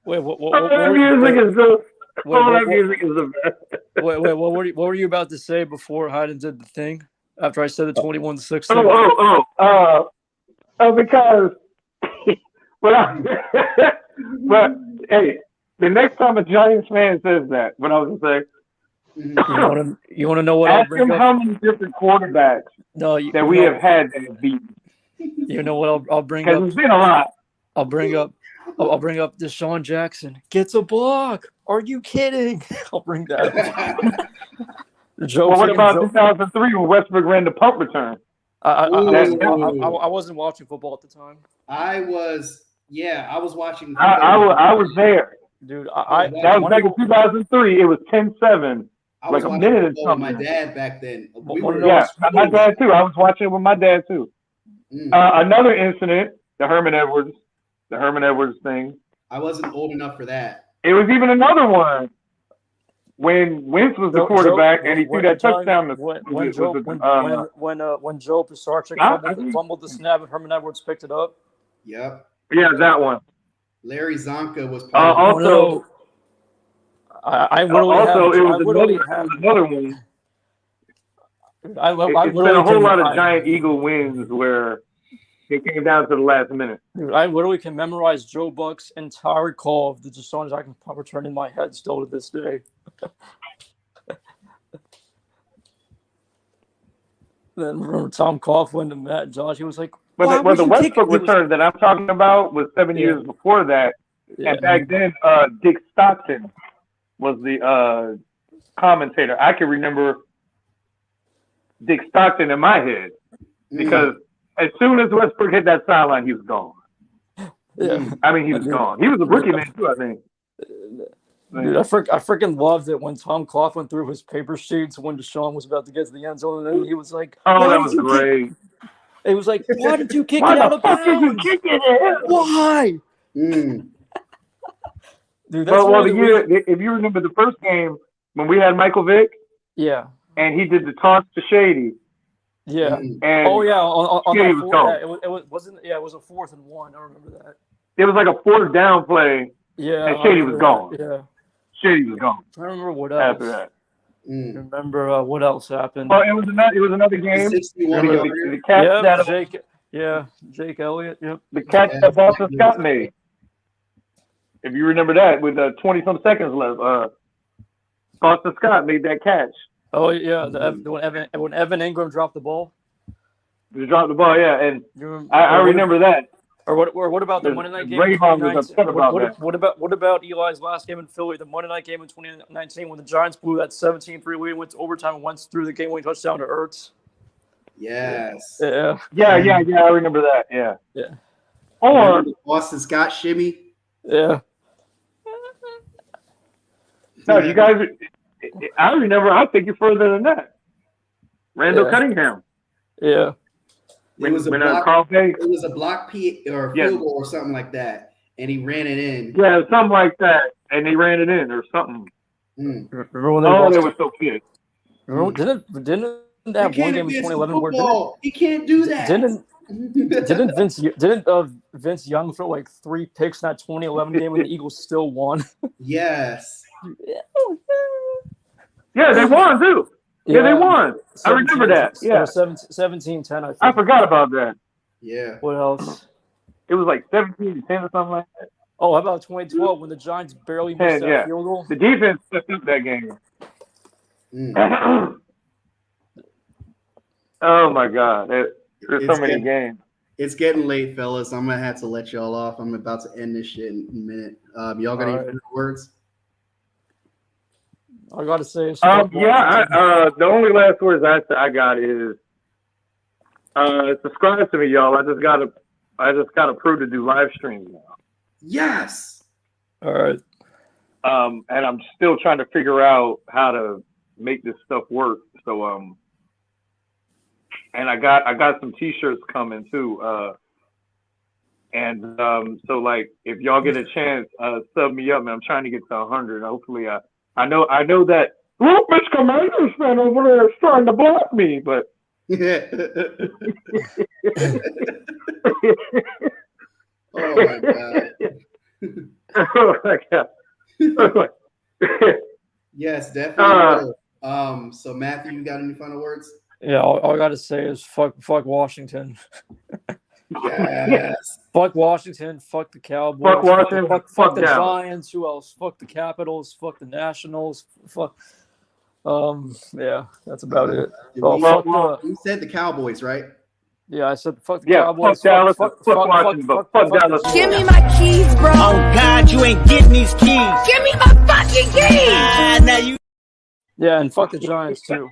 Wait, what? Music is the best. Wait, what were you about to say before Hayden did the thing? After I said the 21-6 thing? Because but hey, the next time a Giants fan says that, what I was gonna say. You want to know what? Ask them how many different quarterbacks that we have had that have beaten. You know what? I'll bring up. Because it's been a lot. I'll bring up Deshaun Jackson gets a block. Are you kidding? I'll bring that up. Well, what about 2003 when Westbrook ran the punt return? I wasn't watching football at the time. I was watching. I was there. Dude, that was back in 2003. It was 10-7. Like a minute and something. My dad back then. My dad too. I was watching it with my dad too. Another incident, the Herman Edwards thing. I wasn't old enough for that. It was even another one when Wentz was the quarterback and he threw that touchdown. When Joe Pisarcik fumbled the snap and Herman Edwards picked it up. Yep. Yeah, that one. Larry Zonka was also. I literally it was another one. It's been a whole lot of giant Eagle wins where it came down to the last minute. Dude, I literally can memorize Joe Buck's entire call of the Deshaun Jackson punt return in my head still to this day. Then remember Tom Coughlin and Matt Josh, he was like, But the Westbrook return that I'm talking about was 7 years before that. Yeah. And back then, Dick Stockton was the commentator. I can remember Dick Stockton in my head because as soon as Westbrook hit that sideline, he was gone. Yeah. I mean, he was gone. He was a rookie man too, I think. Dude, I freaking loved it when Tom Coughlin threw his paper sheets when Deshaun was about to get to the end zone, and then he was like, "Oh, why that did was you great." Kick? It was like, why did you kick Why it the out of fuck did you bounds? kick it? Why? Mm. Dude, that's Well, one the of year, if you remember the first game when we had Michael Vick, Yeah. and he did the toss to Shady. Yeah. And Oh yeah, on Shady that was fourth, gone. it wasn't. Yeah, it was a 4th and 1. I remember that. It was like a 4th down play. Yeah, and I Shady was remember gone. that. Yeah. Shady was gone. I remember what else. After that. Remember what else happened? Well, it was another game. Remember The catch that Jake Elliott. Yep. the catch that Boston Scott made. If you remember that, with 20-some seconds left, Boston Scott made that catch. Oh yeah, when Evan Ingram dropped the ball. He dropped the ball, yeah, and I remember that. Or what about the Monday night game? in Rayvon was 2019? upset about that. What about Eli's last game in Philly, the Monday night game in 2019 when the Giants blew that 17-3 lead, went to overtime, and went through the game-winning touchdown to Ertz? Yes. Yeah. Yeah, I remember that. Yeah. Yeah. Or Boston Scott shimmy. Yeah. No, you guys. I remember. I'll take you further than that. Randall Cunningham. Yeah. It was a block. It was a block P or a field goal or something like that, and he ran it in. Yeah, something like that, and they ran it in or something. Remember when they were so good. Remember, didn't that have one game in 2011 where he can't do that? Didn't Vince Young throw like 3 picks in that 2011 game when the Eagles still won? Yes. Yeah, they won too. Yeah, they won. I remember that. Yeah, 17-10. I forgot about that. Yeah. What else? It was like 17-10 or something like that. Oh, how about 2012 when the Giants barely missed that field goal? The defense stepped up that game. Oh my God, there's so many games. It's getting late, fellas. I'm gonna have to let y'all off. I'm about to end this shit in a minute. Y'all got any final words? I gotta say, the only last words I got is subscribe to me, y'all. I just gotta prove to do live streams now. Yes. All right. And I'm still trying to figure out how to make this stuff work. So and I got some t-shirts coming too. So like if y'all get a chance, sub me up, man. I'm trying to get to 100. Hopefully I know that Mitch Commanders fan over there is trying to block me, but oh my God. Oh my God. Yes, definitely. So Matthew, you got any final words? Yeah, all I gotta say is fuck Washington. Yes. Fuck Washington. Fuck the Cowboys. Fuck Washington. Fuck the Dallas. Giants. Who else? Fuck the Capitals. Fuck the Nationals. Fuck. Yeah, that's about it. You said the Cowboys, right? Yeah, I said fuck the Cowboys. Fuck Dallas. Fuck Washington. Fuck Dallas. Give me my keys, bro. Oh God, you ain't getting these keys. Give me my fucking keys. Now you. Yeah, and fuck the Giants too.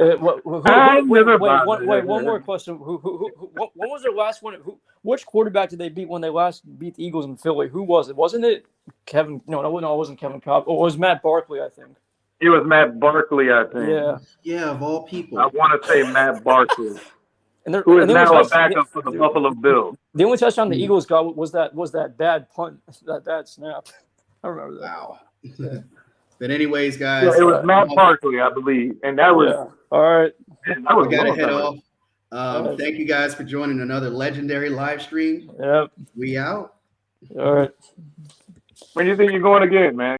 Wait, one more question. When was their last one? Which quarterback did they beat when they last beat the Eagles in Philly? Who was it? Wasn't it Kevin? No, it wasn't Kevin Cobb. Oh, it was Matt Barkley, I think. It was Matt Barkley, I think. Yeah. Yeah, of all people. I want to say Matt Barkley. And who is now a backup for the Buffalo Bills. The only touchdown the Eagles got was that bad punt, that bad snap. I remember that. Wow. But anyways, guys. Yeah, it was Matt Barkley, I believe. And that was... Yeah. All right. We got to head off. Thank you guys for joining another legendary live stream. Yep. We out. All right. When do you think you're going again, man?